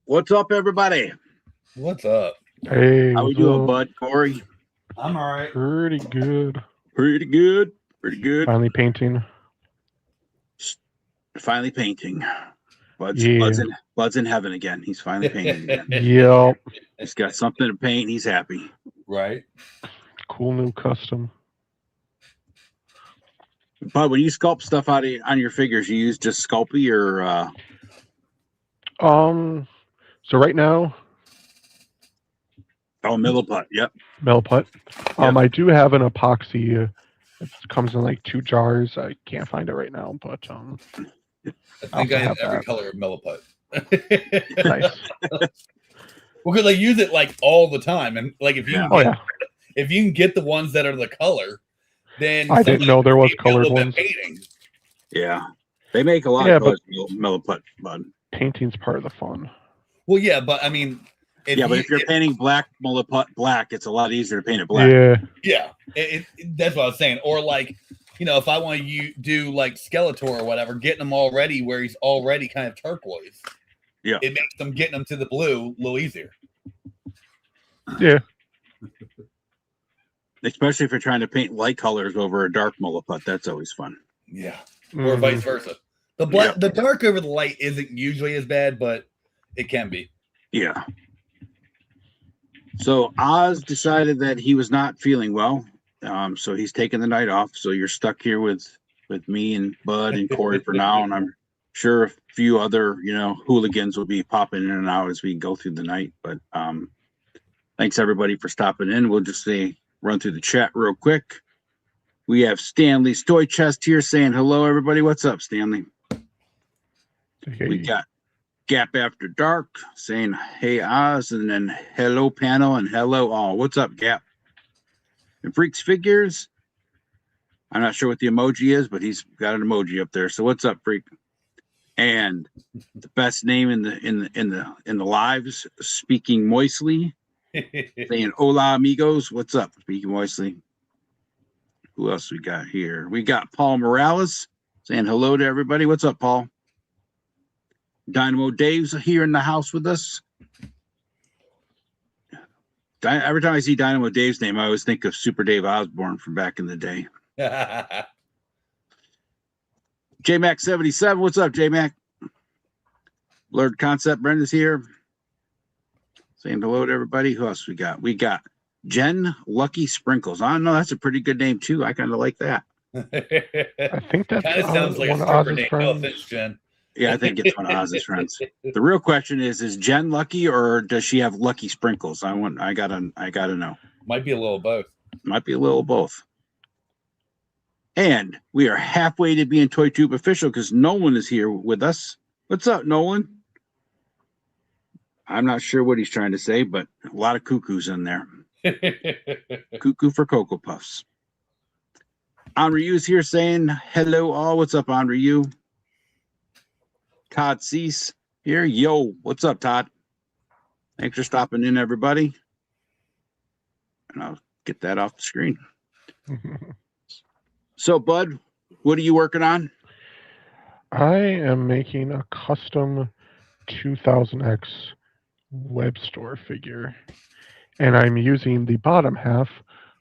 What's up, everybody? What's up? Hey, How we what's doing, up? bud? Corey? I'm all right. Pretty good. Pretty good. Pretty good. Finally painting. Finally painting. Bud's Yeah. in heaven again. He's finally painting again. Yep. He's got something to paint. He's happy. Right. Cool new custom. Bud, when you sculpt stuff on your figures, you use just Sculpey or So right now, Milliput? Yep. Milliput. Yep. I do have an epoxy. It comes in like 2 jars. I can't find it right now, but I think I have every that. color of Milliput. Nice. Well, because I use it like all the time, and like if you can Oh get, yeah. if you can get the ones that are the color, then I didn't know there was maybe a little colored bit ones. painting. Yeah. They make a lot Yeah, of colors with Milliput, bud. Painting's part of the fun. Well, yeah, but I mean, But if you're painting black Milliput black, it's a lot easier to paint it black. Yeah. That's what I was saying. Or like, if I want to do like Skeletor or whatever, getting him already where he's already kind of turquoise. Yeah. It makes them getting them to the blue a little easier. Yeah. Especially if you're trying to paint light colors over a dark Milliput. That's always fun. Yeah. Or vice versa. The black, the dark over the light isn't usually as bad, but it can be. Yeah. So Oz decided that he was not feeling well. So he's taking the night off. So you're stuck here with me and Bud and Corey for now. And I'm sure a few other, hooligans will be popping in and out as we go through the night. But thanks everybody for stopping in. We'll just run through the chat real quick. We have Stanley's Toy Chest here saying hello, everybody. What's up, Stanley? Hey. We got Gap After Dark saying hey Oz, and then hello panel and hello all. What's up, Gap? And Freaks Figures. I'm not sure what the emoji is, but he's got an emoji up there. So what's up, Freak? And the best name in the lives, Speaking Moistly, saying hola amigos. What's up, Speaking Moistly? Who else we got here? We got Paul Morales saying hello to everybody. What's up, Paul? Dynamo Dave's here in the house with us. Every time I see Dynamo Dave's name, I always think of Super Dave Osborne from back in the day. JMac77, what's up, JMac? Blurred Concept, Brenda's here. Saying hello to everybody. Who else we got? We got Jen Lucky Sprinkles. I know that's a pretty good name, too. I kind of like that. I think that's kind of sounds like one a of stripper Oz's name. friends. No offense, Jen. Yeah, I think it's one of Oz's friends. The real question is Jen lucky or does she have lucky sprinkles? I gotta know. Might be a little both. Might be a little both. And we are halfway to being Toy Tube official because Nolan is here with us. What's up, Nolan? I'm not sure what he's trying to say, but a lot of cuckoos in there. Cuckoo for Cocoa Puffs. Henriu's here saying hello all. What's up, Henriu? Todd Cease here. Yo, what's up, Todd? Thanks for stopping in, everybody. And I'll get that off the screen. So, Bud, what are you working on? I am making a custom 2000X web store figure, and I'm using the bottom half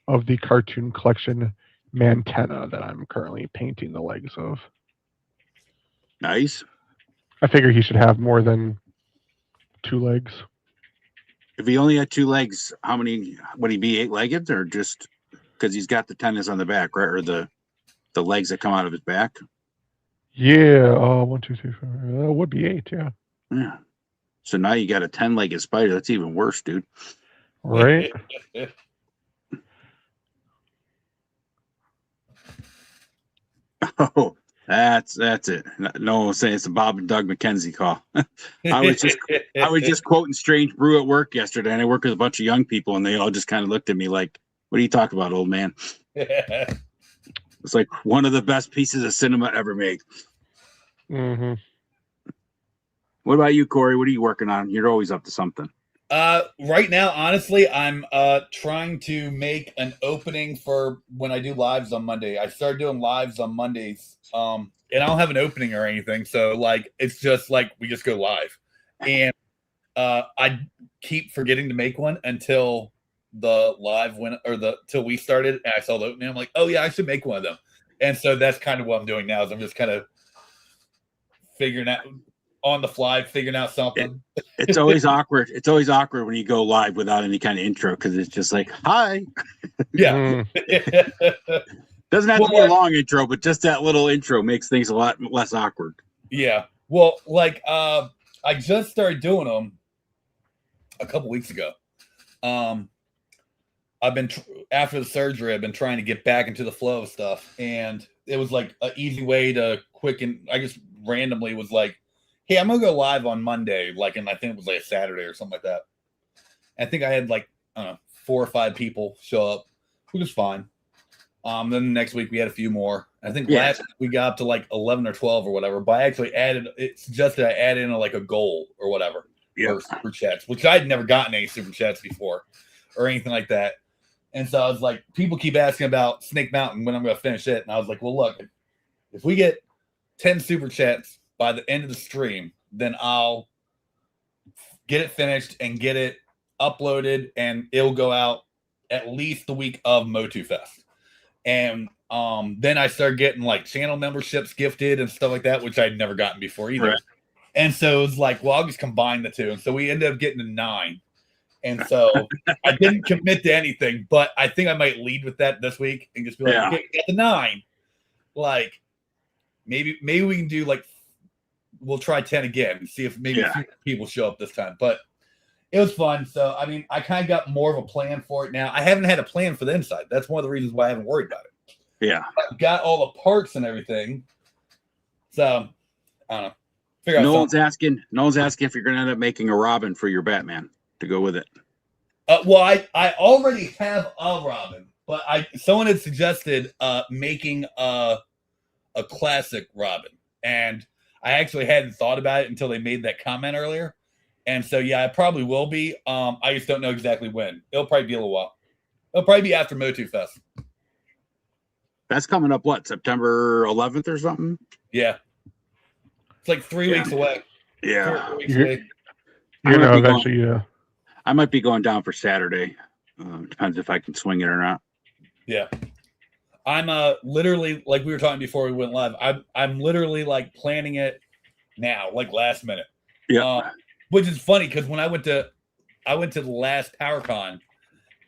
of the cartoon collection Mantenna that I'm currently painting the legs of. Nice. I figure he should have more than 2 legs. If he only had 2 legs, how many would he be? 8-legged, or just because he's got the tennis on the back, right? Or the legs that come out of his back? Yeah. 1, 2, 3, 4. That would be 8. Yeah. Yeah. So now you got a 10-legged spider. That's even worse, dude. Right. Oh, that's it. No one's saying it's a Bob and Doug McKenzie call. I was just quoting Strange Brew at work yesterday, and I work with a bunch of young people, and they all just kind of looked at me like, "What are you talking about, old man?" It's like one of the best pieces of cinema ever made. Mm-hmm. What about you, Corey? What are you working on? You're always up to something. Right now, honestly, I'm trying to make an opening for when I do lives on Monday. I started doing lives on Mondays, and I don't have an opening or anything, so like it's just like we just go live, and I keep forgetting to make one until the live went till we started and I saw the opening. I'm like, oh yeah, I should make one of them. And so that's kind of what I'm doing now is I'm just kind of figuring out on the fly, figuring out something. It's always awkward. It's always awkward when you go live without any kind of intro because it's just like, hi. Yeah. Doesn't have to be a long intro, but just that little intro makes things a lot less awkward. Yeah. Well, like I just started doing them a couple weeks ago. I've been after the surgery, I've been trying to get back into the flow of stuff, and it was like an easy way to quicken. I just randomly was like, "Hey, I'm gonna go live on Monday," and I think it was like a Saturday or something like that. I think I had like 4 or 5 people show up, which was fine. Then the next week we had a few more. I think last week we got up to like 11 or 12 or whatever. But I actually suggested I add in a goal or whatever for super chats, which I'd never gotten any super chats before or anything like that. And so I was like, people keep asking about Snake Mountain when I'm going to finish it. And I was like, well, look, if we get 10 super chats by the end of the stream, then I'll get it finished and get it uploaded, and it'll go out at least the week of Motu Fest. And then I started getting like channel memberships gifted and stuff like that, which I'd never gotten before either. Right. And so it was like, well, I'll just combine the two. And so we ended up getting to 9. And so I didn't commit to anything, but I think I might lead with that this week and just be like, okay, get the 9. Like maybe we can do we'll try 10 again and see if maybe a few people show up this time. But it was fun. So, I mean, I kind of got more of a plan for it now. I haven't had a plan for the inside. That's one of the reasons why I haven't worried about it. Yeah. I've got all the parts and everything. So, I don't know. No one's asking if you're going to end up making a Robin for your Batman to go with it. Well, I already have a Robin, but someone had suggested making a classic Robin. And I actually hadn't thought about it until they made that comment earlier. And so, yeah, it probably will be. I just don't know exactly when. It'll probably be a little while. It'll probably be after Motu Fest. That's coming up, what, September 11th or something? Yeah. It's like 3 weeks away. Yeah. 4 weeks away. I might be going down for Saturday. Depends if I can swing it or not. Yeah. I'm literally, like we were talking before we went live, I'm literally like planning it now, like last minute. Yeah. Which is funny because when I went to the last PowerCon,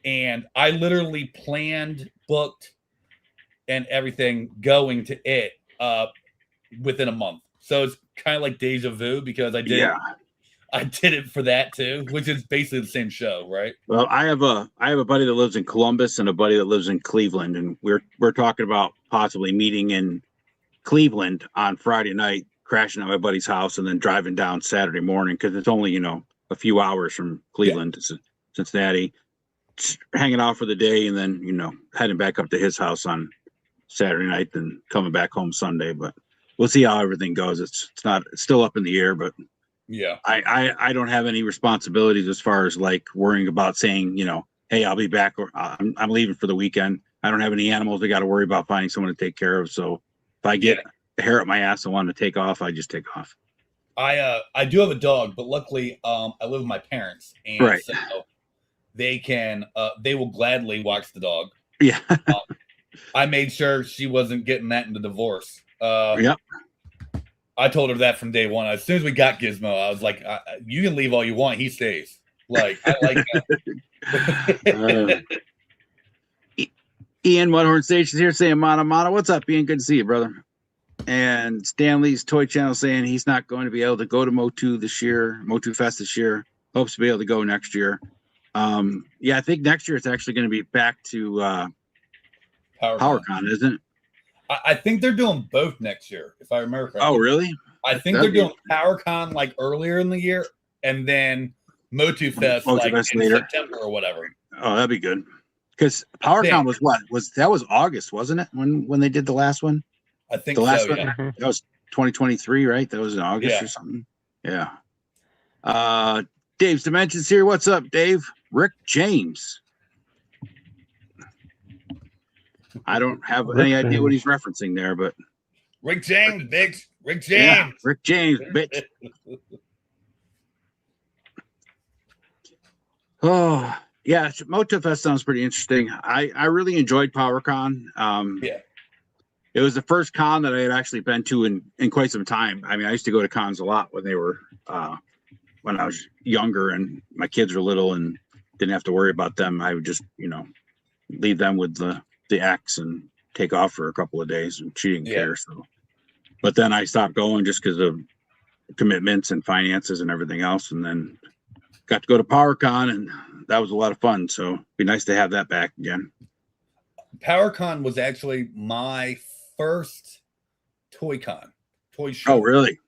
and I literally planned, booked, and everything going to it within a month. So it's kind of like deja vu because I did it for that too, which is basically the same show, right? Well, I have a buddy that lives in Columbus and a buddy that lives in Cleveland, and we're talking about possibly meeting in Cleveland on Friday night, crashing at my buddy's house, and then driving down Saturday morning because it's only a few hours from Cleveland to Cincinnati, just hanging out for the day, and then heading back up to his house on Saturday night, then coming back home Sunday. But we'll see how everything goes. It's still up in the air, but yeah, I don't have any responsibilities as far as like worrying about saying hey, I'll be back, or I'm leaving for the weekend. I don't have any animals I got to worry about finding someone to take care of. So if I get a hair up my ass and want to take off, I just take off. I do have a dog, but luckily I live with my parents, and so they will gladly watch the dog. Yeah. I made sure she wasn't getting that in the divorce. Yep. I told her that from day one. As soon as we got Gizmo, I was like, you can leave all you want. He stays. Like, I like that. Ian Mudhorn Stations here saying, Mana. What's up, Ian? Good to see you, brother. And Stanley's Toy Channel saying he's not going to be able to go to Motu Fest this year. Hopes to be able to go next year. I think next year it's actually going to be back to PowerCon, isn't it? I think they're doing both next year, if I remember correctly. Oh, really? I think they're doing PowerCon like earlier in the year, and then Motu Fest like in September or whatever. Oh, that'd be good. Because PowerCon was what? That was August, wasn't it? When they did the last one? I think the last one. Yeah. That was 2023, right? That was in August or something. Yeah. Dave's Dimensions here. What's up, Dave? Rick James. I don't have any idea what he's referencing there, but Rick James, bitch. Rick James. Yeah, Rick James, bitch. Oh, yeah, Moto Fest sounds pretty interesting. I really enjoyed PowerCon. Yeah. It was the first con that I had actually been to in quite some time. I mean, I used to go to cons a lot when they were when I was younger and my kids were little and didn't have to worry about them. I would just, leave them with the X and take off for a couple of days, and she didn't care. So, but then I stopped going just because of commitments and finances and everything else, and then got to go to PowerCon, and that was a lot of fun. So it'd be nice to have that back again. PowerCon was actually my first toy show. Oh, really?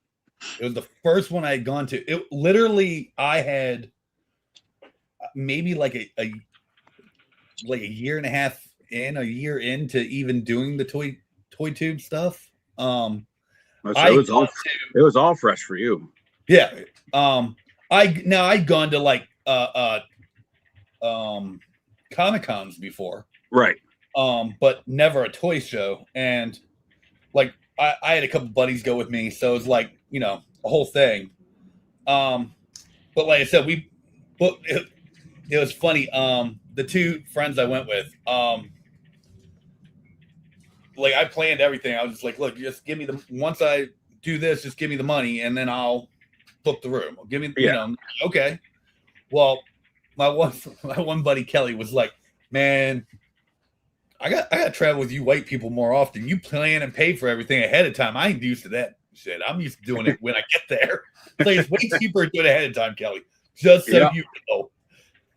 It was the first one I had gone to. It literally, I had maybe like a year and a year into even doing the toy tube stuff. So it was all fresh for you. Yeah. I'd gone to like Comic-Cons before. Right. But never a toy show. And like I had a couple buddies go with me, so it was like, a whole thing. But like I said, it was funny. The two friends I went with, like I planned everything. I was just like, look, just give me once I do this, just give me the money and then I'll book the room. Give me, okay. Well, my one buddy Kelly was like, man, I got to travel with you white people more often. You plan and pay for everything ahead of time. I ain't used to that shit. I'm used to doing it when I get there. So it's way cheaper to do it ahead of time, Kelly. Just so you know.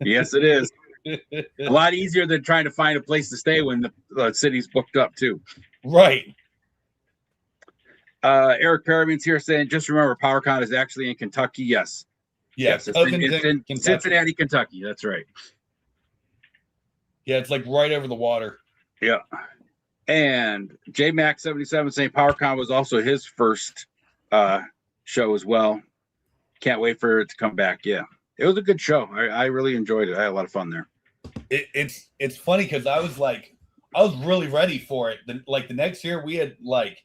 Yes, it is. A lot easier than trying to find a place to stay when the city's booked up too. Right. Eric Parabian's here saying, just remember, PowerCon is actually in Kentucky. Yes. Yes, it's in Cincinnati, Kentucky. That's right. Yeah, it's like right over the water. Yeah. And JMax77 saying PowerCon was also his first show as well. Can't wait for it to come back. Yeah. It was a good show. I really enjoyed it. I had a lot of fun there. It's funny because I was really ready for it. The next year we had like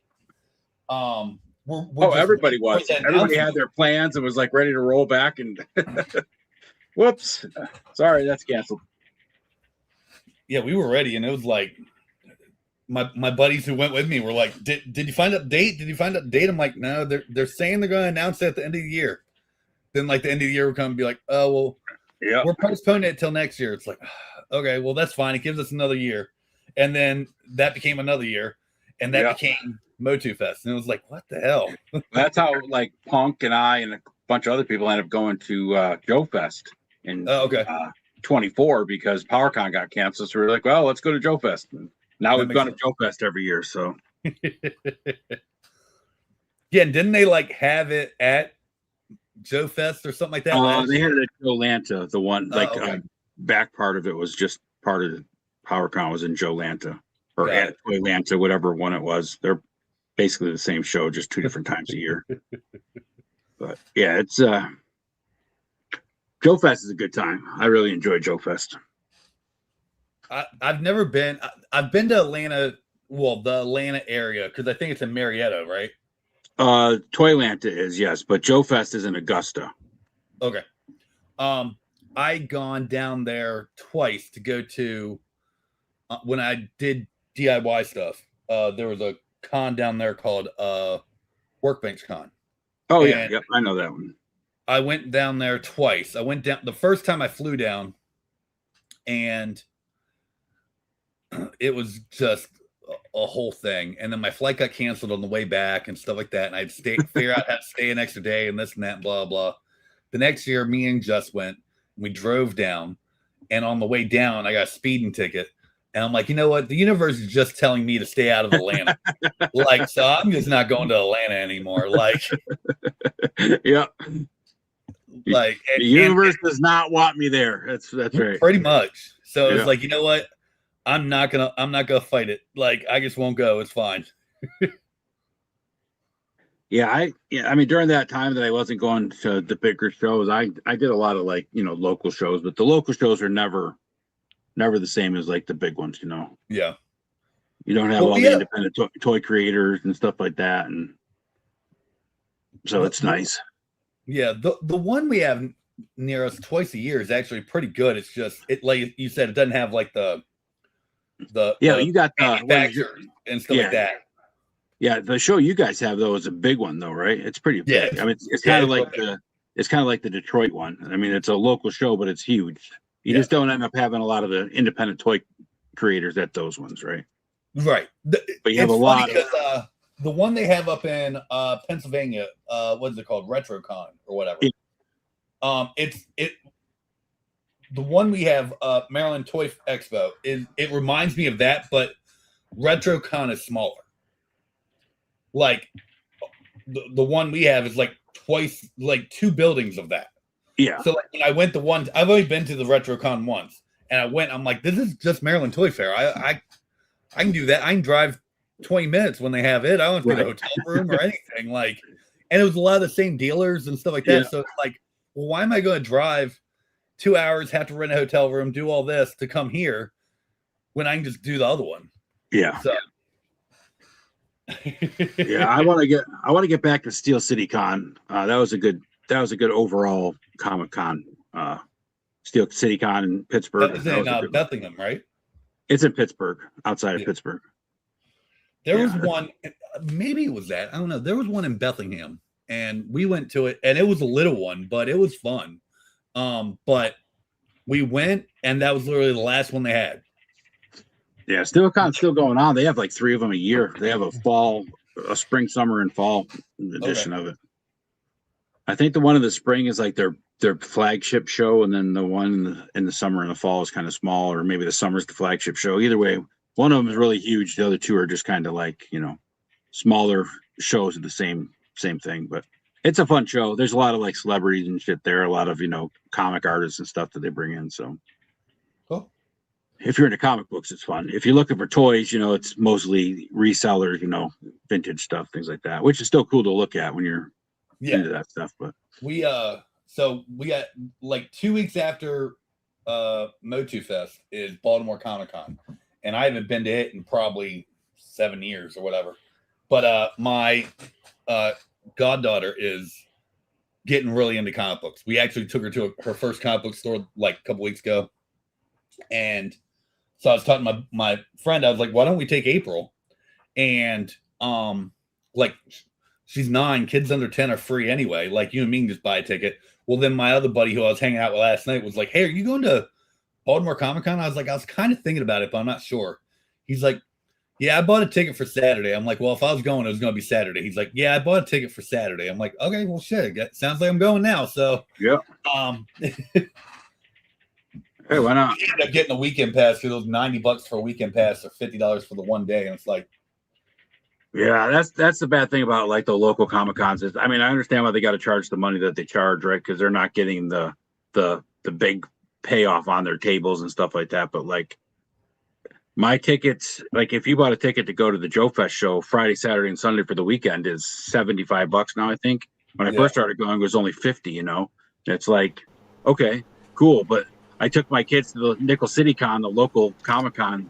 everybody was. Everybody had their plans and was like ready to roll back and whoops. Sorry, that's canceled. Yeah, we were ready, and it was like my buddies who went with me were like, Did you find out date? Did you find out date? I'm like, no, they're saying they're gonna announce it at the end of the year. Then like the end of the year will come and be like, oh well, yeah, we're postponing it till next year. It's like, okay, well that's fine. It gives us another year. And then that became another year, and that became Motu Fest. And it was like, what the hell? That's how like Punk and I and a bunch of other people ended up going to Joe Fest in 24 because PowerCon got canceled. So we were like, well, let's go to Joe Fest. And now we've gone to Joe Fest every year. So yeah, and didn't they like have it at Joe Fest or something like that? They had it at Joe Lanta. The one back part of it was just part of the PowerCon was in Joe Lanta or at Joe Lanta, whatever one it was. They're basically the same show, just two different times a year. But yeah, it's Joe Fest is a good time. I really enjoy Joe Fest. I've never been. I've been to Atlanta. Well, the Atlanta area because I think it's in Marietta, right? Toylanta is, yes, but Joe Fest is in Augusta. Okay. I gone down there twice to go to when I did DIY stuff. There was a con down there called Workbench Con. Oh yeah, yep, I know that one. I went down there twice. I went down the first time I flew down, and it was just a whole thing. And then my flight got canceled on the way back and stuff like that. And I'd figure out how to stay an extra day and this and that, blah, blah. The next year, me and Just went. We drove down. And on the way down, I got a speeding ticket. And I'm like, you know what? The universe is just telling me to stay out of Atlanta. Like, so I'm just not going to Atlanta anymore. Like, yeah. Like the universe does not want me there. That's right. Pretty much. So it's like, you know what? I'm not gonna fight it. Like, I just won't go. It's fine. I mean, during that time that I wasn't going to the bigger shows, I did a lot of like, local shows, but the local shows are never the same as like the big ones, Yeah. You don't have all the independent toy creators and stuff like that. And so it's nice. Yeah. The one we have near us twice a year is actually pretty good. It's just like you said, it doesn't have like the you got the manufacturers and stuff like that. Yeah, the show you guys have though is a big one though, right? It's pretty big. I mean, it's kind of like the Detroit one. I mean, it's a local show, but it's huge. You just don't end up having a lot of the independent toy creators at those ones, right? Right. But you have a lot of the one they have up in Pennsylvania, what is it called? RetroCon or whatever. The one we have, Maryland Toy Expo, it reminds me of that, but RetroCon is smaller. Like the one we have is like twice, like 2 buildings of that. Yeah. So like when I went to one, I've only been to the RetroCon once, and I went. I'm like, this is just Maryland Toy Fair. I can do that. I can drive 20 minutes when they have it. I don't have to get a hotel room or anything. Like, and it was a lot of the same dealers and stuff like that. Yeah. So it's like, well, why am I going to drive 2 hours, have to rent a hotel room, do all this to come here when I can just do the other one? Yeah. So. Yeah, I want to get back to Steel City Con. That was a good overall Comic Con. Steel City Con in Pittsburgh. That was in Bethlehem, right? It's in Pittsburgh, outside of Pittsburgh. There was one, maybe it was that. I don't know. There was one in Bethlehem, and we went to it, and it was a little one, but it was fun. But we went, and that was literally the last one they had. Yeah, SteelCon's still going on. They have like 3 of them a year. They have a spring, summer, and fall edition of it. I think the one in the spring is like their flagship show, and then the one in the summer and the fall is kind of small, or maybe the summer's the flagship show. Either way, one of them is really huge. The other 2 are just kind of like, smaller shows of the same thing. But it's a fun show. There's a lot of like celebrities and shit there, a lot of comic artists and stuff that they bring in. So cool. If you're into comic books, it's fun. If you're looking for toys, it's mostly resellers, vintage stuff, things like that, which is still cool to look at when you're into that stuff. But we got like 2 weeks after Motu Fest is Baltimore Comic Con, and I haven't been to it in probably 7 years or whatever. But my goddaughter is getting really into comic books. We actually took her to her first comic book store like a couple weeks ago, and so I was talking to my friend. I was like, why don't we take April? And like she's 9, kids under 10 are free anyway. Like you and me can just buy a ticket. Well, then my other buddy who I was hanging out with last night was like, hey, are you going to Baltimore Comic Con? I was like, I was kind of thinking about it, but I'm not sure. He's like, yeah, I bought a ticket for Saturday. I'm like, well, if I was going, it was going to be Saturday. He's like, yeah, I bought a ticket for Saturday. I'm like, okay, well, shit. Sounds like I'm going now. So, yeah. Hey, why not? I ended up getting a weekend pass because it was $90 for a weekend pass or $50 for the one day. And it's like, yeah, that's the bad thing about like the local Comic Cons is, I mean, I understand why they got to charge the money that they charge, right? Because they're not getting the big payoff on their tables and stuff like that. But like my tickets, like if you bought a ticket to go to the Joe Fest show Friday, Saturday, and Sunday for the weekend is $75 now. I think when I first started going, it was only 50. It's like, okay, cool, but I took my kids to the Nickel City Con, the local Comic Con,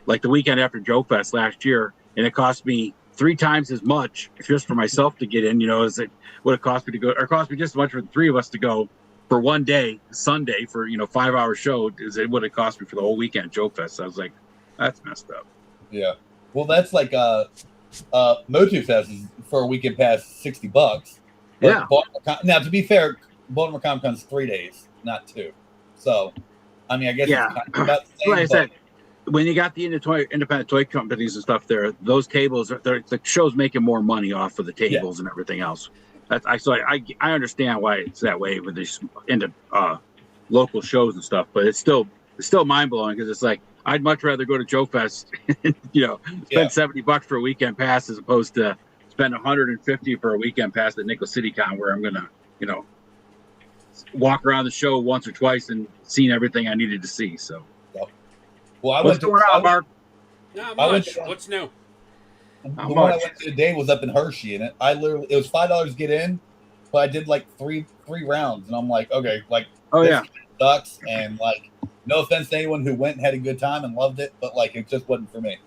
like the weekend after Joe Fest last year, and it cost me 3 times as much just for myself to get in, as it would have cost me to go, or cost me just as much for the 3 of us to go for one day, Sunday, for 5-hour show, as it would have cost me for the whole weekend Joe Fest. So I was like, that's messed up. Yeah. Well, that's like Motu Fest is for a weekend pass $60. Yeah. Now, to be fair, Baltimore Comic Con is 3 days, not 2. So, I mean, I guess it's kind of about the same, like I said, when you got the independent toy companies and stuff there, those tables, the show's making more money off of the tables and everything else. I understand why it's that way with these into local shows and stuff, but it's still mind blowing because it's like I'd much rather go to Joe Fest, and, spend $70 for a weekend pass as opposed to spend $150 for a weekend pass at Nickel City Con, where I'm gonna walk around the show once or twice and seen everything I needed to see. So, well, what's going on, Mark? Not much. What's new? The one I went to today was up in Hershey, and it was $5 to get in, but I did like three rounds, and I'm like, okay, like, sucks, and like, no offense to anyone who went and had a good time and loved it, but like, it just wasn't for me.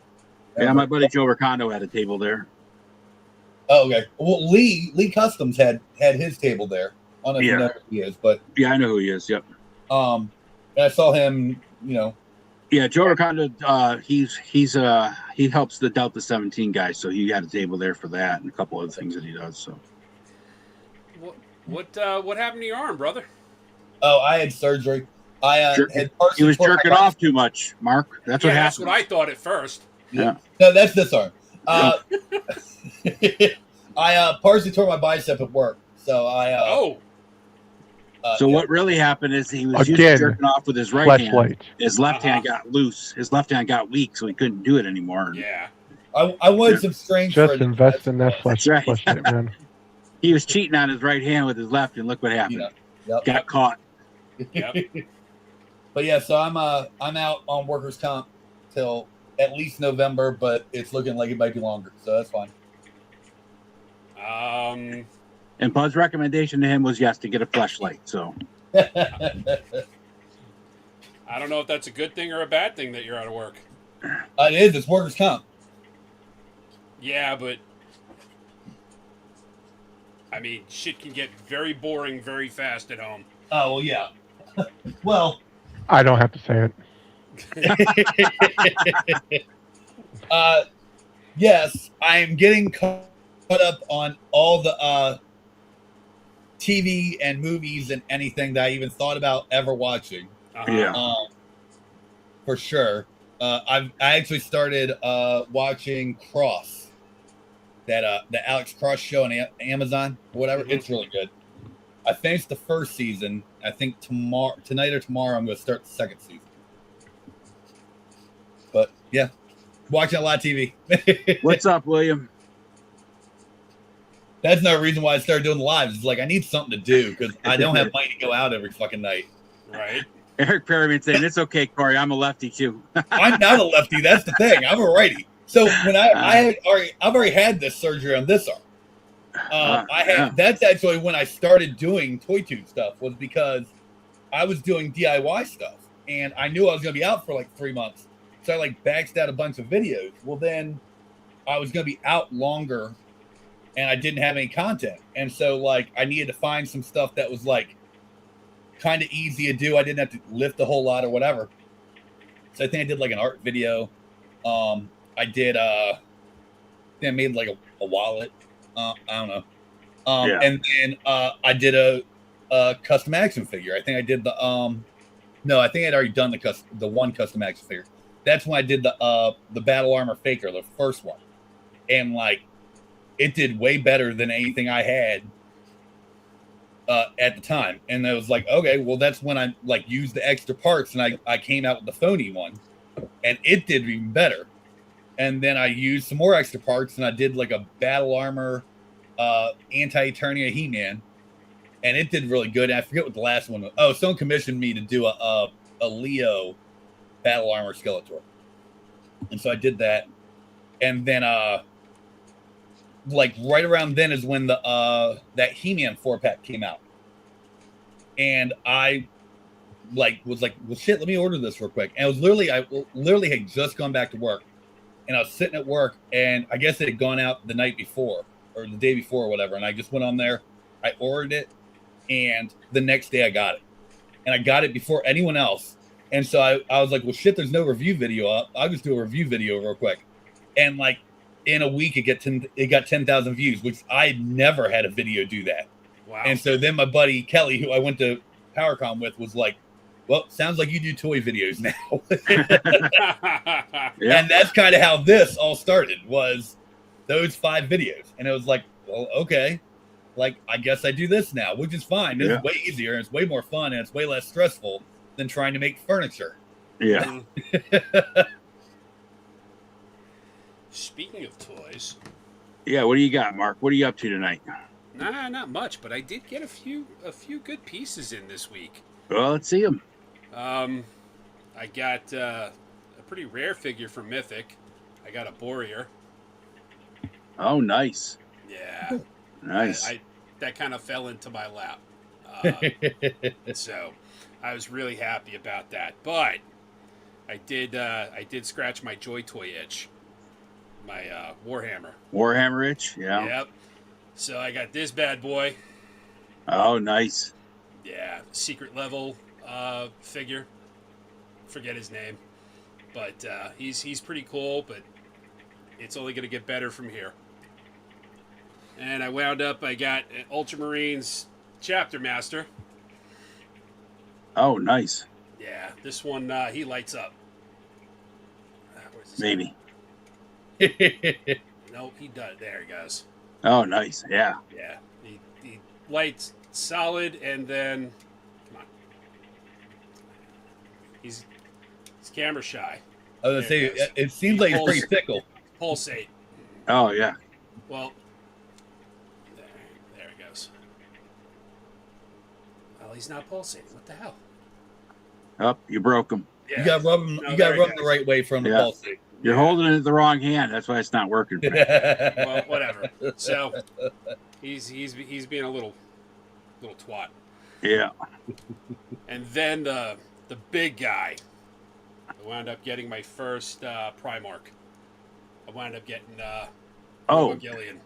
Yeah, my buddy Joe Ricondo had a table there. Oh, okay. Well, Lee Customs had his table there. don't know if you know who he is, but yeah, I know who he is. Yep. And I saw him, Yeah, Joe Riconda, he helps the Delta 17 guys, so he had a table there for that and a couple other things that he does. So What happened to your arm, brother? Oh, I had surgery. I he was jerking off too much, Mark. That's what happened. That's what I thought at first. Yeah. No, that's this arm. I partially tore my bicep at work, so what really happened is he was used to jerking off with his right hand. His left hand got loose. His left hand got weak, so he couldn't do it anymore. Yeah. I wanted some strength. Just invest in that flashlight, man. He was cheating on his right hand with his left, and look what happened. Got caught. Yep. But yeah, so I'm out on workers' comp till at least November, but it's looking like it might be longer, so that's fine. And Bud's recommendation to him was yes to get a flashlight. So I don't know if that's a good thing or a bad thing that you're out of work. It is. It's workers' comp. Yeah, but I mean, shit can get very boring very fast at home. Oh well, yeah. Well, I don't have to say it. Yes, I'm getting caught up on all the TV and movies and anything that I even thought about ever watching. Yeah. For sure. I actually started watching Cross, that the Alex Cross show on Amazon or whatever. Mm-hmm. It's really good. I finished the first season. I think tonight or tomorrow, I'm going to start the second season. But yeah, watching a lot of TV. What's up, William? That's no reason why I started doing the lives. It's like I need something to do because I don't have money to go out every fucking night. Right. Eric Perryman saying it's okay, Corey. I'm a lefty too. I'm not a lefty. That's the thing. I'm a righty. So when I've already had this surgery on this arm. That's actually when I started doing toy tube stuff, was because I was doing DIY stuff and I knew I was going to be out for like 3 months. So I baxed out a bunch of videos. Well, then I was going to be out longer and I didn't have any content. And so I needed to find some stuff that was kind of easy to do. I didn't have to lift a whole lot or whatever. So I think I did an art video. I did, I made a wallet. I don't know. And then I did a custom action figure. I think I did I think I'd already done the one custom action figure. That's when I did the battle armor faker, the first one. And it did way better than anything I had at the time. And I was okay, well, that's when I used the extra parts and I came out with the phony one and it did even better. And then I used some more extra parts and I did a battle armor anti-Eternia He-Man. And it did really good. And I forget what the last one was. Oh, someone commissioned me to do a Leo battle armor Skeletor. And so I did that. And then right around then is when the that He-Man 4-pack came out. And I was well shit, let me order this real quick. And I literally had just gone back to work. And I was sitting at work and I guess it had gone out the night before or the day before or whatever. And I just went on there, I ordered it, and the next day I got it. And I got it before anyone else. And so I was well shit, there's no review video up. I'll just do a review video real quick. And in a week it got 10,000 views, which I never had a video do that. Wow. And so then my buddy Kelly, who I went to PowerCon with, was well, sounds like you do toy videos now. Yeah. And that's kind of how this all started, was those 5 videos. And it was well, okay, I guess I do this now, which is fine. It's way easier and it's way more fun and it's way less stressful than trying to make furniture. Yeah. Speaking of toys. Yeah, what do you got, Mark? What are you up to tonight? Nah, not much, but I did get a few good pieces in this week. Well, let's see them. I got a pretty rare figure from Mythic. I got a Boreer. Oh, nice. Yeah. Nice. That kind of fell into my lap. So I was really happy about that. But I did scratch my Joy Toy itch. My Warhammer. Warhammer itch, yeah. Yep. So I got this bad boy. Oh, nice. Yeah, secret level figure. Forget his name, but he's pretty cool. But it's only going to get better from here. And I wound up. I got an Ultramarines Chapter Master. Oh, nice. Yeah, this one he lights up. Where's his Maybe. No, he does. There he goes. Oh, nice. Yeah. Yeah, he lights solid, and then come on. He's camera shy. I was There gonna it say goes. it seems like he's pretty fickle. Pulsate. Oh, yeah. Well, there he goes. Well, he's not pulsating. What the hell? Oh, you broke him. Yeah. You gotta rub him. No, You there gotta he rub him the goes. right way from the Yeah. pulsate. You're holding it in the wrong hand. That's why it's not working. Well, whatever. So he's being a little twat. Yeah. And then the big guy. I wound up getting my first Primarch. I wound up getting Oh, Gillian.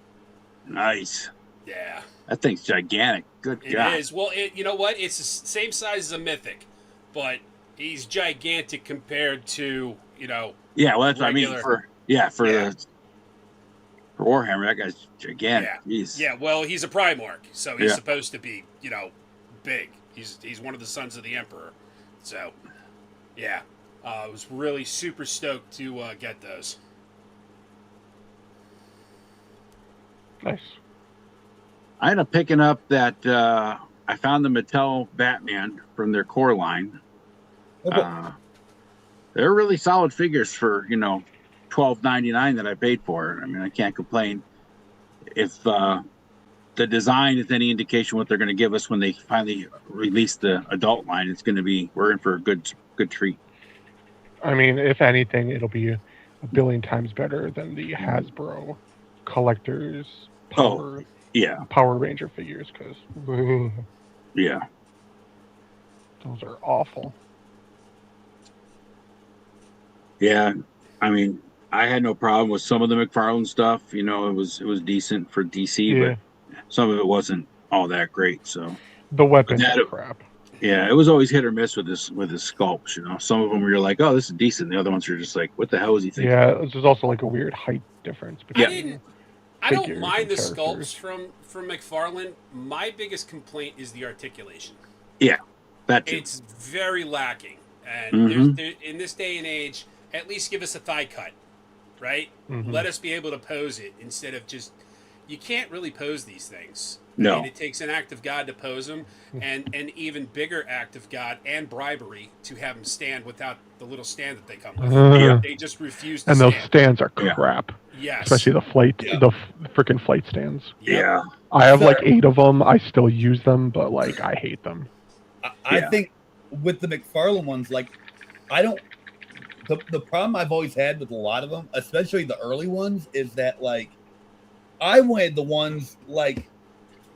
nice. Yeah, That thing's gigantic. Good it God. is. Well, you know what? It's the same size as a Mythic, but he's gigantic compared to Yeah, well, that's what I mean. regular- For Warhammer, that guy's gigantic. Jeez. Yeah, well, he's a Primarch, so he's Yeah. supposed to be, big. He's one of the sons of the Emperor. So, yeah. I was really super stoked to get those. Nice. I ended up picking up that I found the Mattel Batman from their core line. They're really solid figures for $12.99 that I paid for. I mean, I can't complain. If the design is any indication what they're going to give us when they finally release the adult line, it's going to be, we're in for a good treat. I mean, if anything, it'll be a billion times better than the Hasbro collectors Power Ranger figures, because Yeah. those are awful. Yeah. I mean, I had no problem with some of the McFarlane stuff. It was decent for DC, Yeah. but some of it wasn't all that great. So The weapons That- are crap. yeah, it was always hit or miss with his sculpts. Some of them you're like, oh, this is decent. The other ones are just like, what the hell was he thinking? Yeah, there's also like a weird height difference I between. don't figures mind and the characters. sculpts from McFarlane. My biggest complaint is the articulation. That too. It's very lacking, and Mhm. in this day and age, at least give us a thigh cut, right? Mhm. Let us be able to pose it instead of just. You can't really pose these things. No. I mean, it takes an act of God to pose them, and an even bigger act of God and bribery to have them stand without the little stand that they come with. Yeah. They just refuse to And those stand. stands are Yeah. crap, Yes. especially the freaking flight stands. Yep. Yeah. I have like 8 of them. I still use them, but like I hate them. I Yeah. think with the McFarlane ones, like I don't. The problem I've always had with a lot of them, especially the early ones, is that like I wanted the ones like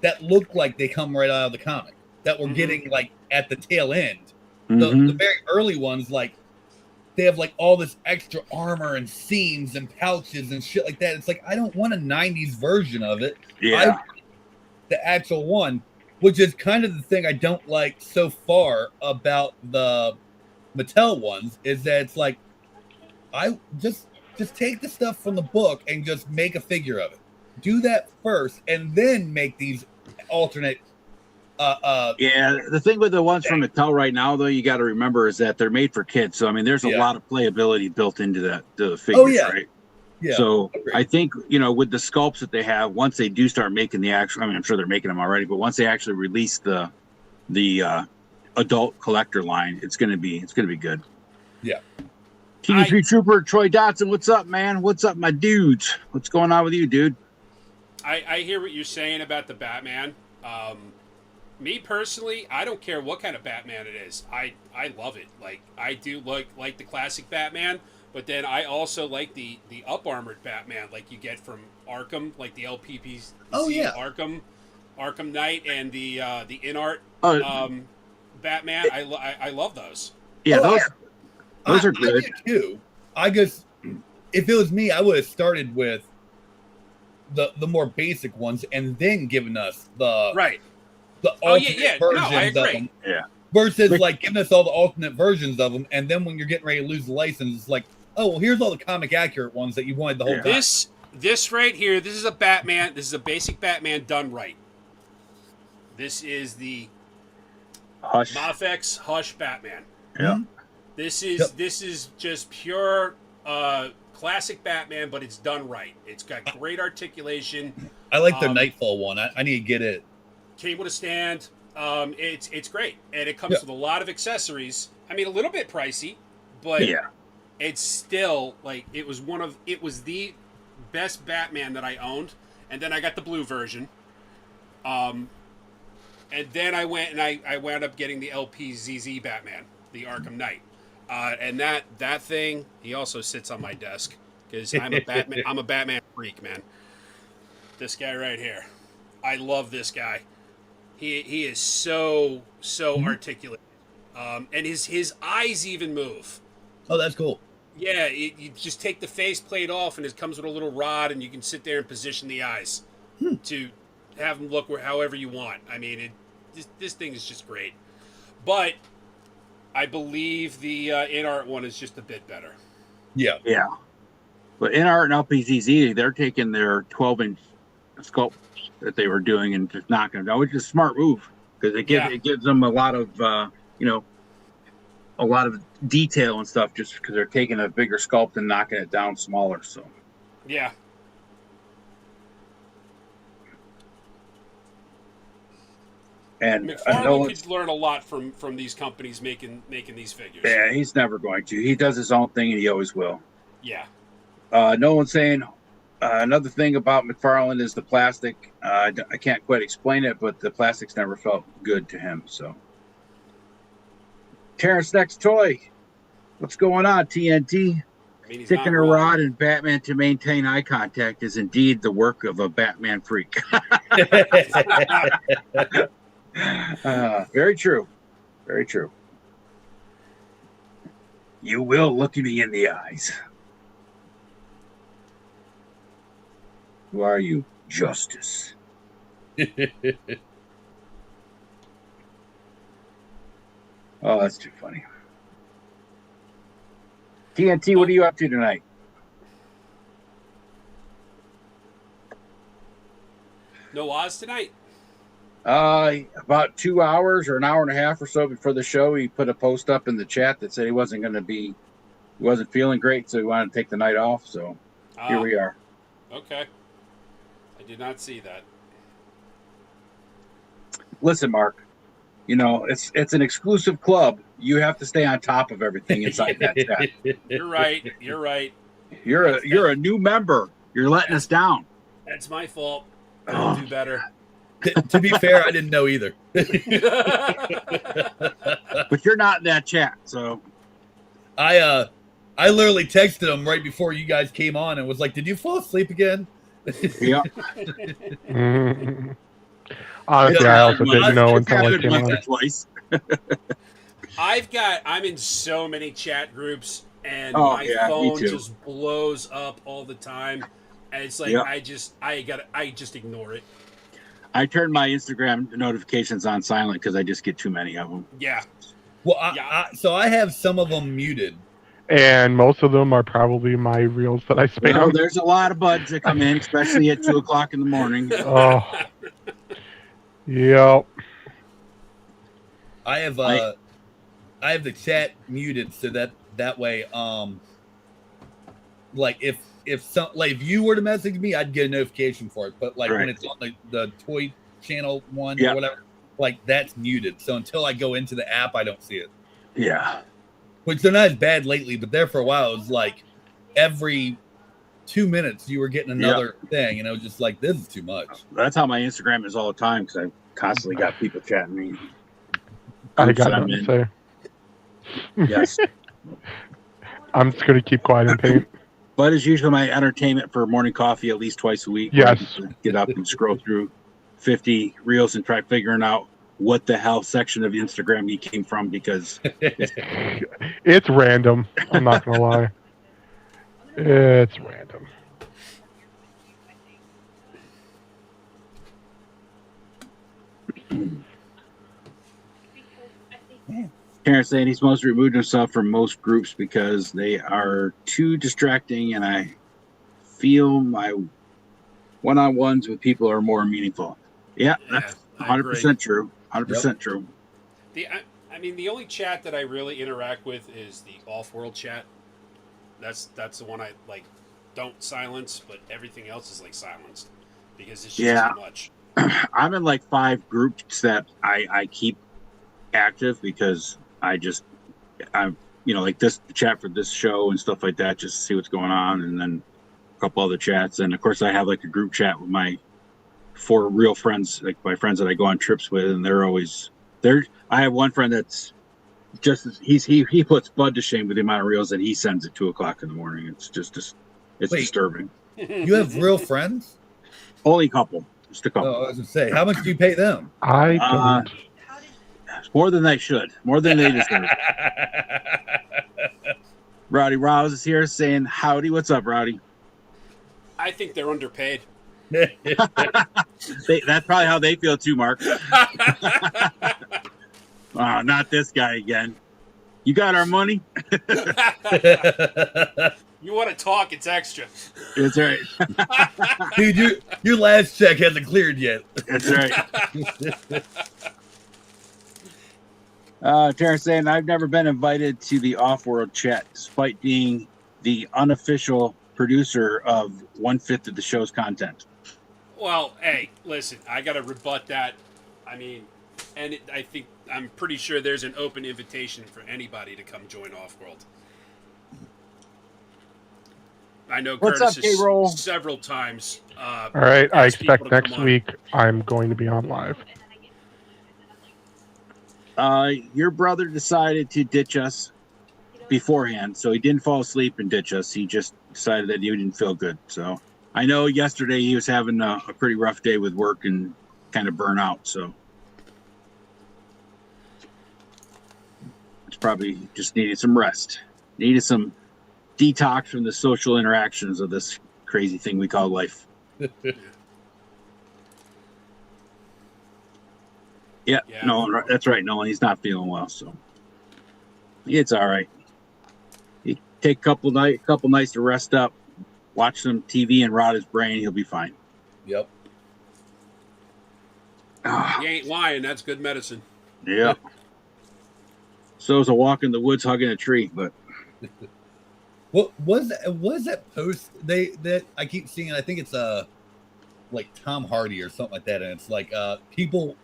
that looked like they come right out of the comic that we're Mhm. getting like at the tail end. Mhm. The very early ones, like they have like all this extra armor and seams and pouches and shit like that. It's like I don't want a 90s version of it. Yeah. The actual one, which is kind of the thing I don't like so far about the Mattel ones, is that it's like I just take the stuff from the book and just make a figure of it. Do that first, and then make these alternate. Yeah, the thing with the ones from Mattel right now, though, you got to remember is that they're made for kids. So I mean, there's a Yeah. lot of playability built into the figures, yeah. right? Yeah. So agreed. I think with the sculpts that they have, once they do start making the actual, I mean, I'm sure they're making them already, but once they actually release the adult collector line, it's gonna be good. Yeah. TV3 Trooper Troy Dotson, what's up, man? What's up, my dudes? What's going on with you, dude? I hear what you're saying about the Batman. Me personally, I don't care what kind of Batman it is. I love it. Like I do like the classic Batman, but then I also like the up armored Batman, like you get from Arkham, like the LPPs. Oh, yeah. Arkham Knight and the in-art Oh, Batman. I love those. yeah, Oh, those are I good. do too. I guess if it was me, I would have started with the more basic ones and then given us the Right. the Oh, alternate yeah. No, versions I of agree. them. Yeah. Versus Rick- like giving us all the alternate versions of them, and then when you're getting ready to lose the license, it's like, oh well, here's all the comic accurate ones that you wanted the whole Yeah. time. This right here, this is a Batman. This is a basic Batman done right. This is the Hush. Mafex Hush Batman. Yeah. This is just pure classic Batman, but it's done right. It's got great articulation. I like the Nightfall one. I need to get it. Came with a stand. It's great, and it comes with a lot of accessories. I mean, a little bit pricey, but Yeah. it's still like it was the best Batman that I owned, and then I got the blue version. And then I went and I wound up getting the LPZZ Batman, the Arkham Knight, and that thing he also sits on my desk because I'm a Batman freak, man. This guy right here, I love this guy. He is so articulate, and his eyes even move. Oh, that's cool. Yeah, you just take the faceplate off, and it comes with a little rod, and you can sit there and position the eyes to have them look however you want. I mean, this thing is just great. But I believe the in-art one is just a bit better. Yeah. Yeah. But InArt and LPZZ, they're taking their 12-inch sculpts that they were doing and just knocking them down, which is a smart move because it gives them a lot of a lot of detail and stuff just because they're taking a bigger sculpt and knocking it down smaller. So yeah. And McFarlane could learn a lot from these companies making these figures. Yeah, he's never going to. He does his own thing and he always will. Yeah. No one's saying another thing about McFarlane is the plastic. I can't quite explain it, but the plastics never felt good to him. So, Terrence Next Toy, what's going on, TNT? Sticking a rod in Batman to maintain eye contact is indeed the work of a Batman freak. Very true. Very true. You will look me in the eyes. Who are you? Justice. Oh, that's too funny. TNT, what are you up to tonight? No Oz tonight? About 2 hours or an hour and a half or so before the show, he put a post up in the chat that said he wasn't feeling great, so he wanted to take the night off. So here we are. Okay. I did not see that. Listen, Mark, it's an exclusive club. You have to stay on top of everything inside that chat. You're right. You're right. You're a new member. You're letting us down. That's my fault. I'll do better. To be fair, I didn't know either. But you're not in that chat, so I literally texted him right before you guys came on and was like, "Did you fall asleep again?" Yeah. Honestly, I also didn't know until I came on. Twice. I'm in so many chat groups, and my phone just blows up all the time. And it's like I just ignore it. I turn my Instagram notifications on silent because I just get too many of them. Yeah. Well, so I have some of them muted, and most of them are probably my reels that I spam. Well, there's a lot of buds that come in, especially at 2:00 in the morning. Oh, yep. I have the chat muted so that way, like if you were to message me, I'd get a notification for it. But like when it's on the toy channel one or whatever, like that's muted. So until I go into the app, I don't see it. Yeah. Which they're not as bad lately, but there for a while it was like every 2 minutes you were getting another thing, and it was just like, this is too much. That's how my Instagram is all the time because I've constantly got people chatting me. I got nothing to say. Yes. I'm just going to keep quiet and paint. But it's usually my entertainment for morning coffee at least twice a week. Yes. Get up and scroll through 50 reels and try figuring out what the hell section of Instagram he came from because it's random. I'm not going to lie. It's random. Terrence saying he's mostly removed himself from most groups because they are too distracting, and I feel my one-on-ones with people are more meaningful. Yeah, that's 100% true. 100% true. I mean, the only chat that I really interact with is the off-world chat. That's the one I like. Don't silence, but everything else is like silenced because it's just too much. I'm in like 5 groups that I keep active because I'm like this chat for this show and stuff like that, just to see what's going on, and then a couple other chats, and of course I have like a group chat with my 4 real friends, like my friends that I go on trips with, and they're always there. I have one friend that's he puts Bud to shame with the amount of reels that he sends at 2:00 in the morning. It's disturbing. You have real friends? Only a couple, just a couple. Oh, I was gonna say, how much do you pay them? I don't. More than they should, more than they deserve. Rowdy Rouse is here saying howdy. What's up, Rowdy? I think they're underpaid. That's probably how they feel too, Mark. Oh, not this guy again. You got our money? You want to talk, it's extra. That's right. Dude, your last check hasn't cleared yet. That's right. Terrence saying, I've never been invited to the off-world chat, despite being the unofficial producer of 1/5 of the show's content. Well, hey, listen, I got to rebut that. I mean, I'm pretty sure there's an open invitation for anybody to come join Off-World. I know What's Curtis up, K-Roll? has several times. All right, I asked people expect to next come on. week I'm going to be on live. Your brother decided to ditch us beforehand, so he didn't fall asleep and ditch us. He just decided that he didn't feel good. So I know yesterday he was having a pretty rough day with work and kind of burnt out. So it's probably just needed some rest, needed some detox from the social interactions of this crazy thing we call life. Yeah, Nolan, that's right, Nolan. He's not feeling well, so it's all right. He take a couple nights to rest up, watch some TV, and rot his brain. He'll be fine. Yep. He ain't lying. That's good medicine. Yeah. So is a walk in the woods hugging a tree, but. What was that post that I keep seeing? I think it's like Tom Hardy or something like that, and it's like people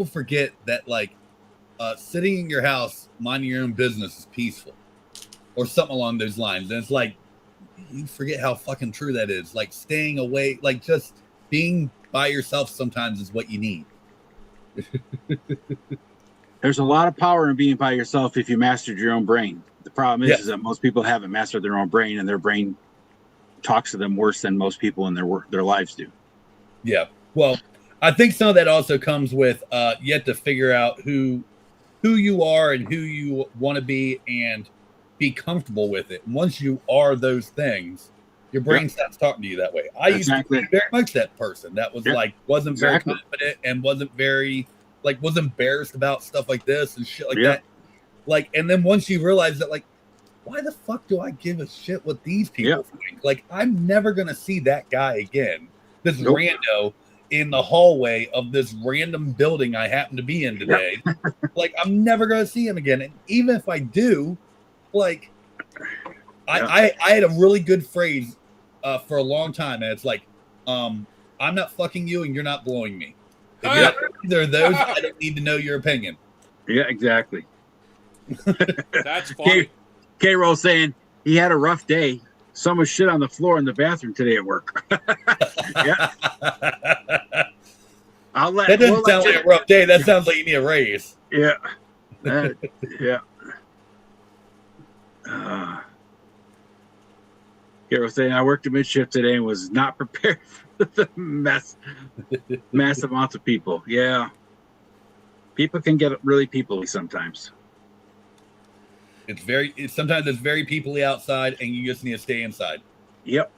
forget that like sitting in your house minding your own business is peaceful, or something along those lines. And it's like you forget how fucking true that is. Like staying away, like just being by yourself sometimes is what you need. There's a lot of power in being by yourself if you mastered your own brain. The problem is that most people haven't mastered their own brain, and their brain talks to them worse than most people in their lives do. Yeah. Well, I think some of that also comes with you have to figure out who you are and who you want to be and be comfortable with it. And once you are those things, your brain stops talking to you that way. I used to be very much that person that was like wasn't very confident and wasn't very was embarrassed about stuff like this and shit like that. Like, and then once you realize that, like, why the fuck do I give a shit what these people think? Like, I'm never gonna see that guy again. This rando in the hallway of this random building I happen to be in today. Like, I'm never gonna see him again. And even if I do, like, I had a really good phrase for a long time, and it's like, I'm not fucking you, and you're not blowing me. If you're not either of those, I don't need to know your opinion. Yeah, exactly. That's funny. K-Roll saying he had a rough day. Someone shit on the floor in the bathroom today at work. Yeah. That doesn't sound like a rough day. That sounds like you need a raise. Yeah. Yeah. K-Roll saying I worked a mid-shift today and was not prepared for the massive amounts of people. Yeah. People can get really people-y sometimes. Sometimes it's very people-y outside, and you just need to stay inside. Yep.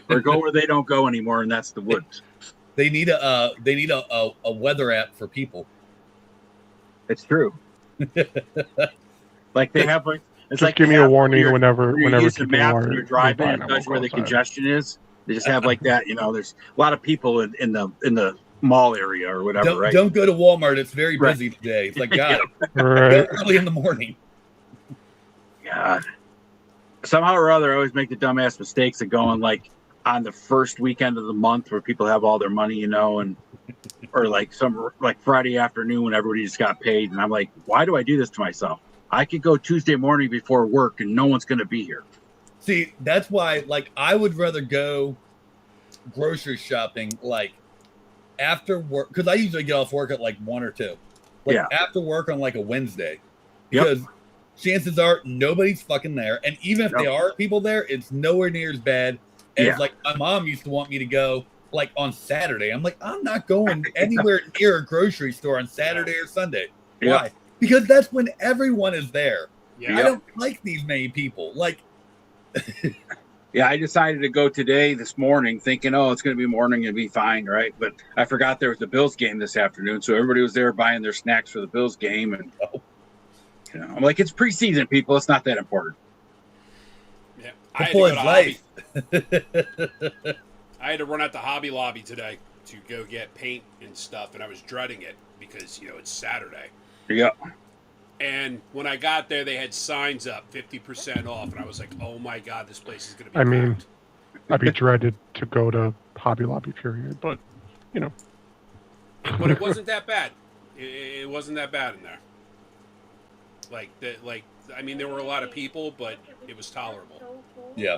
Or go where they don't go anymore, and that's the woods. They need a weather app for people. It's true. Like they have like it's Just like give they me a have warning when whenever you're using people maps are and you're driving. nearby, It and I tells you where won't the go outside. congestion is. They just have like that. You know, there's a lot of people in the mall area or whatever, right? Don't go to Walmart. It's very Right. busy today. It's like, God, Right. go early in the morning. God. Somehow or other, I always make the dumbass mistakes of going like on the first weekend of the month where people have all their money, you know, and or like Friday afternoon when everybody just got paid, and I'm like, why do I do this to myself? I could go Tuesday morning before work, and no one's going to be here. See, that's why, like, I would rather go grocery shopping like after work, because I usually get off work at like 1 or 2. Like Yeah. after work on like a Wednesday, because chances are nobody's fucking there, and even if Yep. there are people there, it's nowhere near as bad as Yeah. like my mom used to want me to go like on Saturday. I'm like, I'm not going anywhere near a grocery store on Saturday or Sunday. Yep. Why? Because that's when everyone is there. Yeah. I don't like these many people. Like, Yeah, I decided to go today, this morning, thinking, oh, it's going to be morning and be fine, right? But I forgot there was the Bills game this afternoon, so everybody was there buying their snacks for the Bills game, and you know, I'm like, it's preseason, people. It's not that important. Yeah. I had, to football go is to Hobby. life. I had to run out to Hobby Lobby today to go get paint and stuff, and I was dreading it because, you know, it's Saturday. Yeah. And when I got there, they had signs up, 50% off, and I was like, oh my God, this place is going to be I mean, packed. I'd be dreaded to go to Hobby Lobby, period. But, you know. But it wasn't that bad. It wasn't that bad in there. I mean, there were a lot of people, but it was tolerable. Yeah.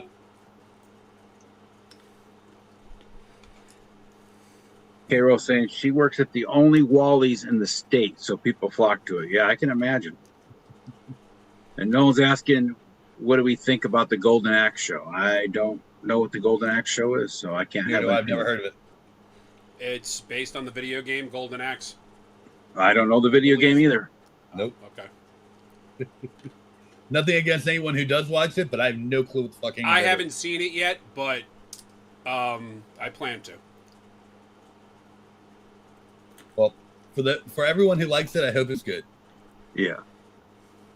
Carol saying she works at the only Wally's in the state, so people flock to it. Yeah, I can imagine. And no one's asking, what do we think about the Golden Axe show? I don't know what the Golden Axe show is, so I can't have it. I've never heard of it. It's based on the video game Golden Axe. I don't know the video game either. Nope. Okay. Nothing against anyone who does watch it, but I have no clue what the fucking. I haven't seen it yet, but I plan to. Well, for everyone who likes it, I hope it's good. Yeah.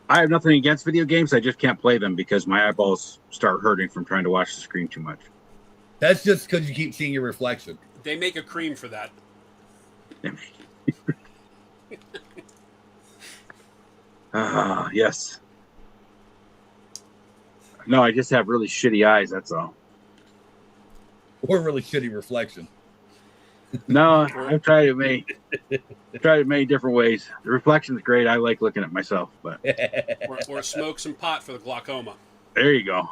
I have nothing against video games. I just can't play them because my eyeballs start hurting from trying to watch the screen too much. That's just because you keep seeing your reflection. They make a cream for that. Yes. No, I just have really shitty eyes. That's all. Or really shitty reflection. No, I've tried it many different ways. The reflection's great. I like looking at myself, but Or smoke some pot for the glaucoma. there you go.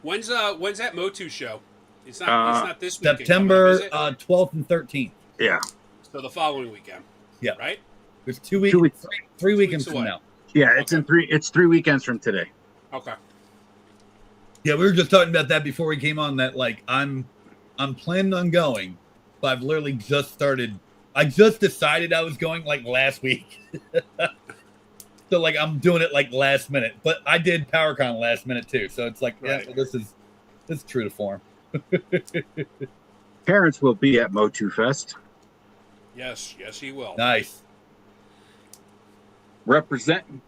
When's that Motu show? It's not this weekend. September coming up, is it? 12th and 13th. Yeah. So the following weekend. Yeah. Right? There's 2 weeks. 2 weeks. Three weekends weeks from away. now. Yeah, it's it's 3 weekends from today. Okay. Yeah, we were just talking about that before we came on. That like I'm planning on going, but I've literally just started. I just decided I was going like last week. So like I'm doing it like last minute, but I did PowerCon last minute too. So it's like, Right. yeah, this is true to form. Parents will be at Motu Fest. Yes, he will. Nice. Representing.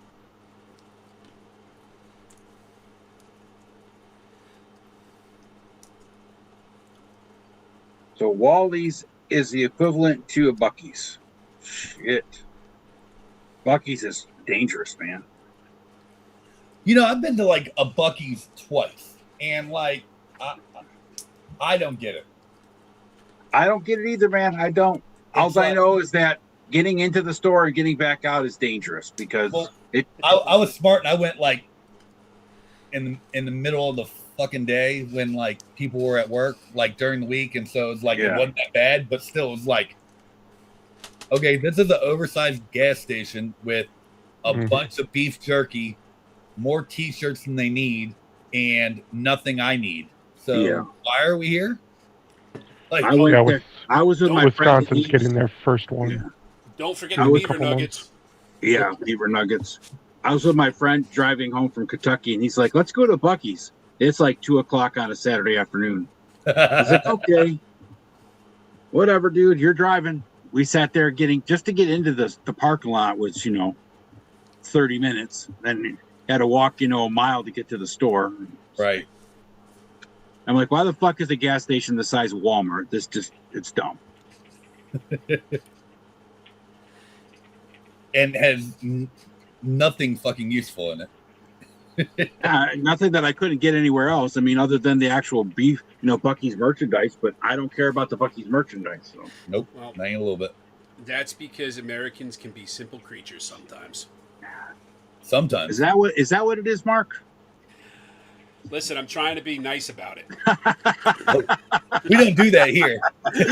So Wally's is the equivalent to a Bucky's. Shit. Bucky's is dangerous, man. You know, I've been to like a Bucky's twice, and like I don't get it. I don't get it either, man. I don't. All I know is that getting into the store and getting back out is dangerous because I was smart and I went like in the middle of the fucking day when like people were at work like during the week, and so it was like it wasn't that bad, but still it was like, okay, this is an oversized gas station with a bunch of beef jerky, more t-shirts than they need, and nothing I need. So why are we here? Like, I went there. I was with my friend. Wisconsin's getting their first one. Yeah. Don't forget the beaver nuggets. Yeah, beaver nuggets. I was with my friend driving home from Kentucky, and he's like, "Let's go to Bucky's." It's like 2:00 on a Saturday afternoon. I was like, okay, whatever, dude. You're driving. We sat there just to get into the parking lot was 30 minutes. Then had to walk a mile to get to the store. Right. I'm like, why the fuck is a gas station the size of Walmart? It's dumb. And has nothing fucking useful in it. Nothing that I couldn't get anywhere else. I mean, other than the actual beef, Bucky's merchandise, but I don't care about the Bucky's merchandise. So. Nope, Well, not even a little bit. That's because Americans can be simple creatures sometimes. Sometimes. Is that what it is, Mark? Listen, I'm trying to be nice about it. We don't do that here. This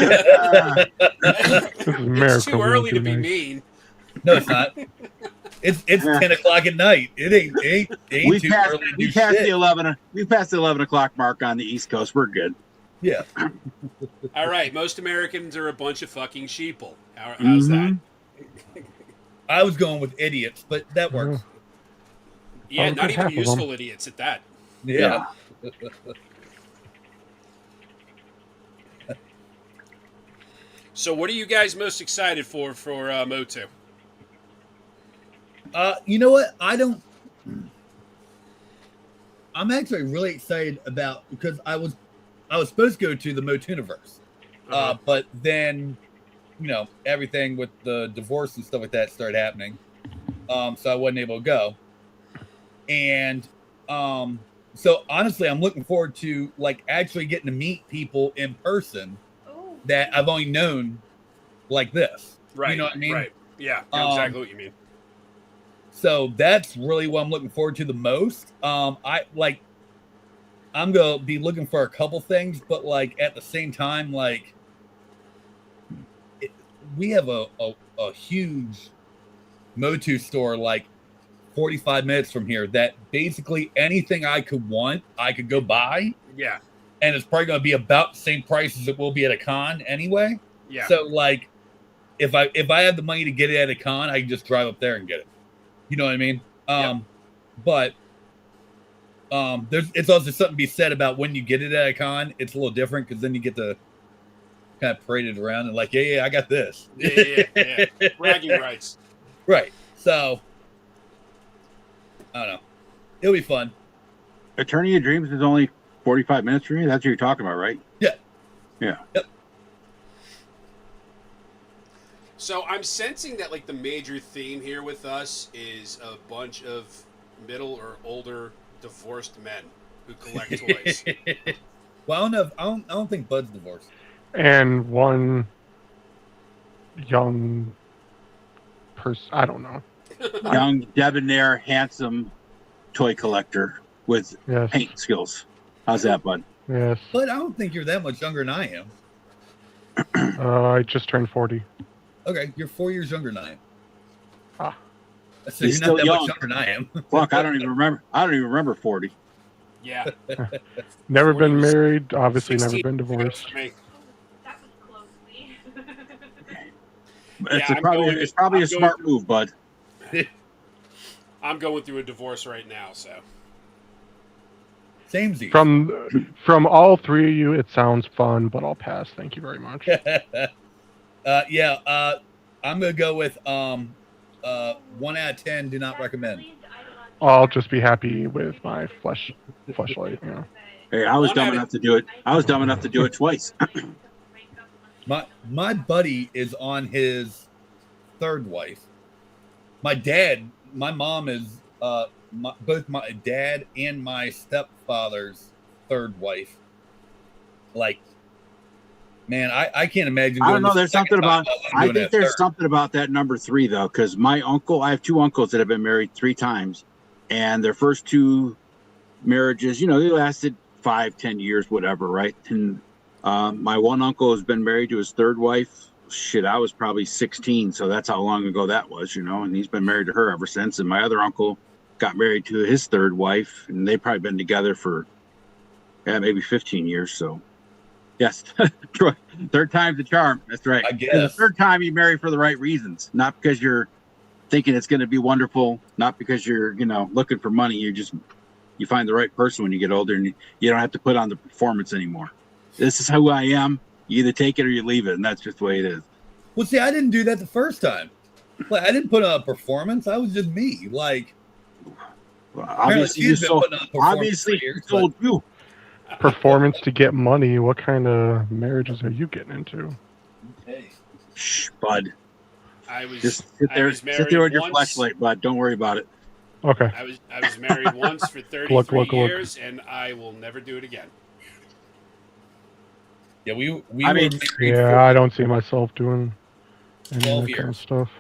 is America. It's too we don't early do to be nice. mean. No, it's not. It's 10 o'clock at night. It ain't too early to do we passed shit. the 11. We passed the 11 o'clock mark on the East Coast. We're good. Yeah. All right, most Americans are a bunch of fucking sheeple. How's that? I was going with idiots, but that works. Yeah, Oh, not good, even half of useful idiots at that. Yeah. So, what are you guys most excited for Moto? You know what? I'm actually really excited about because I was supposed to go to the Motuniverse, but then everything with the divorce and stuff like that started happening, so I wasn't able to go. And so honestly, I'm looking forward to actually getting to meet people in person that I've only known like this. Right. You know what I mean? Right. Yeah, I know exactly what you mean. So that's really what I'm looking forward to the most. I'm gonna be looking for a couple things, but at the same time, we have a huge Motu store 45 minutes from here that basically anything I could want, I could go buy. Yeah. And it's probably gonna be about the same price as it will be at a con anyway. Yeah. So if I have the money to get it at a con, I can just drive up there and get it. You know what I mean? But it's also something to be said about when you get it at a con. It's a little different because then you get to kind of parade it around and yeah, I got this. Yeah. Bragging rights. Right. So I don't know. It'll be fun. Attorney of Dreams is only 45 minutes from you. That's what you're talking about, right? Yeah. Yeah. Yep. So I'm sensing that the major theme here with us is a bunch of middle or older divorced men who collect toys. Well, I don't think Bud's divorced. And one young person, I don't know. Young, debonair, handsome toy collector with Yes. paint skills. How's that, bud? Yes. But I don't think you're that much younger than I am. I just turned 40. Okay, you're 4 years younger than I am. Ah. So He's you're not still that young. much younger than I am. Fuck, I don't even remember 40. Yeah. Never 40 been was married, obviously never 16 been divorced. for me. That was closely. It's I'm probably going- a smart move, bud. I'm going through a divorce right now, so. Samesies. From all three of you, it sounds fun, but I'll pass. Thank you very much. I'm gonna go with 1 out of 10. Do not recommend. I'll just be happy with my fleshlight. Yeah. Hey, I was One dumb out of- enough to do it. I was dumb enough to do it twice. My buddy is on his third wife. My mom is both my dad and my stepfather's third wife. Man, I can't imagine. I don't know. this There's second something about. time I doing think that there's third. something about that number 3 though, because my uncle. I have 2 uncles that have been married 3 times, and their first 2 marriages, they lasted 5-10 years, whatever, right? And my one uncle has been married to his third wife. Shit, I was probably 16, so that's how long ago that was, and he's been married to her ever since. And my other uncle got married to his third wife, and they've probably been together for maybe 15 years. So, yes, third time's the charm. That's right. I And the guess. third time you marry for the right reasons, not because you're thinking it's going to be wonderful, not because you're looking for money. You just You find the right person when you get older, and you don't have to put on the performance anymore. This is who I am. You either take it or you leave it, and that's just the way it is. Well, see, I didn't do that the first time. Like, I didn't put on a performance. I was just me. Like, Well, obviously, you sold you. Performance to get money. What kind of marriages are you getting into? Hey. Shh, bud. I was Just sit there with your flashlight, bud. Don't worry about it. Okay. I was married once for 33 years, and I will never do it again. Yeah, we I mean, I don't see myself doing any of 12 that kind of years. stuff.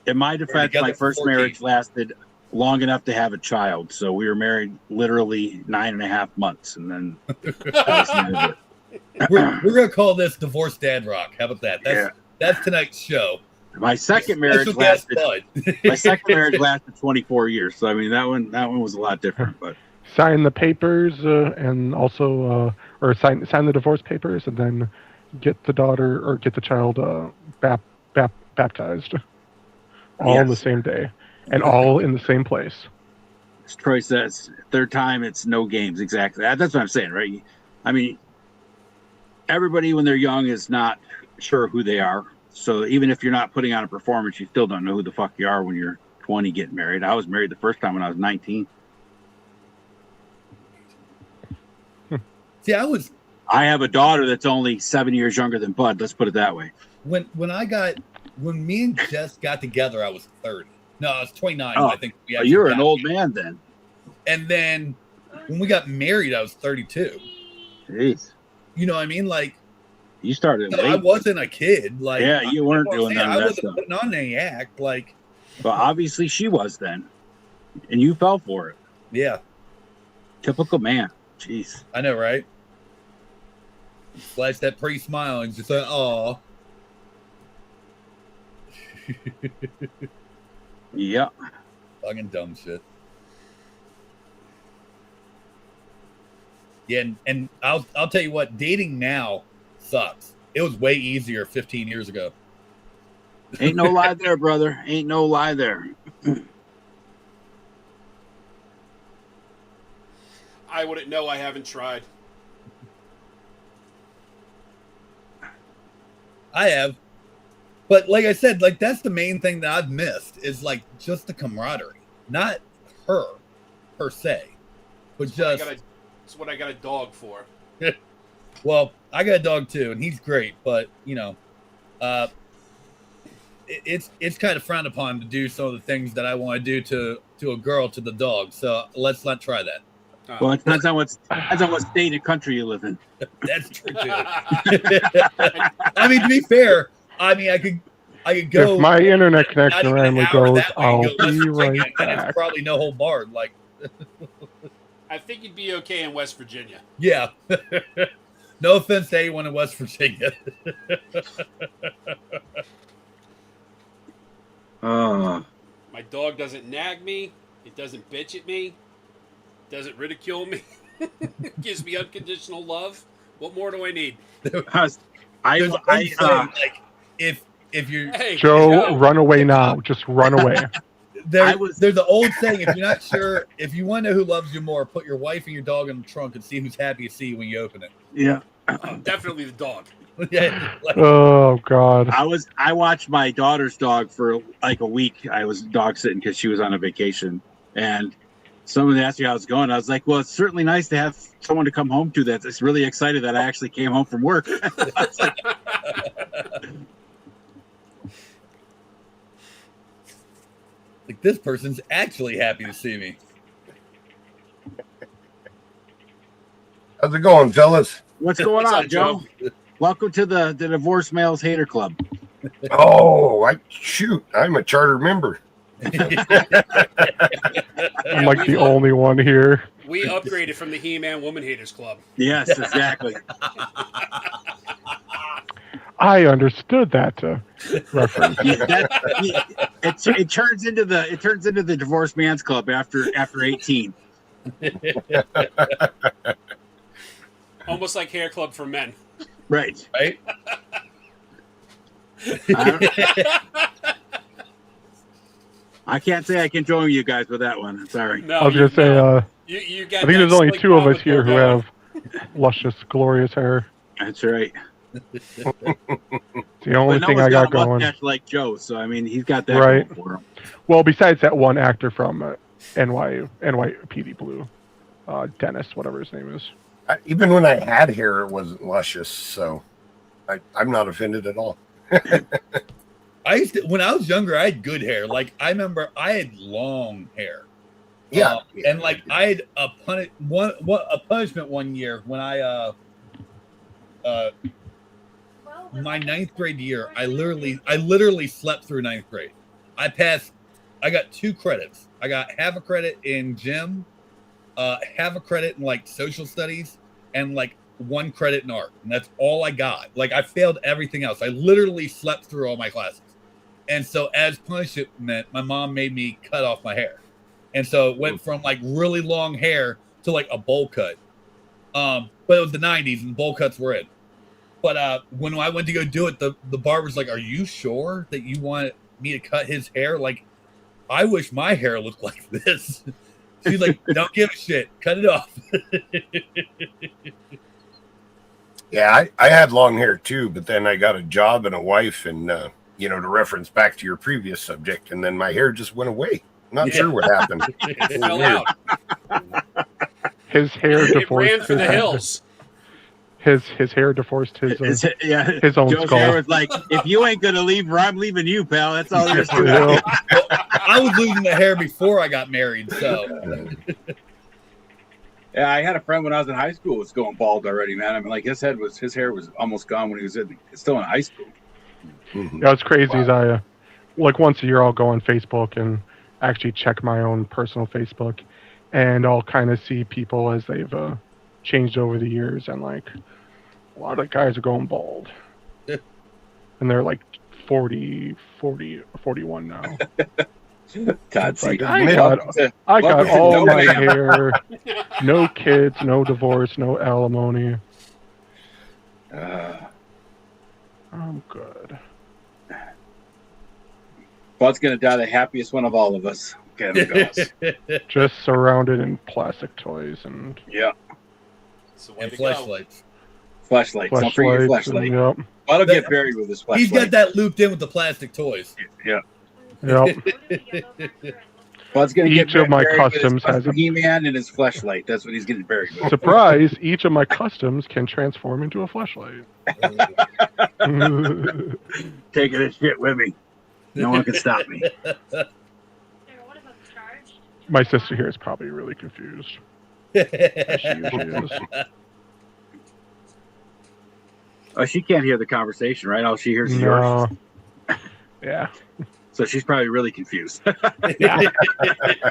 In my defense, my first 14. marriage lasted long enough to have a child. So we were married literally 9.5 months, and then that was the end of it. We're gonna call this Divorce Dad Rock. How about that? That's tonight's show. My second marriage Special guest lasted. Bud. My second marriage lasted 24 years. So I mean, that one was a lot different. But Sign the papers and also, or sign the divorce papers, and then get the daughter or get the child baptized, all on the same day, and all in the same place. as Troy says, third time it's no games. Exactly. That's what I'm saying, right? I mean, everybody when they're young is not sure who they are. So even if you're not putting on a performance, you still don't know who the fuck you are when you're 20 getting married. I was married the first time when I was 19. See, I have a daughter that's only 7 years younger than Bud. Let's put it that way. when me and Jess got together, I was 30. No, I was 29. Oh, I think you're an old man then. And then when we got married, I was 32. Jeez. You know what I mean? Like, You started late. I wasn't a kid. Like, Yeah, you weren't doing none of I that wasn't stuff. putting on any act. Like, But obviously she was then. And you fell for it. yeah, Typical man. Jeez. I know, right? Flash that pretty smile and just say, "Oh." Yeah. Fucking dumb shit. Yeah, and I'll tell you what, dating now sucks. It was way easier 15 years ago. Ain't no lie there, brother. Ain't no lie there. I wouldn't know. I haven't tried. I have. But like I said, like that's the main thing that I've missed is like just the camaraderie. Not her per se. But just That's what I got a dog for. well, I got a dog too, and he's great, but you know, it's kind of frowned upon to do some of the things that I want to do to a girl to the dog. So let's not try that. Well, it depends on what state and country you live in. That's true too. I mean, to be fair, I mean I could go. If my internet not connection even an randomly hour goes, that way and I'll go West be Virginia, right and it's back. probably no hold barred. Like, I think you'd be okay in West Virginia. yeah. No offense to anyone in West Virginia. My dog doesn't nag me. It doesn't bitch at me. Doesn't ridicule me. Gives me unconditional love. What more do I need? There's a saying, like if you're Hey, Joe, run away now. Just run away. there's an old saying, if you're not sure, if you want to know who loves you more, put your wife and your dog in the trunk and see who's happy to see you when you open it. Yeah. Definitely the dog. Yeah, like, Oh God. I watched my daughter's dog for like a week. I was dog sitting because she was on a vacation, and someone asked me how it's going. I was like, well, it's certainly nice to have someone to come home to that's really excited that I actually came home from work. I was like, like this person's actually happy to see me. How's it going, fellas? what's going What's on, up, Joe? Welcome to the Divorce Males Hater Club. Oh, I'm a charter member. I'm like the only one here. We upgraded from the He-Man Woman Haters Club. Yes, exactly. I understood that reference. It turns into the Divorce Man's Club after 18. Almost like Hair Club for men. Right. Right? I can't say I can join you guys with that one. Sorry. No, I was gonna say, You got I think that there's only slick two of us pompadour here who going. have luscious, glorious hair. That's right. It's the only But thing Noah's I got a going. mustache like Joe, so I mean, he's got that Right. going for him. Well, besides that one actor from NYPD Blue, Dennis, whatever his name is. Even when I had hair, it wasn't luscious, so I'm not offended at all. When I was younger, I had good hair. Like I remember, I had long hair. Yeah, And like I had a punishment one year when I my ninth grade year, I literally slept through ninth grade. I got 2 credits. I got half a credit in gym, half a credit in like social studies, and like 1 credit in art. And that's all I got. Like I failed everything else. I literally slept through all my classes. And so as punishment, my mom made me cut off my hair. And so it went from like really long hair to like a bowl cut. But it was the 90s and bowl cuts were in. But when I went to go do it, the barber's like, "Are you sure that you want me to cut his hair? Like, I wish my hair looked like this." She's like, "Don't give a shit. Cut it off." Yeah, I had long hair too, but then I got a job and a wife, and to reference back to your previous subject, and then my hair just went away. Not sure what happened. It fell out. His hair It divorced. ran for the hills. His hair divorced his own Joe's skull. hair was like, if you ain't gonna leave her, I'm leaving you, pal. That's all there is to it. Yep. Well, I was losing the hair before I got married, so Yeah, I had a friend when I was in high school was going bald already, man. I mean, like his hair was almost gone when he was still in high school. Mhm. Yeah, what's crazy is I, like once a year, I'll go on Facebook and actually check my own personal Facebook, and I'll kind of see people as they've changed over the years, and like a lot of guys are going bald, and they're like 40, 41 now. Todd, It's like, see, I got welcome to all no my man. hair, no kids, no divorce, no alimony. I'm good. Bud's gonna die the happiest one of all of us. Okay, Just surrounded in plastic toys and yeah, It's the way and to go. flashlights. flashlights. Don't forget your flashlights. flashlight. Yep. Bud'll get buried with his flashlight. He's got that looped in with the plastic toys. Yeah. Yep. Bud's gonna Each get of my buried with his customs has a- He-Man and his flashlight. That's what he's getting buried with. Surprise! Each of my customs can transform into a flashlight. Taking this shit with me. No one can stop me. My sister here is probably really confused. As she usually is. Oh, she can't hear the conversation, right? All she hears is yours. No. Yeah. So she's probably really confused. Yeah.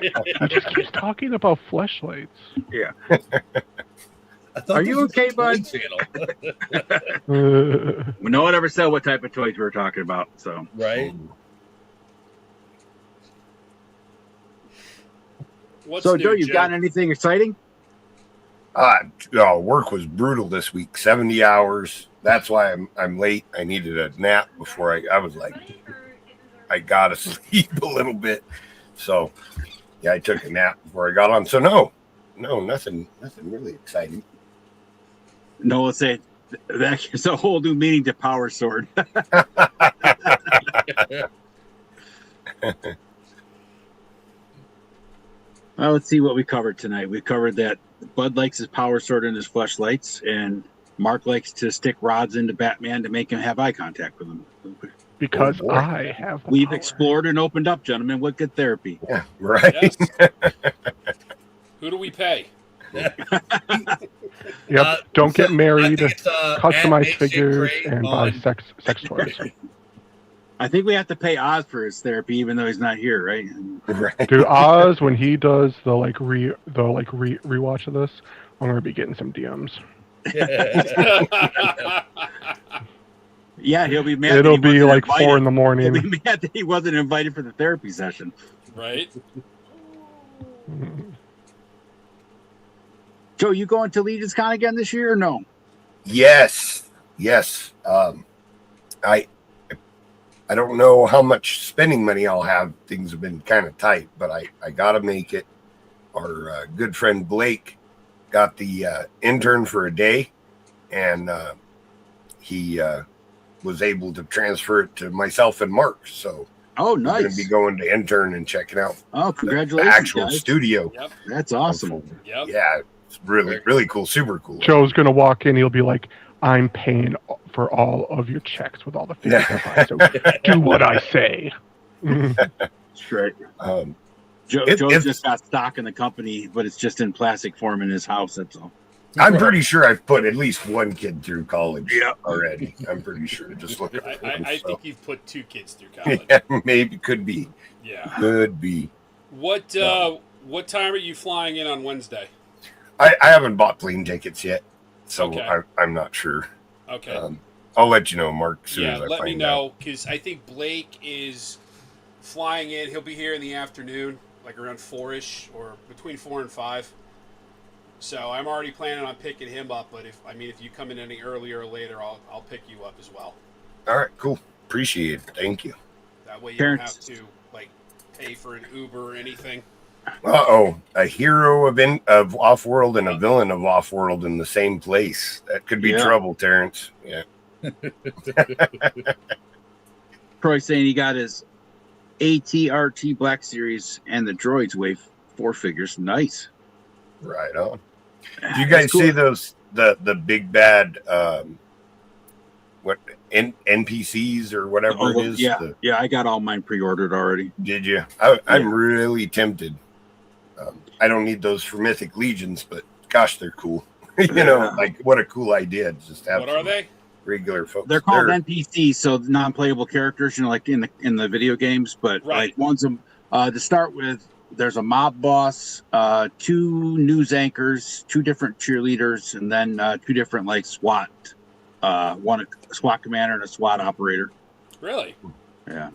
He just keeps talking about flashlights. I thought Are this you was okay, a bud? channel. No one ever said what type of toys we were talking about. So Right? What's So new, Joe, you Joe? got anything exciting? Work was brutal this week. 70 hours. That's why I'm late. I needed a nap before I was like, I gotta sleep a little bit. So yeah, I took a nap before I got on. So no, nothing really exciting. No, let's say that's a whole new meaning to Power Sword. Well, let's see what we covered tonight. We covered that Bud likes his Power Sword and his fleshlights, and Mark likes to stick rods into Batman to make him have eye contact with him. Because Oh, boy. I have the We've power. explored and opened up, gentlemen. What good therapy. Yeah, right. Yes. Who do we pay? Yep. Don't So get married, I think it's, customize at figures, Milkshake Crate and buy on- sex toys. I think we have to pay Oz for his therapy, even though he's not here, right? Right. Dude, Oz, when he does the rewatch of this, I'm gonna be getting some DMs. Yeah, he'll be mad. that It'll he be wasn't like invited. 4 in the He'll morning. be mad that he wasn't invited for the therapy session. Right? Joe, you going to Legion's Con again this year or no? Yes. I don't know how much spending money I'll have. Things have been kind of tight, but I gotta make it. our good friend Blake got the intern for a day, and he was able to transfer it to myself and Mark. So Oh, we're going to nice. be going to intern and checking out Oh, the congratulations, actual guys. studio. Yep. That's awesome. Yep. Yeah, it's really, really cool. Super cool. Joe's gonna walk in. He'll be like, "I'm paying for all of your checks with all the figures I buy. So do what I say." Straight. Um, Joe's it's- just got stock in the company, but it's just in plastic form in his house. That's all. I'm pretty sure I've put at least one kid through college Yep. already. I'm pretty sure. Just look at I think you've put 2 kids through college. yeah, maybe could be. Yeah. Could be. What time are you flying in on Wednesday? I haven't bought plane tickets yet, so Okay. I'm not sure. Okay. I'll let you know, Mark, as soon Yeah, as I let me find out. know, because I think Blake is flying in. He'll be here in the afternoon, like around 4-ish, or between 4 and 5. So I'm already planning on picking him up. But if you come in any earlier or later, I'll pick you up as well. All right, cool. Appreciate it. Thank you. That way you Terrence. don't have to like pay for an Uber or anything. A hero of Off-World and a villain of Off-World in the same place. That could be Yeah. trouble, Terrence. Yeah. Troy's saying he got his ATRT Black Series and the Droids Wave 4 figures. Nice. Right on. Do you guys That's cool. see those the big bad NPCs or whatever it is? Yeah, yeah, I got all mine pre-ordered already. Did you? I'm really tempted. I don't need those for Mythic Legions, but gosh, they're cool. Like what a cool idea. Just have What are they? regular folks. They're called NPCs, so non-playable characters, like in the video games. But Right. like one's to start with, there's a mob boss, 2 news anchors, 2 different cheerleaders, and then 2 different like SWAT, one a SWAT commander and a SWAT operator. Really? Yeah.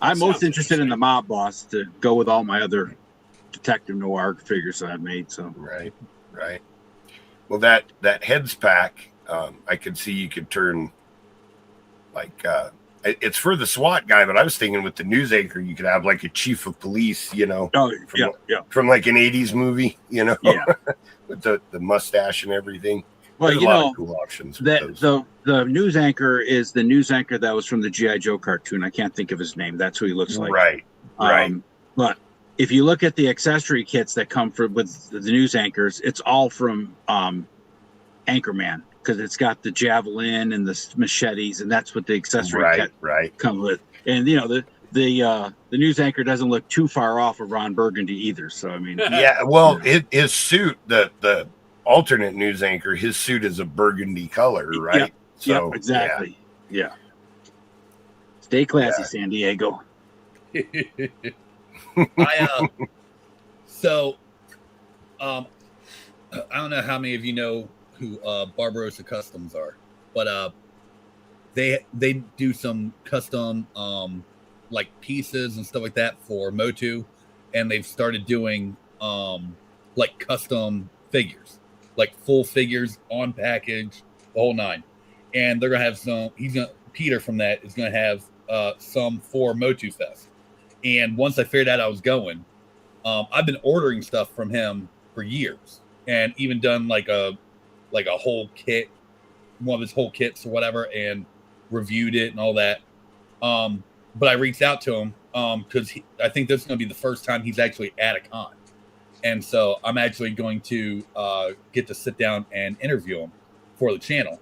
I'm most sounds interested in interesting. the mob boss to go with all my other detective noir figures that I've made. So Right. Well, that heads pack, I could see you could turn like it's for the SWAT guy, but I was thinking with the news anchor, you could have like a chief of police, oh yeah. from like an 80s movie, Yeah. with the mustache and everything. Well, There's a lot of cool options. With those. the news anchor is the news anchor that was from the G.I. Joe cartoon. I can't think of his name. That's who he looks like. Right. But if you look at the accessory kits that come with the news anchors, it's all from Anchorman, because it's got the javelin and the machetes, and that's what the accessory kit comes with. And the news anchor doesn't look too far off of Ron Burgundy either. So I mean, Yeah. Well, his suit, the alternate news anchor, his suit is a burgundy color, right? Yep, So exactly. Yeah. Stay classy, San Diego. I don't know how many of you know who Barbarossa Customs are, but they do some custom like pieces and stuff like that for Motu, and they've started doing like custom figures, like full figures on package, the whole 9. And they're gonna have some. Peter from that is gonna have some for Motu Fest. And once I figured out I was going, I've been ordering stuff from him for years, and even done like a whole kit, one of his whole kits or whatever, and reviewed it and all that. But I reached out to him because I think this is going to be the first time he's actually at a con, and so I'm actually going to get to sit down and interview him for the channel.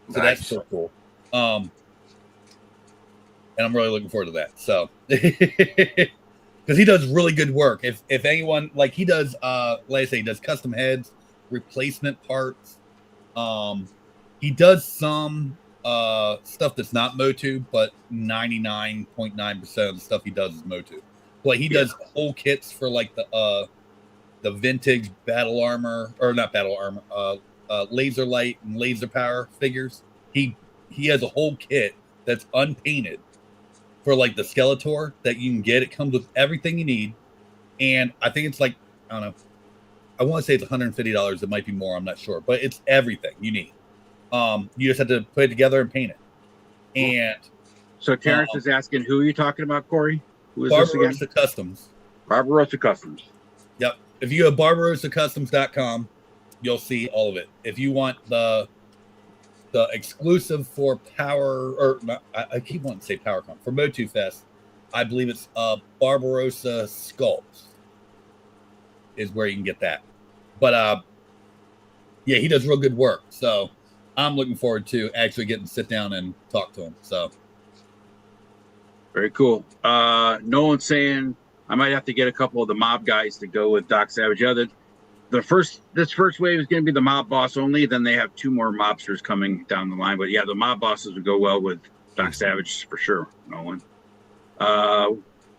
So Nice. that's so cool. And I'm really looking forward to that. So, because he does really good work. If anyone, like, he does, like I say, he does custom heads, replacement parts. He does some stuff that's not Motu, but 99.9% of the stuff he does is Motu. Like, he does whole kits for like the vintage battle armor, or not battle armor, laser light and laser power figures. He has a whole kit that's unpainted for like the Skeletor that you can get. It comes with everything you need, and I think it's like, I don't know, I want to say it's $150. It might be more, I'm not sure, but it's everything you need. You just have to put it together and paint it. And So Terrence is asking, who are you talking about, Corey? Who is this again? Barbarossa Customs. Barbarossa Customs. If you go to barbarosacustoms.com, you'll see all of it. If you want the exclusive for Power, or not, I keep wanting to say PowerCon, for Motu Fest, I believe it's Barbarossa Sculpts is where you can get that. But yeah, he does real good work. So I'm looking forward to actually getting to sit down and talk to him. So very cool. Nolan's saying I might have to get a couple of the mob guys to go with Doc Savage. Yeah, this first wave is going to be the mob boss only. Then they have 2 more mobsters coming down the line. But yeah, the mob bosses would go well with Doc Savage for sure. Nolan.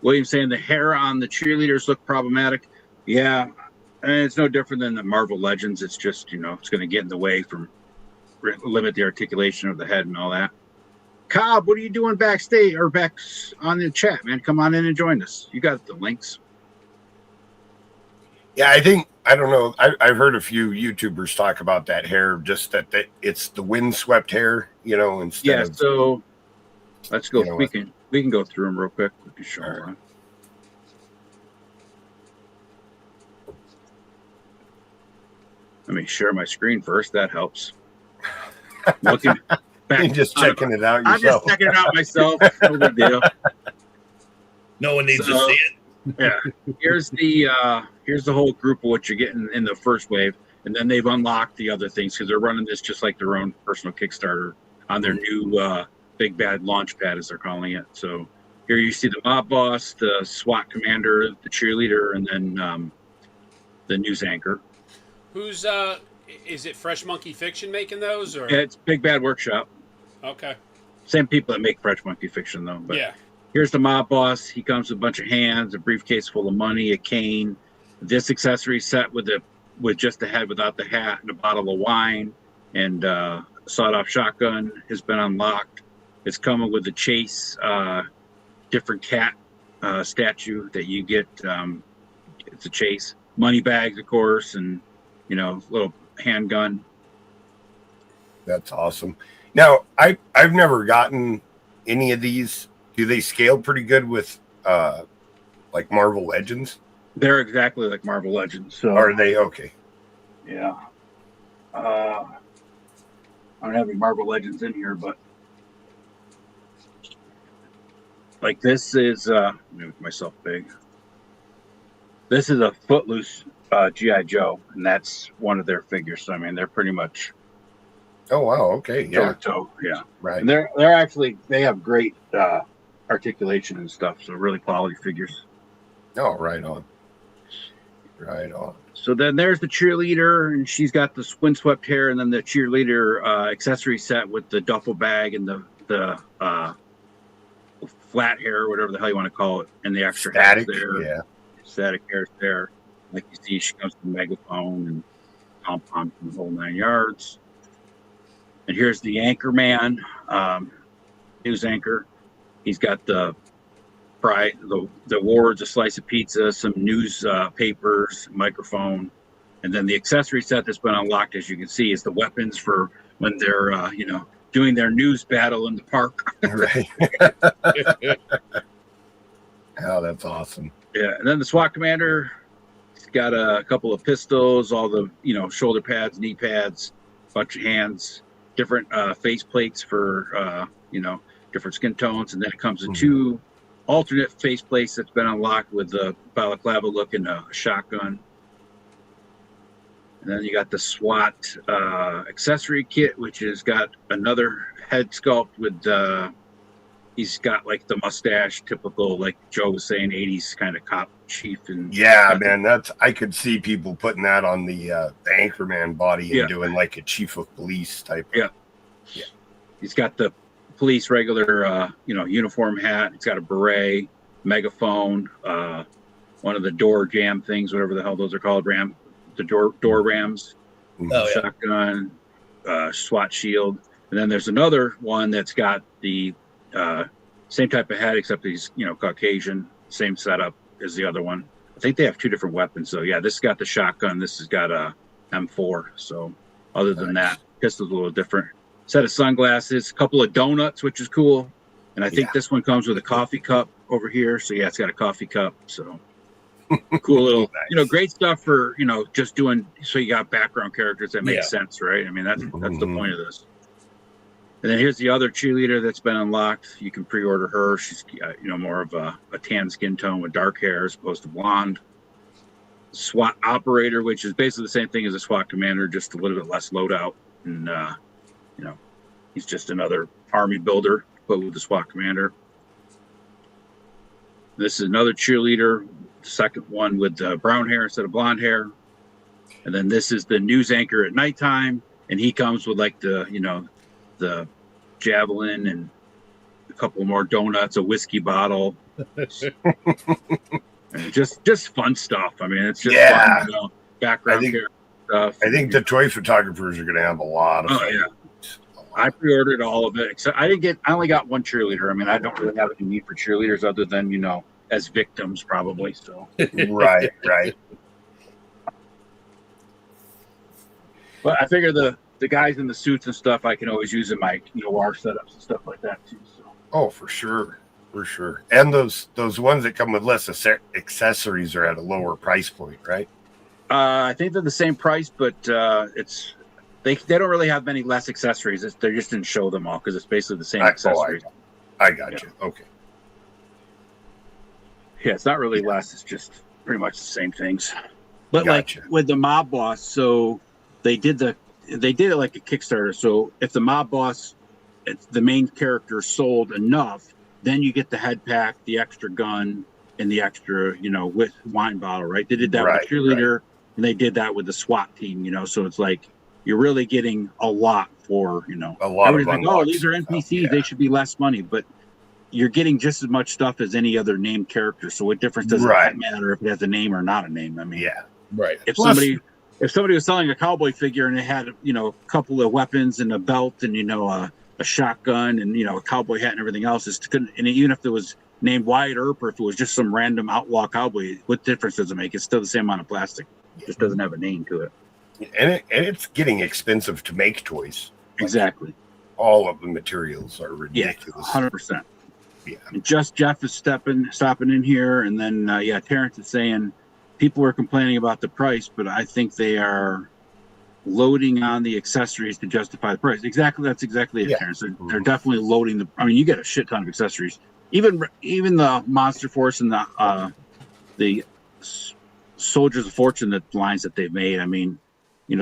William saying the hair on the cheerleaders look problematic. Yeah, and it's no different than the Marvel Legends. It's just, it's going to get in the way from limit the articulation of the head and all that. Cobb, what are you doing backstage or back on the chat, man? Come on in and join us. You got the links. Yeah, I don't know. I've heard a few YouTubers talk about that hair, just that it's the windswept hair, instead of. So let's go. We can go through them real quick. We can show them. Let me share my screen first. That helps. Looking back. You're just checking it out yourself. I'm just checking it out myself. No big deal. No one needs to see it. Yeah. Here's the whole group of what you're getting in the first wave. And then they've unlocked the other things because they're running this just like their own personal Kickstarter on their new big bad launch pad, as they're calling it. So here you see the mob boss, the SWAT commander, the cheerleader, and then the news anchor. Who's is it Fresh Monkey Fiction making those, or? Yeah, it's Big Bad Workshop. Okay. Same people that make Fresh Monkey Fiction, though. But yeah. Here's the mob boss. He comes with a bunch of hands, a briefcase full of money, a cane. This accessory set with just the head without the hat, and a bottle of wine, and a sawed-off shotgun has been unlocked. It's coming with a chase, different cat statue that you get. It's a chase. Money bags, of course, and little handgun. That's awesome. Now, I've never gotten any of these. Do they scale pretty good with like Marvel Legends? They're exactly like Marvel Legends. So are they? Okay. Yeah. I don't have any Marvel Legends in here, but like this is let me make myself big. This is a Footloose G.I. Joe, and that's one of their figures. So I mean, they're pretty much. Oh wow! Okay, yeah, toe, yeah, right. And they have great articulation and stuff. So really quality figures. Oh, right on. Right on. So then there's the cheerleader, and she's got the windswept hair, and then the cheerleader accessory set with the duffel bag and the flat hair, or whatever the hell you want to call it, and the extra static there. Yeah. Static hair's there. Like you see, she comes with a megaphone and pom-pom from the whole 9 yards. And here's the anchor man, news anchor. He's got the awards, a slice of pizza, some news papers, microphone, and then the accessory set that's been unlocked, as you can see, is the weapons for when they're doing their news battle in the park. Right. Oh, that's awesome. Yeah, and then the SWAT commander, he's got a couple of pistols, all the shoulder pads, knee pads, bunch of hands, different face plates for different skin tones, and then it comes with 2 alternate face plates that's been unlocked with the balaclava look and a shotgun. And then you got the SWAT accessory kit, which has got another head sculpt with he's got like the mustache, typical, like Joe was saying, 80s kind of cop chief. And yeah, man, I could see people putting that on the Anchorman body and doing like a chief of police type. Yeah. He's got the police regular, uniform hat. He's got a beret, megaphone, one of the door jam things, whatever the hell those are called, the door rams, shotgun, SWAT shield. And then there's another one that's got the same type of hat, except he's, Caucasian, same setup as the other one. I think they have 2 different weapons. So yeah, this has got the shotgun. This has got a M4. So other than that, pistol's a little different. Set of sunglasses, a couple of donuts, which is cool. And I think this one comes with a coffee cup over here. So yeah, it's got a coffee cup. So Cool little, Nice. great stuff for, just doing, so you got background characters that make Yeah. sense, right? I mean, that's the Mhm. point of this. And then here's the other cheerleader that's been unlocked. You can pre-order her. She's, more of a tan skin tone with dark hair as opposed to blonde. SWAT operator, which is basically the same thing as a SWAT commander, just a little bit less loadout. And, he's just another army builder, but with the SWAT commander. This is another cheerleader, second one with brown hair instead of blonde hair. And then this is the news anchor at nighttime. And he comes with like the javelin and a couple more donuts, a whiskey bottle. And just fun stuff. I mean, it's just fun, background character stuff. I think the toy photographers are going to have a lot of fun. Yeah. I pre-ordered all of it, except I only got one cheerleader. I mean, I don't really have any need for cheerleaders other than, as victims probably. So Right. but I figure the guys in the suits and stuff I can always use in my noir setups and stuff like that too. So Oh, for sure. And those ones that come with less accessories are at a lower price point, right? I think they're the same price, but they don't really have many less accessories. They just didn't show them all because it's basically the same accessories. I got you. Okay. Yeah, it's not really less. It's just pretty much the same things. But Gotcha. like with the mob boss, so they did it like a Kickstarter. So if the mob boss, the main character sold enough, then you get the head pack, the extra gun, and the extra, with wine bottle, right? They did that with cheerleader, and they did that with the SWAT team, So it's like you're really getting a lot for, a lot of like, oh, these are NPCs, yeah. they should be less money, but you're getting just as much stuff as any other named character. So what difference does it matter if it has a name or not a name? I mean, Yeah. Right. If somebody was selling a cowboy figure and it had, a couple of weapons and a belt and, a shotgun and, a cowboy hat and everything else, and even if it was named Wyatt Earp or if it was just some random outlaw cowboy, what difference does it make? It's still the same amount of plastic. It just doesn't have a name to it. And it's getting expensive to make toys. Exactly. All of the materials are ridiculous. 100%. Yeah. And just Jeff is stopping in here. And then, Terrence is saying people were complaining about the price, but I think they are loading on the accessories to justify the price. That's exactly it, Terrence. They're definitely loading you get a shit ton of accessories. Even the Monster Force and the Soldiers of Fortune lines that they've made. I mean,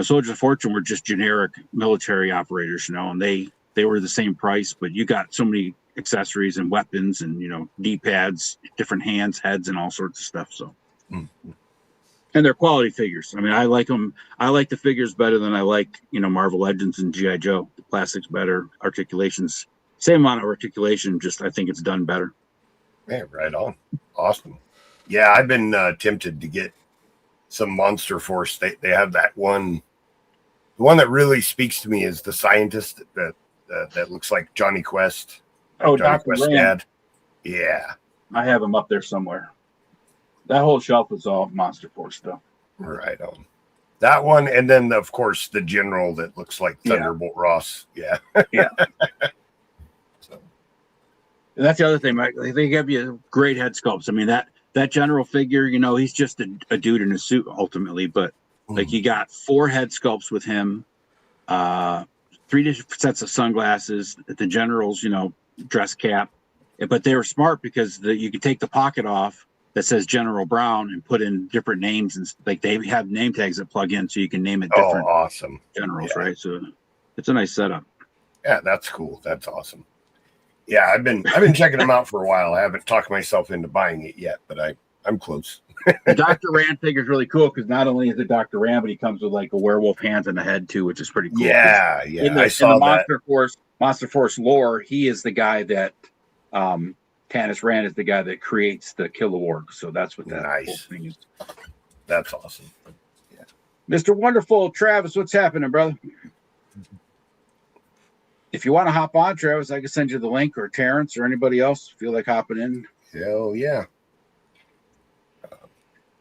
Soldiers of Fortune were just generic military operators, and they were the same price, but you got so many accessories and weapons and, D-pads, different hands, heads, and all sorts of stuff. So, and they're quality figures. I mean, I like them. I like the figures better than I like, Marvel Legends and G.I. Joe. The plastic's better, articulations, same amount of articulation, just I think it's done better. Man, right on. Awesome. Yeah, I've been tempted to get some Monster Force. They have that one. The one that really speaks to me is the scientist that looks like Johnny Quest. Oh, Johnny Dr. Quest Rand. dad. Yeah. I have him up there somewhere. That whole shelf is all Monster Force stuff. Right on. That one, and then of course the general that looks like Thunderbolt Ross. Yeah. Yeah. So. And that's the other thing, Mike. They give you great head sculpts. I mean, that general figure, he's just a dude in a suit ultimately, but like you got 4 head sculpts with him, 3 different sets of sunglasses, the general's, dress cap. But they were smart because you could take the pocket off that says General Brown and put in different names, and like they have name tags that plug in so you can name it different awesome generals, right? So it's a nice setup. Yeah, that's cool. That's awesome. Yeah, I've been checking them out for a while. I haven't talked myself into buying it yet, but I'm close. The Dr. Rand figure is really cool because not only is it Dr. Rand, but he comes with like a werewolf hands in the head too, which is pretty cool. Yeah. I saw that. Monster Force lore, he is the guy that Tanis Rand is the guy that creates the Kilowog. So that's what that whole thing is. That's awesome. Yeah. Mr. Wonderful, Travis, what's happening, brother? If you want to hop on, Travis, I can send you the link, or Terrence or anybody else feel like hopping in. Hell yeah.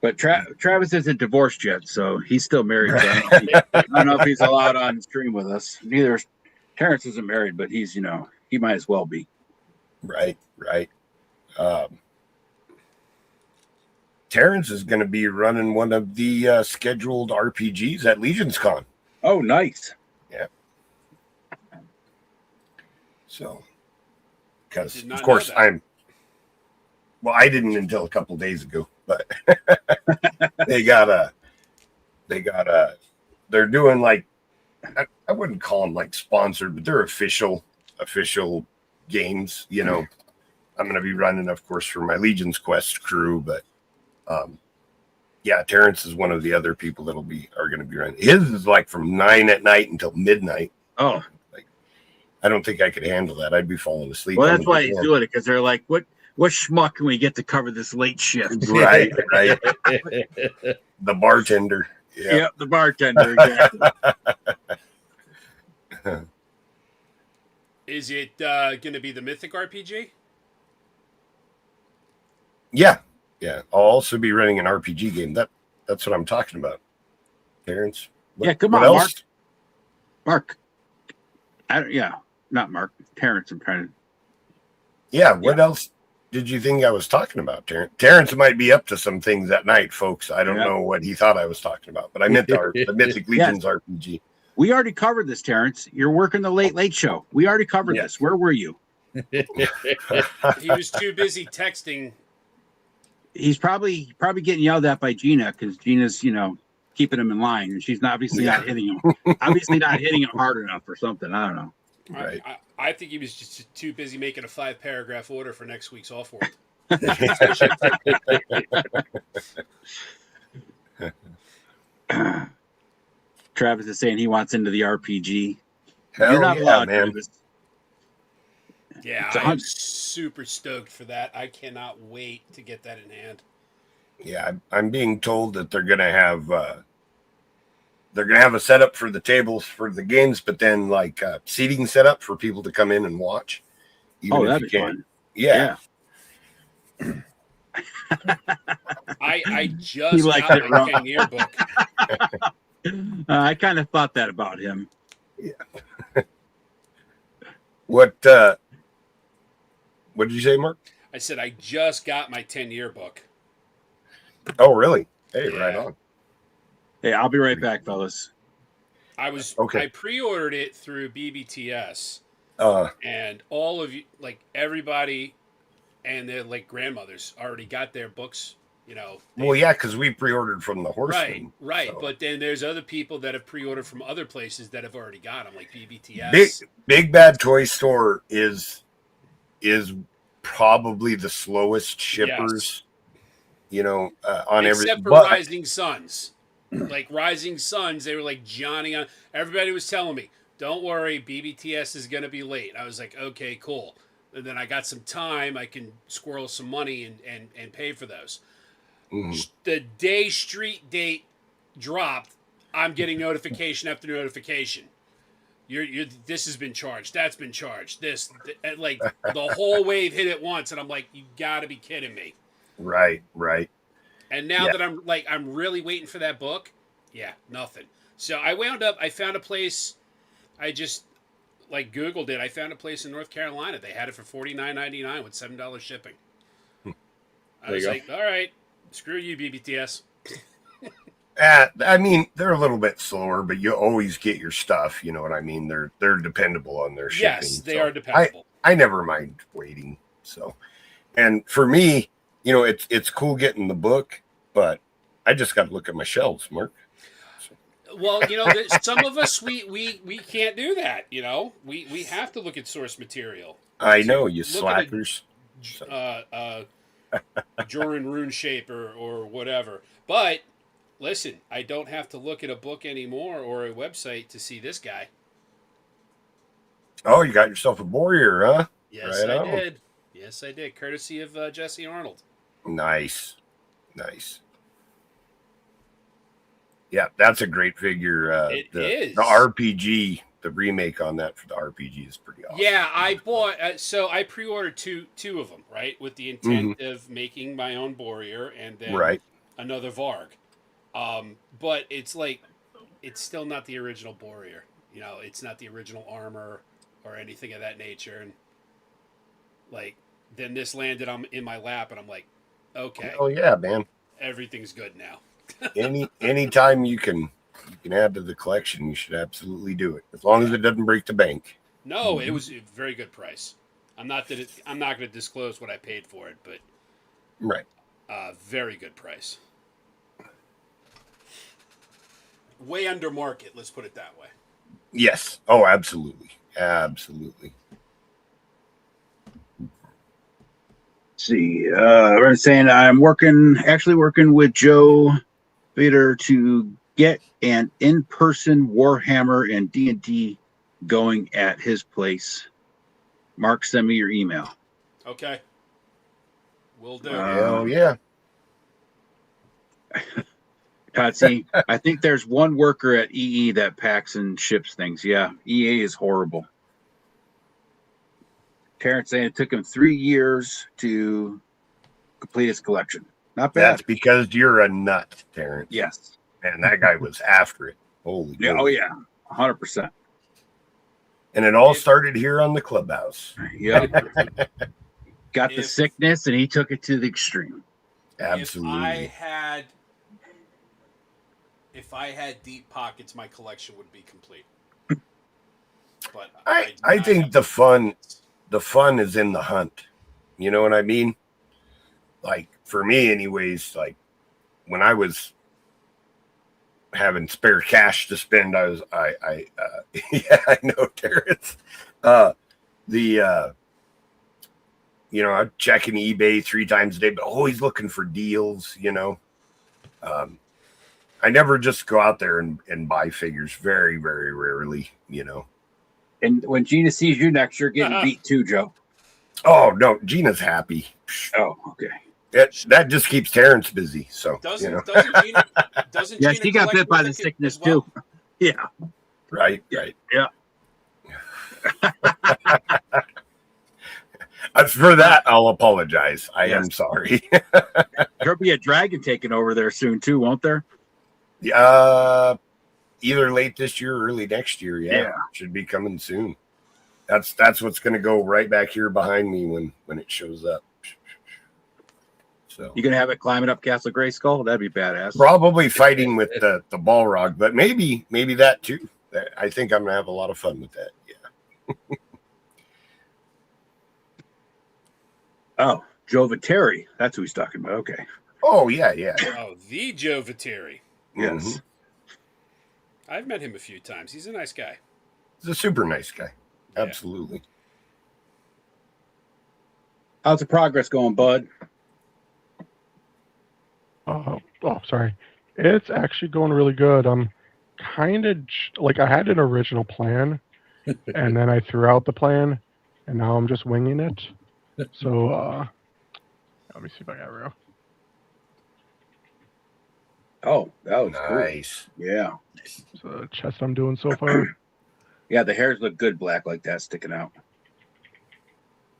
But Travis isn't divorced yet, so he's still married. So I don't know if he's allowed on stream with us. Neither Terrence isn't married, but he's, he might as well be. Right. Terrence is going to be running one of the scheduled RPGs at Legion's Con. Oh, nice. Yeah. So, because Did not of course know that. I didn't until a couple days ago, but they're doing like, I wouldn't call them like sponsored, but they're official games. You know, I'm going to be running, of course, for my Legion's Quest crew, but yeah, Terrence is one of the other people are going to be running. His is like from 9 at night until midnight. Oh, Like, I don't think I could handle that. I'd be falling asleep. well, that's why he's doing it, because they're like, what schmuck can we get to cover this late shift? Right. The bartender. Yeah. Yep, the bartender. Exactly. Is it going to be the Mythic RPG? Yeah. I'll also be running an RPG game. That's what I'm talking about. Terrence. Yeah, come what on, else? Mark. Not Mark. Terrence. I'm trying to. Yeah. What else did you think I was talking about, Terrence? Terrence might be up to some things at night, folks. I don't know what he thought I was talking about, but I meant the Mythic Legions RPG. We already covered this, Terrence. You're working the late show. We already covered this. Where were you? He was too busy texting. He's probably getting yelled at by Gina, because Gina's, keeping him in line, and she's obviously not hitting him. Obviously not hitting him hard enough or something. I don't know. Right. I think he was just too busy making a 5-paragraph order for next week's off world. Travis is saying he wants into the RPG. Hell You're not yeah, allowed, man. Travis. Yeah, I'm super stoked for that. I cannot wait to get that in hand. Yeah, I'm being told that they're gonna have a setup for the tables for the games, but then like seating setup for people to come in and watch. That'd be fun. Yeah. I just got my 10-year book. I kind of thought that about him. Yeah. What did you say, Mark? I said I just got my 10-year book. Oh, really? Hey, Yeah. right on. Hey, I'll be right back, fellas. I pre-ordered it through BBTS, and all of you, like everybody, and their like grandmothers already got their books. Well, yeah, because we pre-ordered from the Horseman. Right. So. But then there's other people that have pre-ordered from other places that have already got them, like BBTS. Big Bad Toy Store is probably the slowest shippers. Yes. On except for Rising Suns. Like Rising Suns, they were like Johnny on. Everybody was telling me, "Don't worry, BBTS is going to be late." I was like, "Okay, cool." And then I got some time. I can squirrel some money and pay for those. Mm-hmm. The day street date dropped. I'm getting notification after notification. This has been charged. That's been charged. Like the whole wave hit at once, and I'm like, "You got to be kidding me!" Right. And now that I'm really waiting for that book, nothing. So I found a place. I just Googled it. I found a place in North Carolina. They had it for $49.99 with $7 shipping. I was like, all right, screw you, BBTS. I mean, they're a little bit slower, but you always get your stuff. You know what I mean? They're dependable on their shipping. Yes, they are dependable. I never mind waiting. So, and for me, it's cool getting the book, but I just got to look at my shelves, Mark. So. Well, some of us we can't do that. We have to look at source material. I know, you slackers. Joran Rune Shape or whatever. But listen, I don't have to look at a book anymore or a website to see this guy. Oh, you got yourself a warrior, huh? Yes, right I did. Yes, I did. Courtesy of Jesse Arnold. Nice. Yeah, that's a great figure. It is. The RPG, the remake on that for the RPG is pretty awesome. Yeah, I bought. So I pre-ordered two of them, right, with the intent of making my own Warrior and then another Varg. But it's still not the original Warrior. It's not the original armor or anything of that nature. And then this landed in my lap, and I'm like, okay. Oh yeah, man. Everything's good now. Anytime you can add to the collection, you should absolutely do it, as long as it doesn't break the bank. No, it was a very good price. I'm not going to disclose what I paid for it, but Right. very good price. Way under market, let's put it that way. Yes. Oh, absolutely. Absolutely. See, we're saying I'm actually working with Joe Vader to get an in-person Warhammer and D&D going at his place. Mark, send me your email. Okay. Will do. Hell yeah. Patsy, I think there's one worker at EE that packs and ships things. Yeah, EA is horrible. Terrence saying it took him 3 years to complete his collection. Not bad. That's because you're a nut, Terrence. Yes. And that guy was after it. Holy Yeah. cow. Oh yeah. 100%. And it all started here on the clubhouse. Yep. Got the sickness and he took it to the extreme. Absolutely. If I had deep pockets, my collection would be complete. But I think the fun is in the hunt. You know what I mean? Like for me anyways, like when I was having spare cash to spend, I yeah, I know, Terrence. I'm checking eBay 3 times a day, but always looking for deals, you know. I never just go out there and buy figures, very, very rarely, you know. And when Gina sees you next, you're getting beat too, Joe. Oh no, Gina's happy. Oh, okay. That just keeps Terrence busy. So doesn't Gina yeah, she got bit by the sickness too. Yeah. Right. Yeah. For that, I'll apologize. I am sorry. There'll be a dragon taking over there soon too, won't there? Either late this year or early next year. Yeah. Should be coming soon. That's what's going to go right back here behind me when it shows up. So you gonna have it climbing up Castle Grayskull? That'd be badass. Probably fighting with the Balrog, but maybe that too. I think I'm gonna have a lot of fun with that. Yeah. Oh, Joe Viteri. That's who he's talking about. Okay. Oh yeah. Oh, the Joe Viteri. Yes. Mm-hmm. I've met him a few times. He's a nice guy. He's a super nice guy. Yeah. Absolutely. How's the progress going, bud? Sorry. It's actually going really good. I'm kind of like I had an original plan, and then I threw out the plan, and now I'm just winging it. So let me see if I got real. Oh, that was nice. Cool. Yeah. So the chest I'm doing so far. Yeah, the hairs look good black like that sticking out.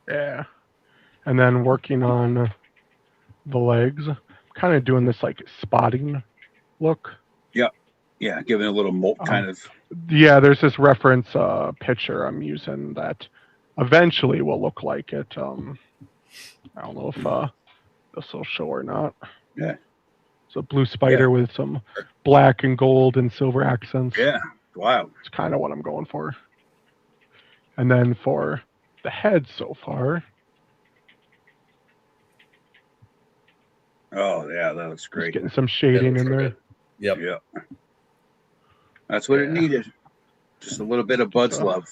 Yeah. And then working on the legs, kind of doing this like spotting look. Yep. Yeah, giving a little molt kind of. Yeah, there's this reference picture I'm using that eventually will look like it. I don't know if this will show or not. Yeah. It's a blue spider with some black and gold and silver accents. Yeah. Wow. It's kind of what I'm going for. And then for the head so far. Oh, yeah, that looks great. Just getting some shading in there. Yep. Yeah. That's what it needed. Just a little bit of Bud's love.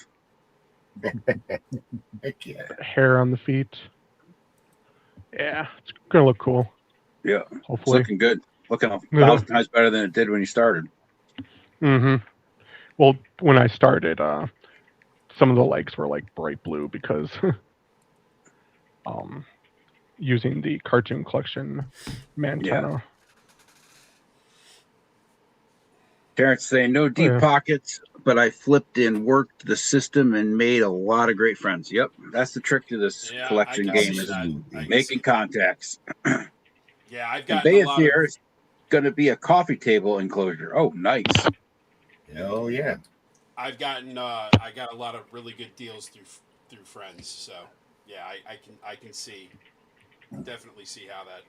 Heck yeah. Hair on the feet. Yeah, it's going to look cool. Yeah. Hopefully. It's looking good. Looking 1,000 times better than it did when you started. Mm-hmm. Well, when I started, some of the legs were like bright blue because using the cartoon collection Mantana. Yeah. Terrence saying no deep pockets, but I flipped and worked the system and made a lot of great friends. Yep, that's the trick to this collection game is making contacts. Yeah, I've got here is going to be a coffee table enclosure. Oh, nice. Oh yeah. I got a lot of really good deals through Frenz. So yeah, I can definitely see how that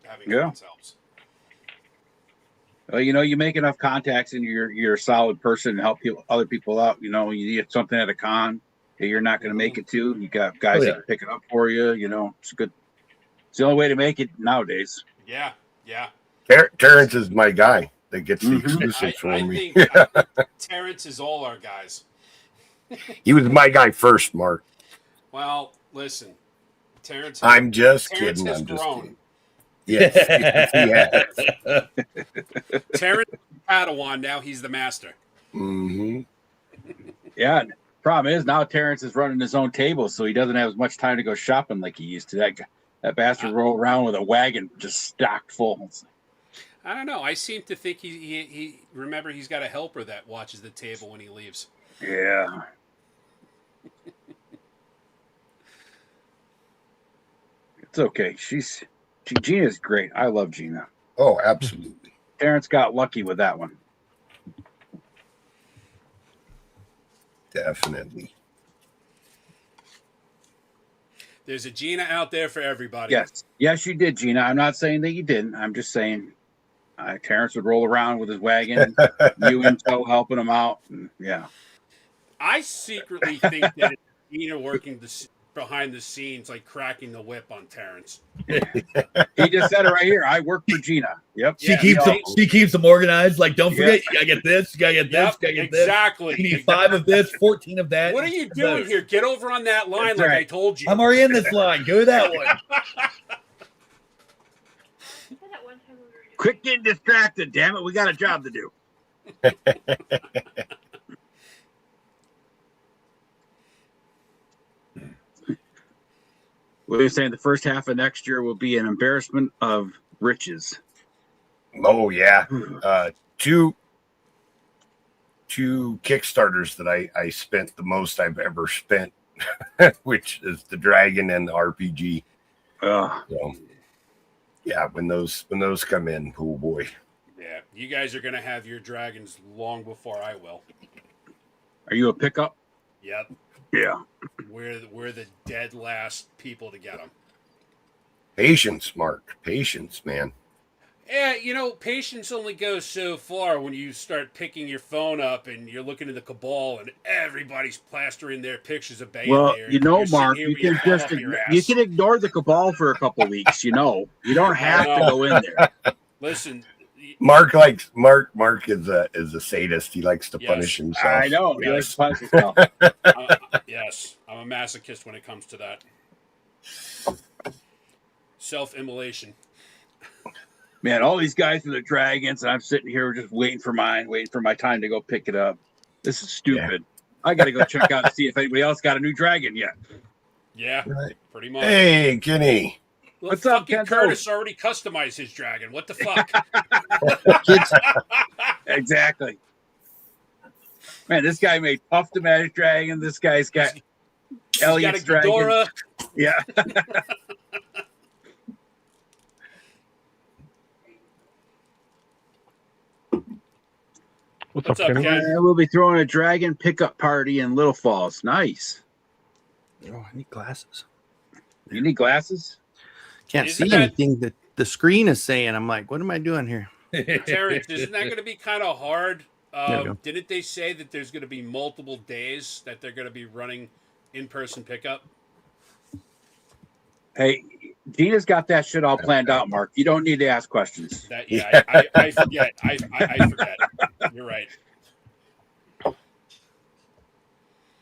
having friends helps. Well, you make enough contacts and you're a solid person and help other people out. You need something at a con that you're not going to make it to. You got guys that can pick it up for you. It's good. It's the only way to make it nowadays. Yeah. Terrence is my guy that gets the exclusives for me. I think Terrence is all our guys. He was my guy first, Mark. Well, listen, Terrence. I'm just Terrence kidding. has I'm just grown. kidding. Yes, he has. Terrence is Padawan. Now he's the master. Mm-hmm. Yeah. Problem is now Terrence is running his own table, so he doesn't have as much time to go shopping like he used to. That bastard roll around with a wagon just stocked full. I don't know. I seem to think he remember he's got a helper that watches the table when he leaves. Yeah. It's okay. Gina's great. I love Gina. Oh, absolutely. Terrence got lucky with that one. Definitely. There's a Gina out there for everybody. Yes, you did, Gina. I'm not saying that you didn't. I'm just saying Terrence would roll around with his wagon, you and Joe helping him out. And, yeah. I secretly think that it's Gina working behind the scenes, like cracking the whip on Terrence. He just said it right here. I work for Gina. Yep. She keeps them organized. Like, don't forget, you gotta get this, you gotta get this, you gotta get this. Exactly. You need 5 of this, 14 of that. What are you doing here? Get over on that line. That's like right. I told you. I'm already in this line. Go that one. Quit getting distracted, damn it. We got a job to do. What are you saying? The first half of next year will be an embarrassment of riches. Oh, yeah. Two Kickstarters that I spent the most I've ever spent, which is the Dragon and the RPG. So, yeah, when those come in, oh boy. Yeah, you guys are gonna have your dragons long before I will. Are you a pickup? Yep. Yeah. We're the dead last people to get them. Patience, Mark. Patience, man. Yeah, patience only goes so far when you start picking your phone up and you're looking at the cabal and everybody's plastering their pictures of Bay. Well, there, Mark, you can ignore the cabal for a couple of weeks. You don't have to go in there. Listen, Mark is a sadist. He likes to punish himself. I know. He likes to punish himself. Yes, I'm a masochist when it comes to that. Self-immolation. Man, all these guys with the dragons, and I'm sitting here just waiting for my time to go pick it up. This is stupid. Yeah. I got to go check out and see if anybody else got a new dragon yet. Yeah, right. Pretty much. Hey, Kenny. Well, what's up, Kenzo? Curtis already customized his dragon. What the fuck? Exactly. Man, this guy made Puff-O-Matic dragon. This guy's got Elliot's dragon. Ghidorah. Yeah. What's up, Ken? Kenny? We'll be throwing a dragon pickup party in Little Falls. Nice. Oh, I need glasses. You need glasses? Can't see anything that the screen is saying. I'm like, what am I doing here? Terrence, isn't that going to be kind of hard? Didn't they say that there's going to be multiple days that they're going to be running in-person pickup? Hey, Gina's got that shit all planned out, Mark. You don't need to ask questions. I forget. I forget. You're right.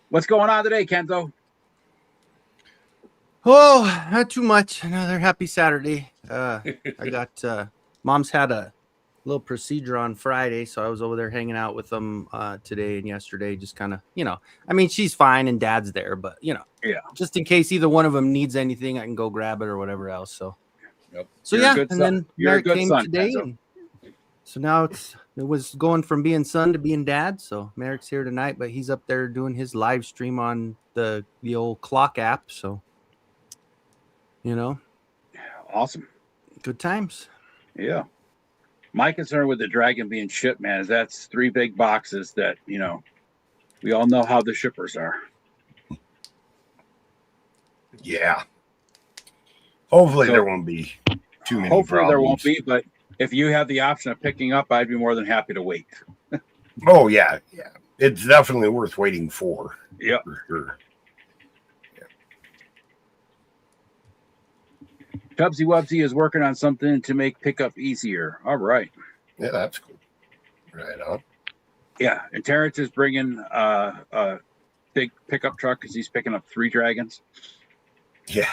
What's going on today, Kenzo? Oh, not too much. Another happy Saturday. I got mom's had a little procedure on Friday, so I was over there hanging out with them today and yesterday. Just kind of, I mean, she's fine and dad's there, but yeah, just in case either one of them needs anything, I can go grab it or whatever else. So, so You're yeah, a good and son. then You're a Merrick good came son, today, Kenzo. and so now it was going from being son to being dad. So Merrick's here tonight, but he's up there doing his live stream on the old clock app. So, Awesome. good times. Yeah. My concern with the dragon being shipped, man, is that's 3 big boxes that, we all know how the shippers are. Yeah. Hopefully there won't be too many Hopefully problems. there won't be, but if you have the option of picking up, I'd be more than happy to wait. Oh yeah, yeah. It's definitely worth waiting for. Yep. For sure. Tubbsy Wubsy is working on something to make pickup easier. All right. Yeah, that's cool. Right on. Yeah, and Terrence is bringing a big pickup truck because he's picking up 3 dragons. Yeah.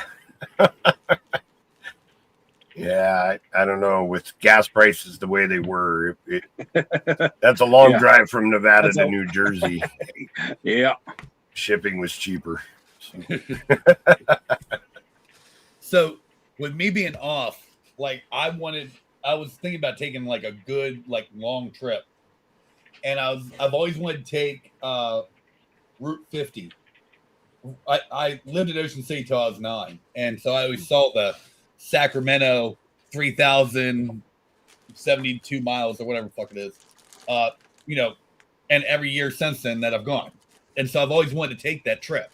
Yeah, I don't know. With gas prices the way they were, that's a long drive from Nevada to New Jersey. Yeah. Shipping was cheaper. So with me being off, like I was thinking about taking like a good like long trip, and I've always wanted to take Route 50. I lived in Ocean City till I was 9, and so I always saw the Sacramento 3,072 miles or whatever the fuck it is, you know, and every year since then that I've gone, and so I've always wanted to take that trip.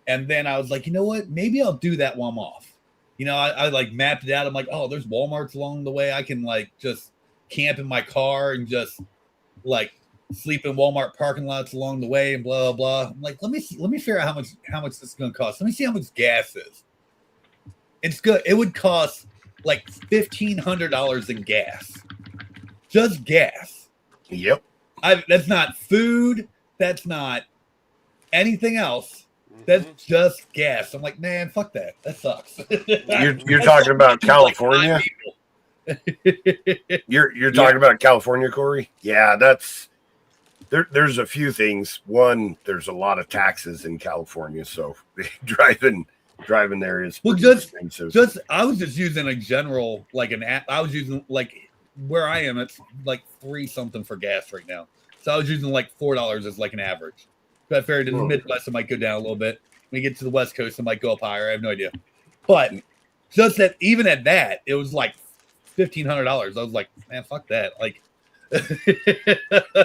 And then I was like, you know what? Maybe I'll do that while I'm off. You know, I like mapped it out. I'm like, oh, there's Walmarts along the way. I can like just camp in my car and just like sleep in Walmart parking lots along the way and blah blah blah. I'm like, let me figure out how much this is going to cost. Let me see how much gas is. It's good. It would cost like $1,500 in gas, just gas. Yep. That's not food. That's not anything else. That's just gas. I'm like, man, fuck that. That sucks. You're talking about California? You're talking about California, Corey? Yeah, that's there's a few things. One, there's a lot of taxes in California, so driving there is expensive. I was just using a general like an app. I was using like where I am, it's like $3 something for gas right now. So I was using like $4 as like an average. If I figured in the Midwest, it might go down a little bit. When you get to the West Coast, it might go up higher. I have no idea. But just that, even at that, it was like $1,500. I was like, man, fuck that. Like,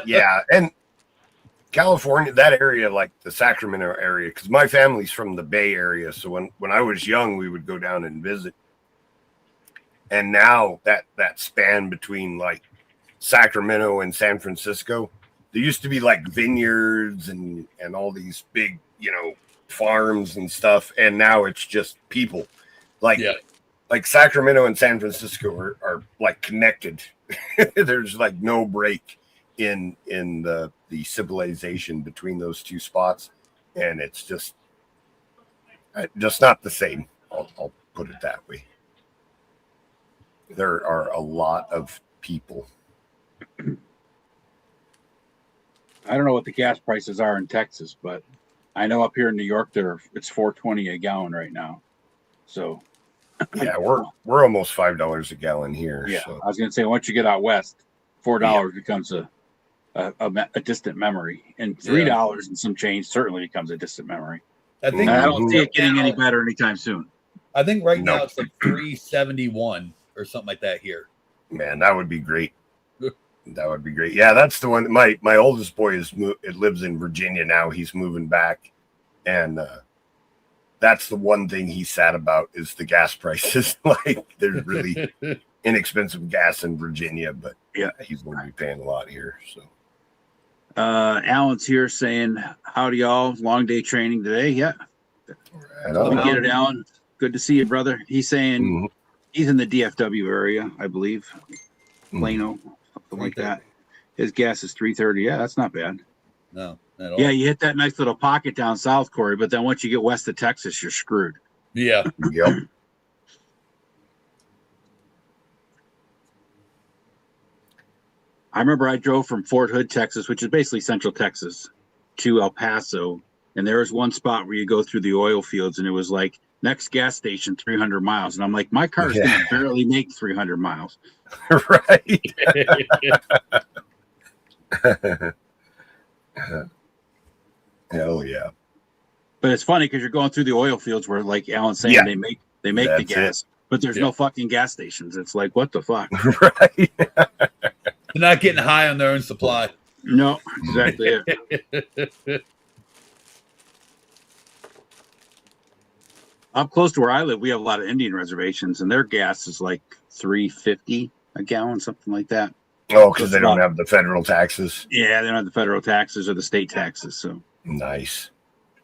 yeah, and California, that area, like the Sacramento area, because my family's from the Bay Area. So when I was young, we would go down and visit. And now that span between like Sacramento and San Francisco, there used to be like vineyards and all these big, you know, farms and stuff. And now it's just people. Like Sacramento and San Francisco are like connected. There's like no break in the civilization between those two spots. And it's just not the same. I'll put it that way. There are a lot of people. I don't know what the gas prices are in Texas, but I know up here in New York it's $4.20 a gallon right now. So yeah, we're almost $5 a gallon here. Yeah, so. I was going to say once you get out west, $4 becomes a distant memory, and $3 and some change certainly becomes a distant memory. I think I don't see it getting any better anytime soon. I think right now it's like $3.71 or something like that here. Man, that would be great. That would be great. Yeah, that's the one. My oldest boy lives in Virginia now. He's moving back, and that's the one thing he's sad about is the gas prices. Like there's really inexpensive gas in Virginia, but yeah, he's going to be paying a lot here. So, Alan's here saying, "Howdy, y'all! Long day training today." Yeah, right we get it, Alan. Good to see you, brother. He's saying he's in the DFW area, I believe, Plano. Something like that. His gas is $3.30. Yeah, that's not bad. No, at all. Yeah, you hit that nice little pocket down south, Corey, but then once you get west of Texas, you're screwed. Yeah. Yep. I remember I drove from Fort Hood, Texas, which is basically Central Texas, to El Paso, and there was one spot where you go through the oil fields, and it was like next gas station 300 miles, and I'm like, my car is going to barely make 300 miles. Right. Hell yeah. But it's funny because you're going through the oil fields where, like Alan's saying, they make the gas, but there's no fucking gas stations. It's like, what the fuck? Right. They're not getting high on their own supply. No, exactly it. Up close to where I live, we have a lot of Indian reservations, and their gas is like $3.50 a gallon, something like that. Oh, because they don't have the federal taxes. Yeah, they don't have the federal taxes or the state taxes. So Nice.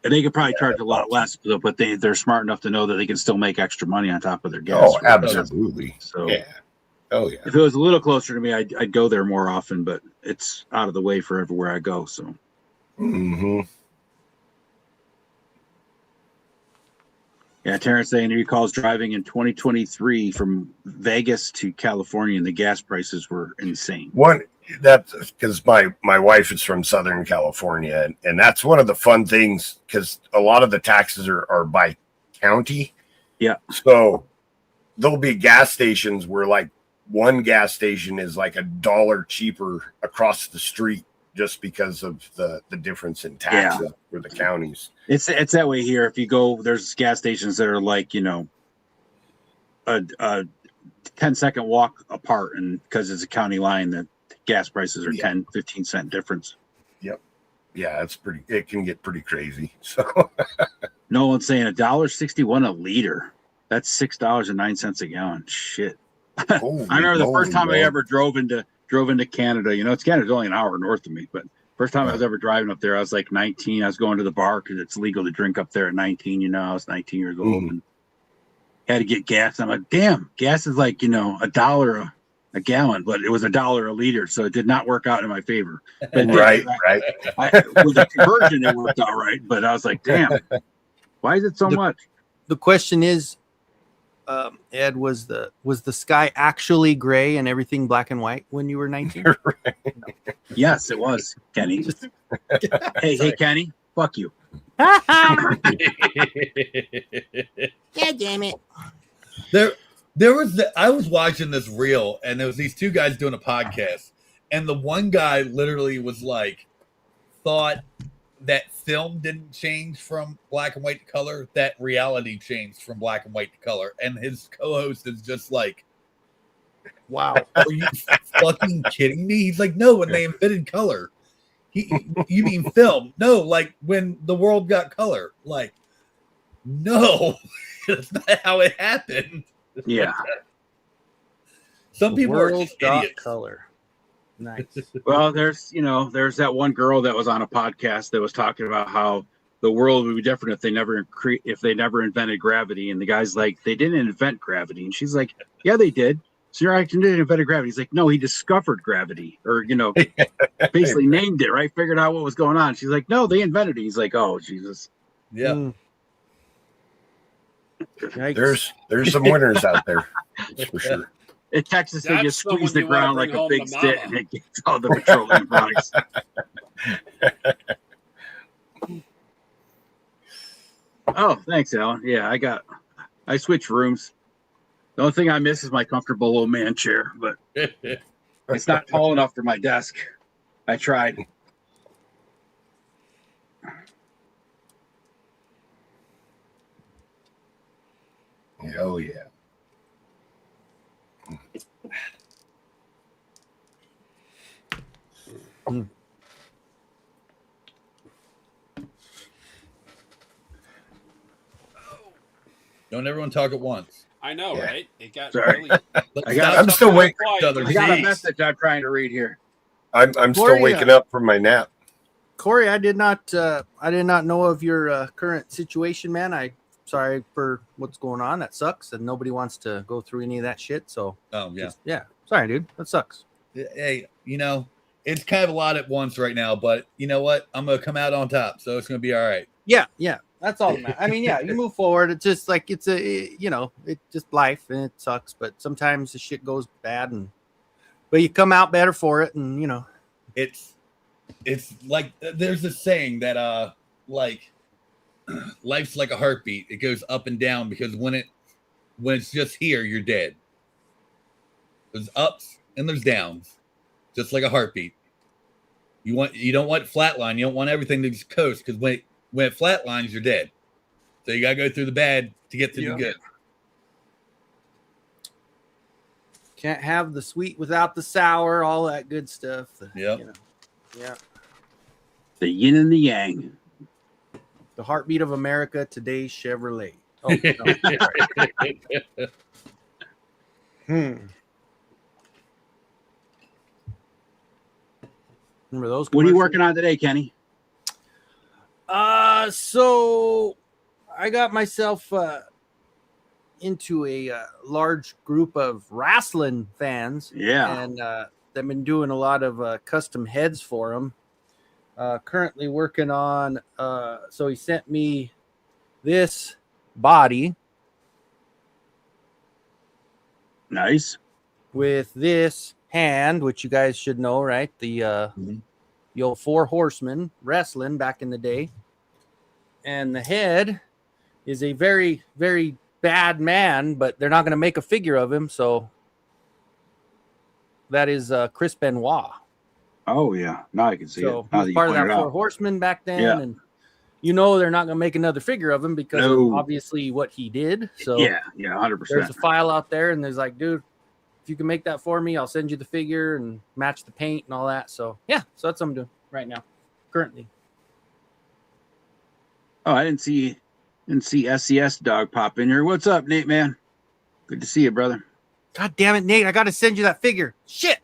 and they could probably charge a lot less, but they're smart enough to know that they can still make extra money on top of their gas. Oh, absolutely. So yeah. Oh yeah. If it was a little closer to me, I'd go there more often, but it's out of the way for everywhere I go. So. Mm-hmm. Yeah, Terrence saying he recalls driving in 2023 from Vegas to California, and the gas prices were insane. That's because my wife is from Southern California, and that's one of the fun things because a lot of the taxes are by county. Yeah. So there'll be gas stations where like one gas station is like $1 cheaper across the street just because of the difference in tax for the counties. It's that way here. If you go, there's gas stations that are like, you know, a 10-second walk apart, and because it's a county line, the gas prices are 10-15 cent difference. Yep. Yeah, it can get pretty crazy. So Nolan's saying $1.61 a liter. That's $6.09 a gallon. Shit. I remember the first time I ever drove into Canada. You know, Canada's only an hour north of me, but first time I was ever driving up there, I was like 19. I was going to the bar because it's legal to drink up there at 19. You know, I was 19 years old and had to get gas. I'm like, damn, gas is like, you know, $1 a gallon, but it was $1 a liter, so it did not work out in my favor. But right. With the conversion, it worked out right, but I was like, damn, why is it so much? The question is, Ed, was the sky actually gray and everything black and white when you were 19? Right. No. Yes, it was, Kenny. Hey, Kenny, fuck you. God damn it. There was I was watching this reel, and there was these two guys doing a podcast, and the one guy literally was like, thought that film didn't change from black and white to color, that reality changed from black and white to color. And his co-host is just like, wow, are you fucking kidding me? He's like, no, when they invented color. You mean film? No, like when the world got color. Like, no, that's not how it happened. Yeah. Some people are World just got idiots. color. Nice. Well, there's that one girl that was on a podcast that was talking about how the world would be different if they never invented gravity. And the guy's like, they didn't invent gravity. And she's like, yeah, they did. Sir Acton didn't invent gravity. He's like, no, he discovered gravity, or, you know, basically named it, right? Figured out what was going on. She's like, no, they invented it. He's like, oh, Jesus. Yeah. Yikes. There's some winners out there. That's for sure. In Texas, they just squeeze the someone you wanna ground like bring a home big to stick, mama. and it gets all the petroleum products. Oh, thanks, Alan. Yeah, I switched rooms. The only thing I miss is my comfortable old man chair, but it's not tall enough for my desk. I tried. Oh yeah. Don't everyone talk at once. I know, Yeah. right? It got Sorry. really. I'm still waiting. I got a message I'm trying to read here. I'm still Gloria. waking up from my nap. Corey, I did not know of your current situation, man. I sorry for what's going on. That sucks, and nobody wants to go through any of that shit. So Oh yeah. yeah, sorry, dude. That sucks. Hey, you know, it's kind of a lot at once right now, but you know what? I'm gonna come out on top, so it's gonna be all right. Yeah, that's all. I mean, yeah, you move forward. It's just like it's just life, and it sucks. But sometimes the shit goes bad, but you come out better for it, and you know. It's like there's this saying that like life's like a heartbeat. It goes up and down because when it's just here, you're dead. There's ups and there's downs, just like a heartbeat. You don't want flatline. You don't want everything to just coast, because when it flatlines, you're dead. So you gotta go through the bad to get to the good. Can't have the sweet without the sour, all that good stuff. Yep. You know, yeah. The yin and the yang. The heartbeat of America, today's Chevrolet. Oh, no. Remember those? What are you commercials? working on today, Kenny? So I got myself into a large group of wrestling fans. Yeah. And they've been doing a lot of custom heads for them. Currently working on, so he sent me this body Nice. with this hand, which you guys should know, right? The old Four Horsemen wrestling back in the day. And the head is a very, very bad man, but they're not going to make a figure of him. So that is Chris Benoit. Oh yeah, now I can see So it. Now he was that you part of that pointed Four out. Horsemen back then. Yeah. And you know they're not going to make another figure of him because of No. obviously what he did. So Yeah, 100%. there's a file out there, and there's like, dude, if you can make that for me, I'll send you the figure and match the paint and all that. So yeah, so that's what I'm doing right now, currently. Oh, I didn't see SCS dog pop in here. What's up, Nate, man? Good to see you, brother. God damn it, Nate! I got to send you that figure. Shit,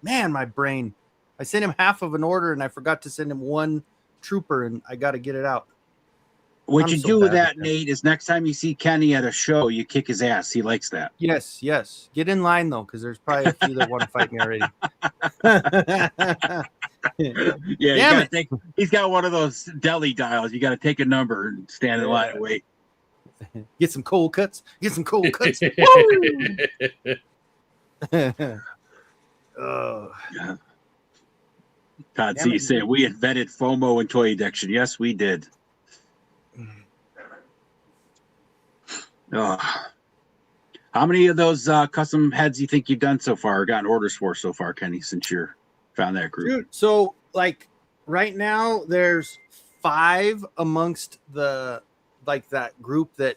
man, my brain. I sent him half of an order, and I forgot to send him one trooper, and I got to get it out. What I'm you so do with bad that, with that. Nate, is next time you see Kenny at a show, you kick his ass. He likes that. Yes, yes. Get in line though, because there's probably a few that want to fight me already. Yeah, Damn he's got one of those deli dials. You got to take a number and stand in line and wait. Get some cold cuts. Get some cold cuts. Woo! Oh, Yeah. Todd Damn C it. saying we invented FOMO and toy addiction. Yes, we did. Oh. How many of those custom heads do you think you've done so far, or gotten orders for so far, Kenny, since you're found that group? dude. So like right now, there's 5 amongst the like that group that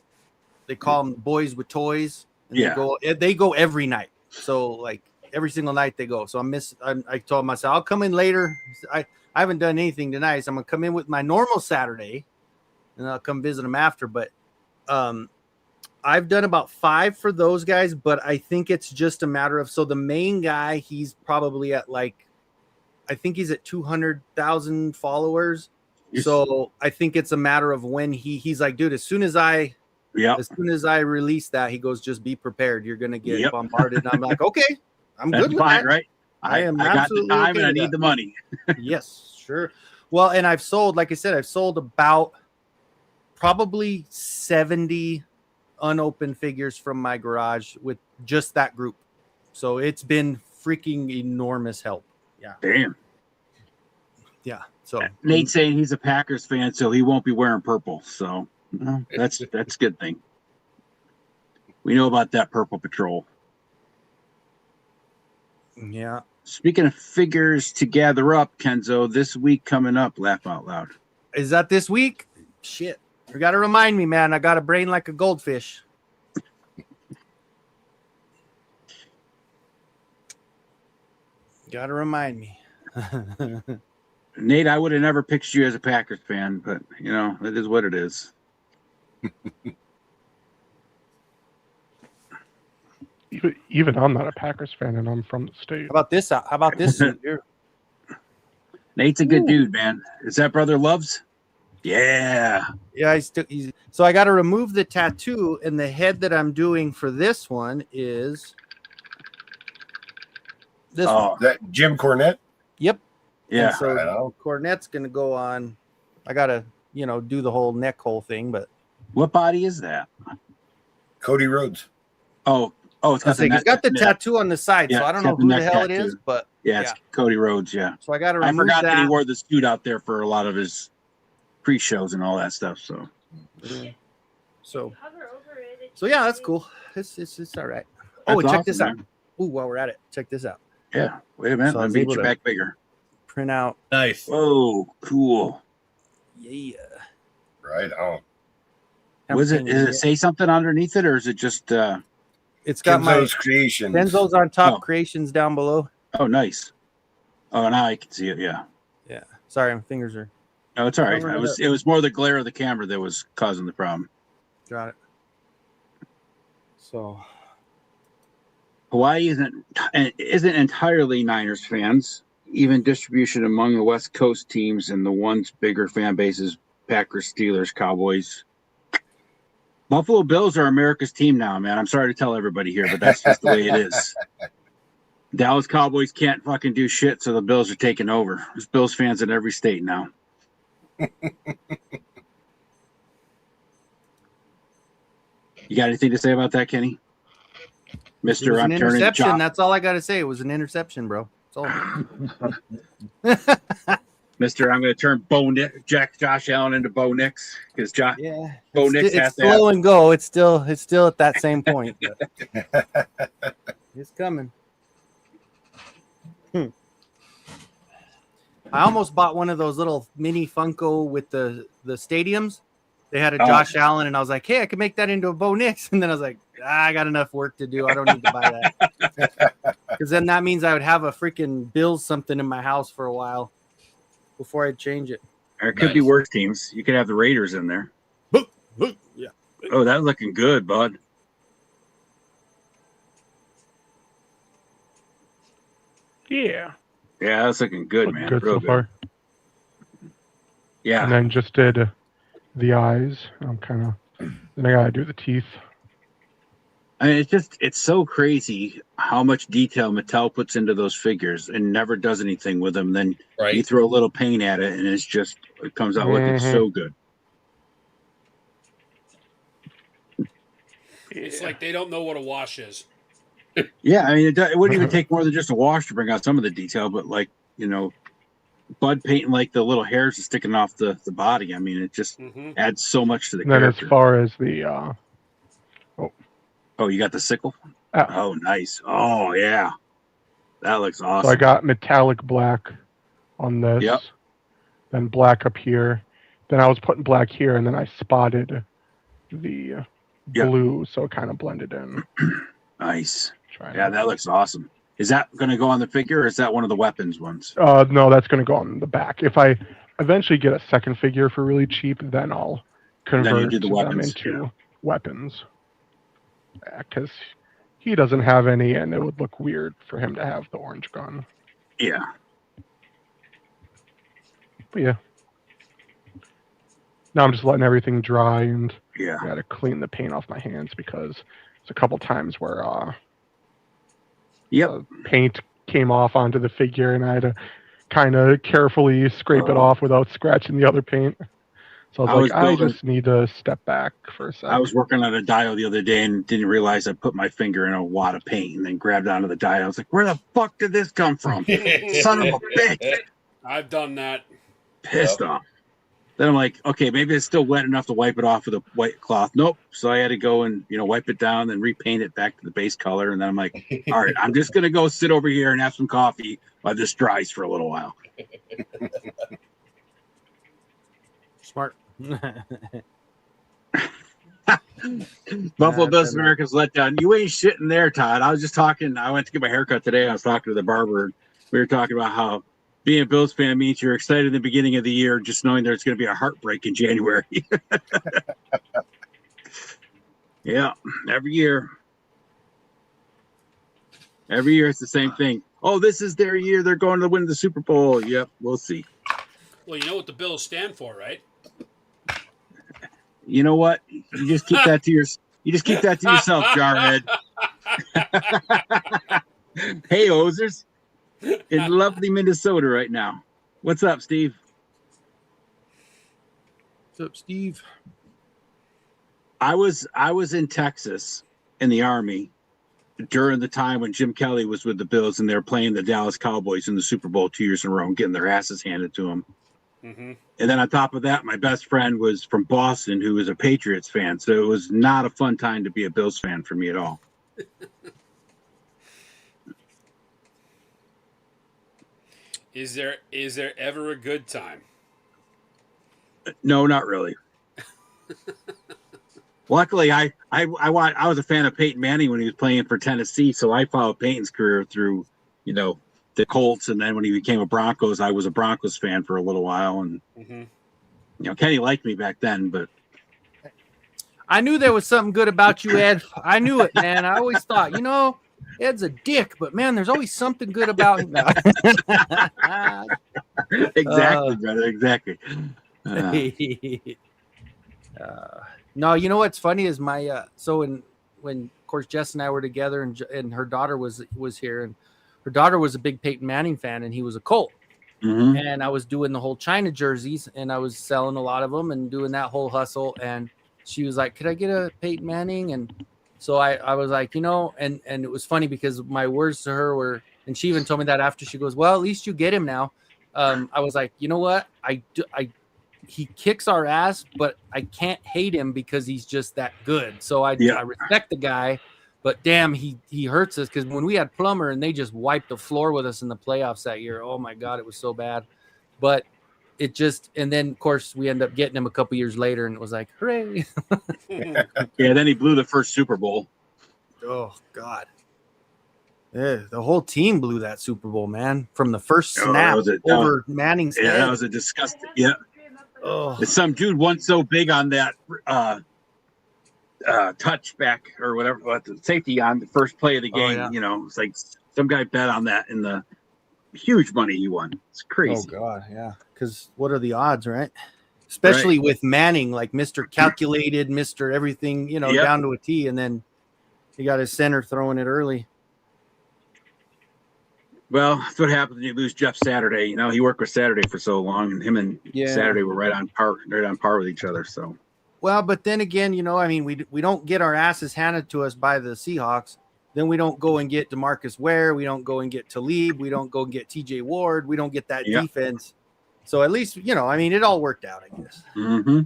they call them boys with toys. And Yeah. they go every night. So like every single night they go. So I told myself I'll come in later. I haven't done anything tonight, so I'm gonna come in with my normal Saturday, and I'll come visit them after. But I've done about 5 for those guys, but I think it's just a matter of, so the main guy, he's probably at like, I think he's at 200,000 followers. So I think it's a matter of when he's like, dude, as soon as I release that, he goes, just be prepared. You're going to get bombarded. And I'm like, okay, I'm That's good with fine, that. right? I am I got the absolutely time okay and I with need that. the money. Yes, sure. Well, and I've sold, like I said, I've sold about probably 70 unopened figures from my garage with just that group. So it's been freaking enormous help. Yeah. Damn. Yeah. So Nate's saying he's a Packers fan, so he won't be wearing purple. So that's a good thing. We know about that Purple Patrol. yeah. Speaking of figures to gather up, Kenzo, this week coming up, laugh out loud. Is that this week? Shit. You got to remind me, man. I got a brain like a goldfish. Got to remind me. Nate, I would have never picked you as a Packers fan, but you know, it is what it is. Even I'm not a Packers fan, and I'm from the state. How about this? How about this suit here? Nate's a good dude, man. Is that brother Loves? Yeah. Yeah, so I got to remove the tattoo, and the head that I'm doing for this one is this one. That Jim Cornette. Yep. Yeah. And so Right on. Cornette's gonna go on. I gotta, do the whole neck hole thing, but What body is that? Cody Rhodes. Oh, it's got he's got the tattoo on the side, so Yeah, I don't it's know got the who the neck hell it tattoo. is, but Yeah, it's Cody Rhodes. Yeah. so I gotta I remove forgot that he that. wore the suit out there for a lot of his pre-shows and all that stuff. So So Hover over it. yeah, that's cool. It's all right. That's Oh, check this awesome, out. man. Ooh, while we're at it, check this out. Yeah. Wait a minute. So I Let was me get able you to- back bigger. Print out. Nice. Whoa, cool. Yeah. Right on. Does it say something underneath it, or is it just? It's got Kenzo's Creations. Benzo's on top, Oh. creations down below. Oh, nice. Oh, now I can see it. Yeah. Yeah. Sorry, my fingers are. No, it's all right. Cover it It was more the glare of the camera that was causing the problem. Got it. So Hawaii isn't entirely Niners fans. even distribution among the West Coast teams and the ones bigger fan bases, Packers, Steelers, Cowboys. Buffalo Bills are America's team now, man. I'm sorry to tell everybody here, but that's just the way it is. Dallas Cowboys can't fucking do shit, so the Bills are taking over. There's Bills fans in every state now. You got anything to say about that, Kenny? It Mister, was an I'm turning interception. job. That's all I got to say. It was an interception, bro. That's all. Mister, I'm going to turn Josh Allen into Bo Nix because Yeah, Bo it's, Nix it's has to have. slow and go. It's still at that same point. It's coming. I almost bought one of those little mini Funko with the stadiums. They had a Josh Allen, and I was like, "Hey, I could make that into a Bo Nix." And then I was like, "I got enough work to do. I don't need to buy that." Because then that means I would have a freaking Bills something in my house for a while before I'd change it. Or it could be worse teams. You could have the Raiders in there. Yeah. Oh, that's looking good, bud. Yeah. Yeah, that's looking good, Looking man. good Real so good. far. Yeah. And then just did the eyes. I'm kind of. Then I gotta do the teeth. I mean, it's so crazy how much detail Mattel puts into those figures and never does anything with them. Then Right. you throw a little paint at it and it comes out looking so good. It's like they don't know what a wash is. Yeah, I mean, it wouldn't even take more than just a wash to bring out some of the detail, but like, Bud painting like the little hairs are sticking off the body. I mean, it just adds so much to the And then character. as far as the Oh, you got the sickle? Oh. Oh, nice. Oh, yeah. That looks awesome. So I got metallic black on this. Yep. Then black up here. Then I was putting black here, and then I spotted the blue, so it kind of blended in. Nice. Yeah, that looks awesome. Is that going to go on the figure, or is that one of the weapons ones? No, that's going to go on the back. If I eventually get a second figure for really cheap, then I'll convert them into weapons. Because he doesn't have any, and it would look weird for him to have the orange gun. Yeah. But yeah. Now I'm just letting everything dry, and I got to clean the paint off my hands because there's a couple times where paint came off onto the figure, and I had to kind of carefully scrape it off without scratching the other paint. So I was I just need to step back for a second. I was working on a dial the other day and didn't realize I put my finger in a wad of paint and then grabbed onto the dial. I was like, where the fuck did this come from? Son of a bitch. I've done that. Pissed off. Then I'm like, okay, maybe it's still wet enough to wipe it off with a white cloth. Nope. So I had to go and, wipe it down, then repaint it back to the base color. And then I'm like, all right, I'm just going to go sit over here and have some coffee while this dries for a little while. Smart. Buffalo Bills America's letdown. You ain't shitting there, Todd. I was just talking. I went to get my haircut today. I was talking to the barber. We were talking about how being a Bills fan means you're excited in the beginning of the year, just knowing there's going to be a heartbreak in January. Yeah, every year. Every year it's the same thing. Oh, this is their year. They're going to win the Super Bowl. Yep, we'll see. Well, you know what the Bills stand for, right? You know what? You just keep that to yourself, Jarhead. Hey, Ozers. In lovely Minnesota right now. What's up, Steve? What's up, Steve? I was in Texas in the Army during the time when Jim Kelly was with the Bills and they were playing the Dallas Cowboys in the Super Bowl 2 years in a row and getting their asses handed to them. Mm-hmm. And then on top of that, my best friend was from Boston, who was a Patriots fan. So it was not a fun time to be a Bills fan for me at all. Is there ever a good time? No, not really. Luckily, I was a fan of Peyton Manning when he was playing for Tennessee, so I followed Peyton's career through, the Colts, and then when he became a Broncos, I was a Broncos fan for a little while, and Kenny liked me back then, but I knew there was something good about you, Ed. I knew it, man. I always thought, Ed's a dick, but man, there's always something good about him. Exactly, brother. Exactly. No, you know what's funny is my so when of course Jess and I were together and her daughter was here, and her daughter was a big Peyton Manning fan and he was a Colt. Mm-hmm. And I was doing the whole China jerseys and I was selling a lot of them and doing that whole hustle. And she was like, could I get a Peyton Manning? And so I was like, you know, and it was funny because my words to her were, and she even told me that after, she goes, well, at least you get him now. I was like, you know what? He kicks our ass, but I can't hate him because he's just that good. So I respect the guy, but damn, he hurts us because when we had Plummer and they just wiped the floor with us in the playoffs that year, oh my God, it was so bad. But it just, and then of course we end up getting him a couple years later and it was like, hooray. Yeah, then he blew the first Super Bowl. Oh God. Yeah, the whole team blew that Super Bowl, man. From the first snap over Manning's head. Yeah, that was a disgusting. Yeah. Oh. Some dude once so big on that touchback or whatever, the safety on the first play of the game. Yeah. You know, it's like some guy bet on that in the huge money he won. It's crazy. Oh God, yeah. Because what are the odds, right? Especially with Manning, like Mr. Calculated, Mr. Everything, you know, down to a T, and then he got his center throwing it early. Well, that's what happens when you lose Jeff Saturday. You know, he worked with Saturday for so long, and him and Saturday were right on par with each other. So, well, but then again, you know, I mean, we don't get our asses handed to us by the Seahawks. Then we don't go and get DeMarcus Ware. We don't go and get Talib. We don't go and get TJ Ward. We don't get that defense. So at least, you know, I mean, it all worked out, I guess. Mm-hmm.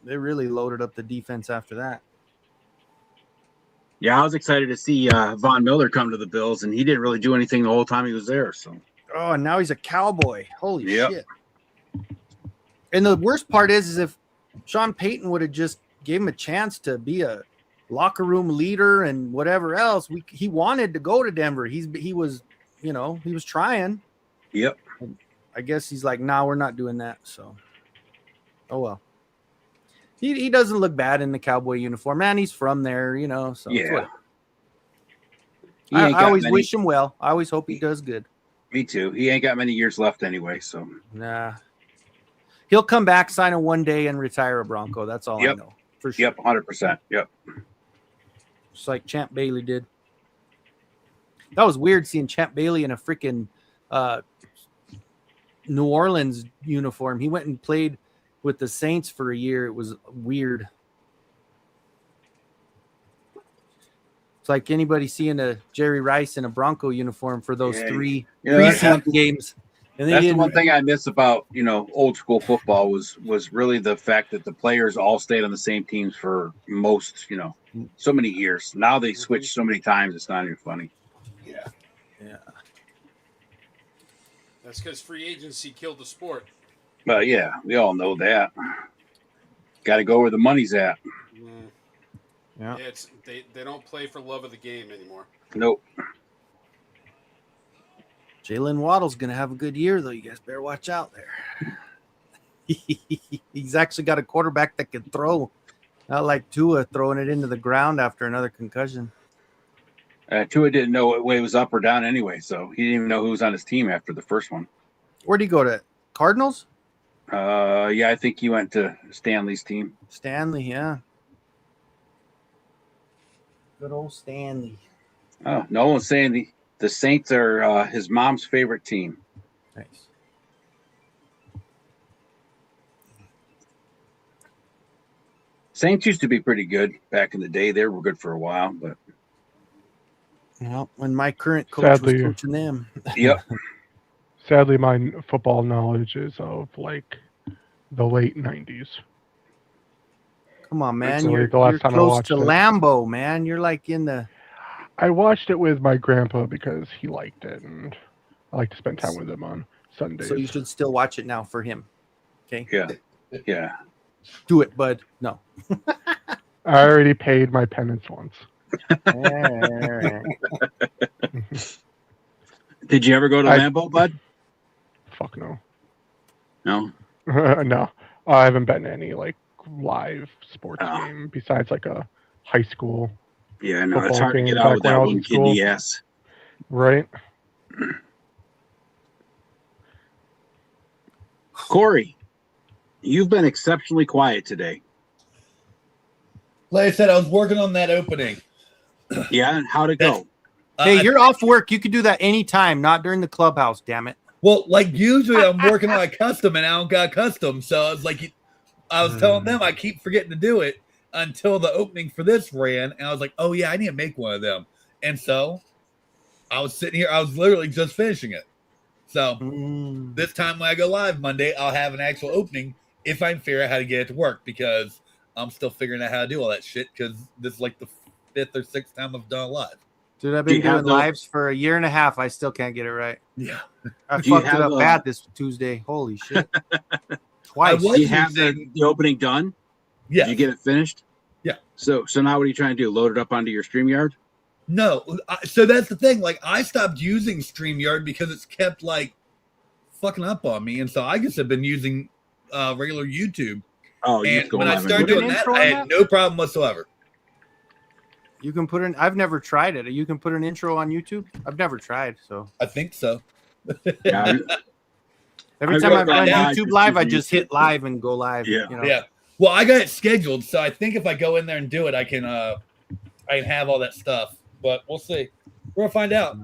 They really loaded up the defense after that. Yeah, I was excited to see Von Miller come to the Bills, and he didn't really do anything the whole time he was there. So, oh, and now he's a Cowboy. Holy shit! And the worst part is if Sean Payton would have just gave him a chance to be a locker room leader and whatever else, he wanted to go to Denver. He was, you know, he was trying. Yep. And I guess he's like, nah, we're not doing that. So, oh well. He doesn't look bad in the Cowboy uniform, man. He's from there, you know. So I always wish him well. I always hope he does good. Me too. He ain't got many years left anyway, so nah. He'll come back, sign a one day, and retire a Bronco. That's all I know for sure. Yep, 100%. Yep. Just like Champ Bailey did. That was weird seeing Champ Bailey in a freaking New Orleans uniform. He went and played with the Saints for a year. It was weird. It's like anybody seeing a Jerry Rice in a Bronco uniform for those three preseason games. And that's the one thing I miss about, you know, old school football was really the fact that the players all stayed on the same teams for most, you know, so many years. Now they switch so many times, it's not even funny. Yeah. That's because free agency killed the sport. But yeah, we all know that. Got to go where the money's at. Yeah. They don't play for love of the game anymore. Nope. Jalen Waddle's going to have a good year, though. You guys better watch out there. He's actually got a quarterback that can throw. Not like Tua throwing it into the ground after another concussion. Tua didn't know what way was up or down anyway, so he didn't even know who was on his team after the first one. Where'd he go to? Cardinals? Yeah, I think he went to Stanley's team. Stanley, yeah. Good old Stanley. Oh, no one's saying the Saints are his mom's favorite team. Nice. Saints used to be pretty good back in the day. They were good for a while, but well, when my current coach was coaching them. Yep. Sadly, my football knowledge is of like the late 90s. Come on, man. So You're close to Lambeau, man. You're like in the... I watched it with my grandpa because he liked it, and I like to spend time with him on Sundays. So you should still watch it now for him. Okay? Yeah. Do it, bud. No. I already paid my penance once. Did you ever go to Lambeau, bud? Fuck no. No? No. I haven't been to any like live sports game besides like a high school Yeah, no, it's football hard to game get out back with when that I was one in kid in school. the ass. Right. Corey, you've been exceptionally quiet today. Like I said, I was working on that opening. Yeah, and how'd it go? Hey, you're off work. You could do that anytime, not during the clubhouse, damn it. Well, like usually I'm working on a custom and I don't got custom. So I was like, I was telling them I keep forgetting to do it until the opening for this ran. And I was like, oh, yeah, I need to make one of them. And so I was sitting here. I was literally just finishing it. So this time when I go live Monday, I'll have an actual opening if I can figure out how to get it to work, because I'm still figuring out how to do all that shit, because this is like the 5th or 6th time I've done it live. Dude, I've been doing lives for a year and a half. I still can't get it right. Yeah. I fucked it up bad this Tuesday. Holy shit. Twice. Do you have the opening done? Yeah. Did you get it finished? Yeah. So now what are you trying to do? Load it up onto your StreamYard? No. So that's the thing. Like, I stopped using StreamYard because it's kept like fucking up on me. And so I guess I've been using regular YouTube. Oh, and when I started doing that, I had no problem whatsoever. You can put in. I've never tried it. You can put an intro on YouTube. I've never tried, so I think so. Yeah, every time I run YouTube live, I just hit live and go live. Yeah, you know? Yeah. Well, I got it scheduled, so I think if I go in there and do it, I can have all that stuff. But we'll see. We're gonna find out.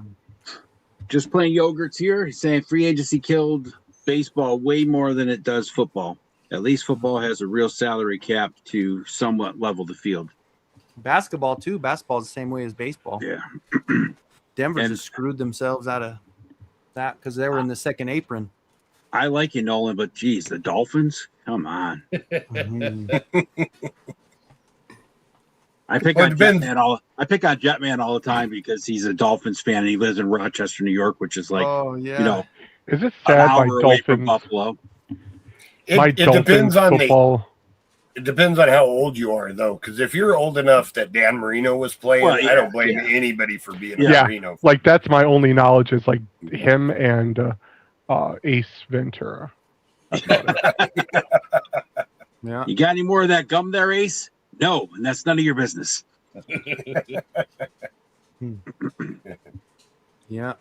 Just playing yogurts here. He's saying free agency killed baseball way more than it does football. At least football has a real salary cap to somewhat level the field. Basketball too. Basketball is the same way as baseball. Yeah. Denver just screwed themselves out of that because they were in the second apron. I like you, Nolan, but geez, the Dolphins? Come on. I pick on Jetman all the time because he's a Dolphins fan and he lives in Rochester, New York, which is like, is it sad my Dolphins? Buffalo. It depends on it depends on how old you are, though, because if you're old enough that Dan Marino was playing, I don't blame anybody for being a Marino. Like that's my only knowledge is like him and Ace Ventura. Yeah. You got any more of that gum there, Ace? No, and that's none of your business. Yeah.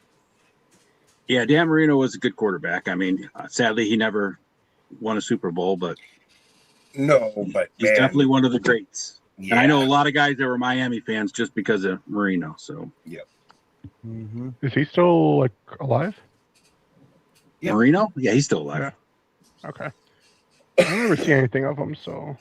Yeah, Dan Marino was a good quarterback. I mean, sadly, he never won a Super Bowl, but he's definitely one of the greats. Yeah. And I know a lot of guys that were Miami fans just because of Marino. So, Is he still like alive? Yeah. Marino? Yeah, he's still alive. Yeah. Okay. I never see anything of him. So,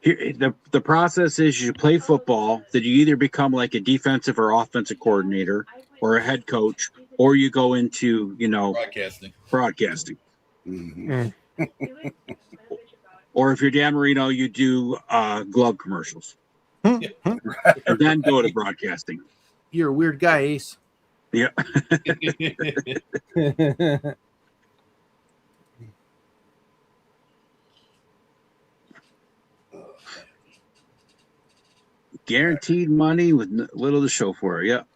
here, the process is you play football, then you either become like a defensive or offensive coordinator or a head coach, or you go into broadcasting. Mm-hmm. Or if you're Dan Marino, you do glove commercials. And then go to broadcasting. You're a weird guy, Ace. Yeah. Guaranteed money with little to show for it. Yep.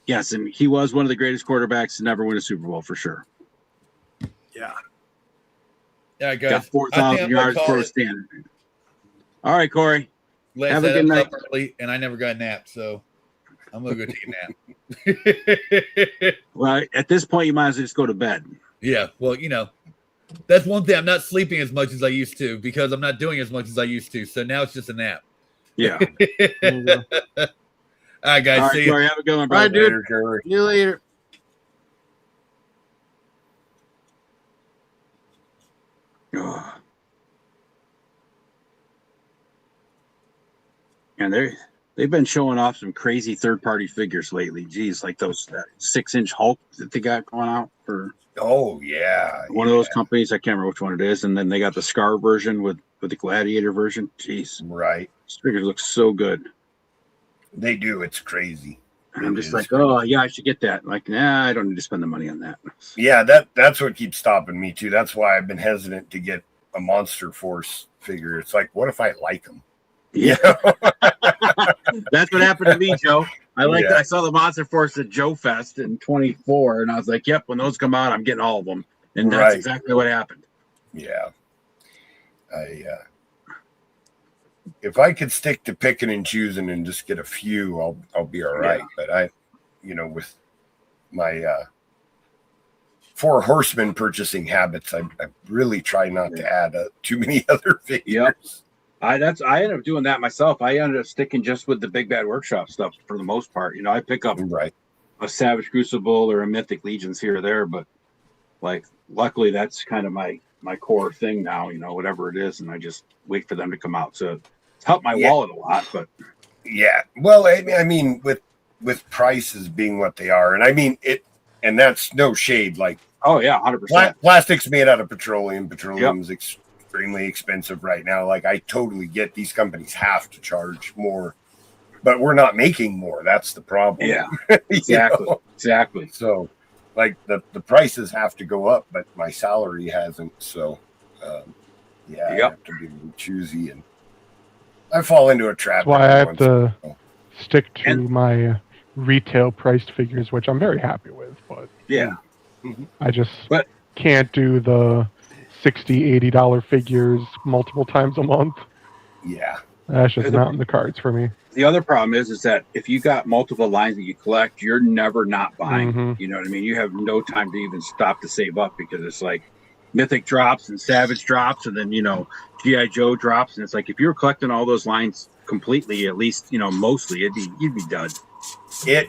Yes, and he was one of the greatest quarterbacks to never win a Super Bowl for sure. Yeah. Yeah, guys. Got 4,000 yards per standard. All right, Corey. Have a good night. Early, and I never got a nap, so I'm gonna go take a nap. Well, at this point, you might as well just go to bed. Yeah. Well, that's one thing. I'm not sleeping as much as I used to because I'm not doing as much as I used to. So now it's just a nap. Yeah. All right, guys. All right, see you. Corey, have a good one, bro. Bye, dude. See you later. Oh. And they've been showing off some crazy third-party figures lately. Geez, like that 6-inch Hulk that they got going out for. Oh yeah, one of those companies. I can't remember which one it is. And then they got the Scar version with the Gladiator version. Jeez, right. These figures look so good. They do. It's crazy. And I'm just like, oh yeah, I should get that. Like, nah, I don't need to spend the money on that. Yeah, that's what keeps stopping me too. That's why I've been hesitant to get a Monster Force figure. It's like, what if I like them? Yeah, that's what happened to me, Joe. I saw the Monster Force at Joe Fest in 24, and I was like, yep, when those come out, I'm getting all of them. And that's exactly what happened. Yeah. if I could stick to picking and choosing and just get a few, I'll be all right. Yeah. But with my 4 horsemen purchasing habits, I really try not to add too many other figures. I ended up doing that myself. I ended up sticking just with the Big Bad Workshop stuff for the most part. I pick up a Savage Crucible or a Mythic Legions here or there, but like luckily that's kind of my core thing now, whatever it is, and I just wait for them to come out. So it's helped my wallet a lot, but yeah. Well, I mean with prices being what they are, and I mean it, and that's no shade. Like, oh yeah, 100%. Plastic's made out of petroleum. Petroleum's extremely expensive right now. Like, I totally get these companies have to charge more, but we're not making more. That's the problem. Yeah, exactly. So, like the prices have to go up, but my salary hasn't. So, I have to be choosy, and I fall into a trap. That's why I have to stick to my retail priced figures, which I'm very happy with. But I just can't do the $60-$80 figures multiple times a month. Yeah, that's just not in the cards for me. The other problem is that if you got multiple lines that you collect, you're never not buying. You know what I mean? You have no time to even stop to save up, because it's like Mythic drops and Savage drops, and then G.I. Joe drops, and it's like if you were collecting all those lines completely, at least mostly, you'd be done. I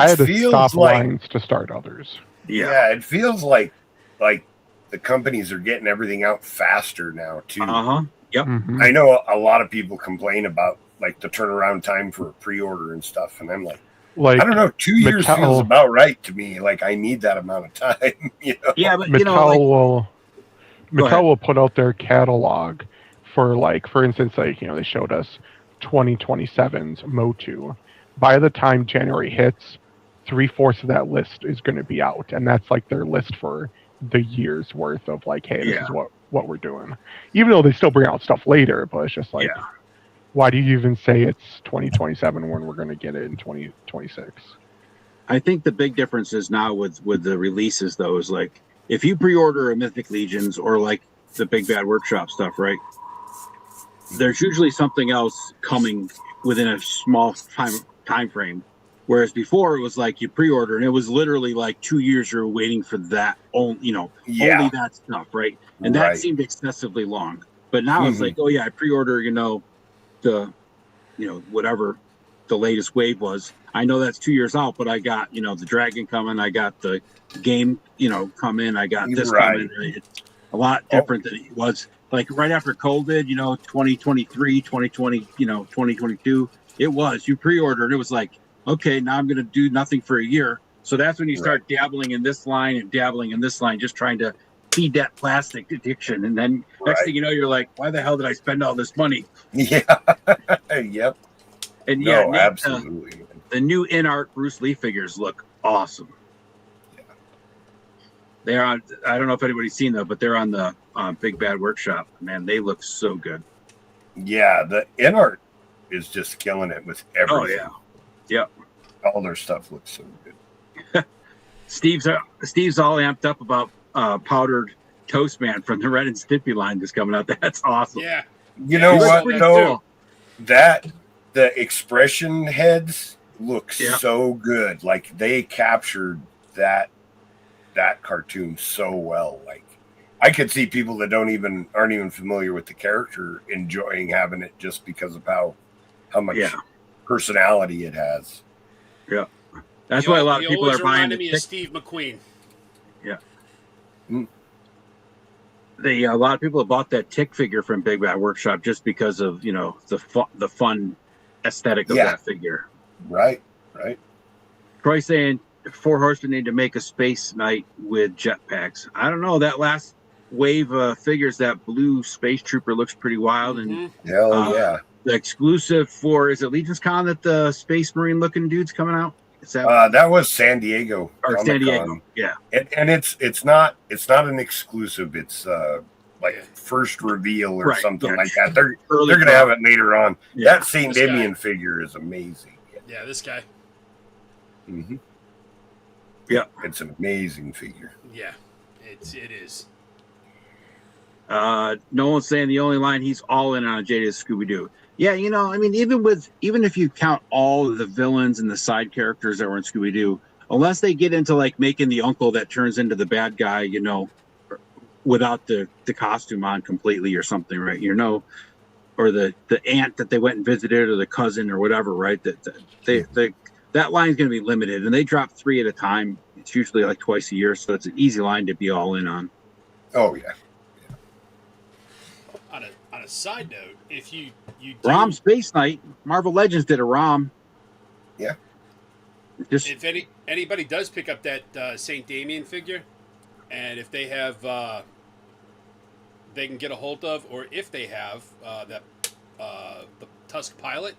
had to stop lines to start others. Yeah, it feels like the companies are getting everything out faster now too. Yep. I know a lot of people complain about like the turnaround time for a pre-order and stuff, and I'm like I don't know, 2 years feels about right to me. Like, I need that amount of time. Yeah, but Mattel will put out their catalog for instance, they showed us 2027's Motu. By the time January hits, 3/4 of that list is going to be out, and that's like their list for the year's worth of hey, this is what we're doing. Even though they still bring out stuff later, but it's just why do you even say it's 2027 when we're going to get it in 2026? I think the big difference is now with the releases, though, is like if you pre-order a Mythic Legions or like the Big Bad Workshop stuff, right? There's usually something else coming within a small time frame. Whereas before it was like you pre-order and it was literally like 2 years you're waiting for that only that stuff, right? And that seemed excessively long. But now it's like, oh yeah, I pre-order, the whatever the latest wave was. I know that's 2 years out, but I got the Dragon coming, I got the game coming, I got this coming. It's a lot different than it was like right after COVID, 2023, 2020, 2022. It was you pre-ordered and it was like, okay, now I'm going to do nothing for a year. So that's when you start dabbling in this line and dabbling in this line, just trying to feed that plastic addiction. And then next thing you know, you're like, why the hell did I spend all this money? Yeah. Yep. And absolutely. The new in-art Bruce Lee figures look awesome. Yeah. They're on, I don't know if anybody's seen them, but they're on the Big Bad Workshop. Man, they look so good. Yeah, the in-art is just killing it with everything. Oh, yeah. Yep. All their stuff looks so good. Steve's all amped up about powdered Toast Man from the Red and Stimpy line that's coming out. That's awesome. Yeah. You know what? No, the expression heads look so good. Like, they captured that cartoon so well. Like, I could see people that aren't even familiar with the character enjoying having it just because of how much personality it has. Yeah, that's why a lot of people are buying. Me of Steve McQueen. Yeah, a lot of people have bought that Tick figure from Big Bad Workshop just because of the fun aesthetic of that figure. Right. Troy saying 4 Horsemen need to make a space knight with jetpacks. I don't know, that last wave of figures, that blue space trooper looks pretty wild, and yeah. The exclusive for, is it Legion's Con that the Space Marine looking dude's coming out? Is that that was San Diego. Or San Diego, yeah. And it's not an exclusive. It's first reveal or something like that. They're gonna have it later on. Yeah. That Saint Damien figure is amazing. Yeah, this guy. Mm-hmm. Yeah, it's an amazing figure. Yeah, it is. Nolan's saying the only line he's all in on Jada is Scooby-Doo. Yeah, I mean, even if you count all of the villains and the side characters that were in Scooby-Doo, unless they get into like making the uncle that turns into the bad guy, without the costume on completely or something, right? Or the aunt that they went and visited, or the cousin or whatever, right? That line's going to be limited, and they drop 3 at a time. It's usually like twice a year, so it's an easy line to be all in on. Oh yeah. On a side note, if you do, ROM Space Knight, Marvel Legends did a ROM. Yeah. If anybody does pick up that Saint Damien figure, and if they have, they can get a hold of, or if they have the Tusk Pilot,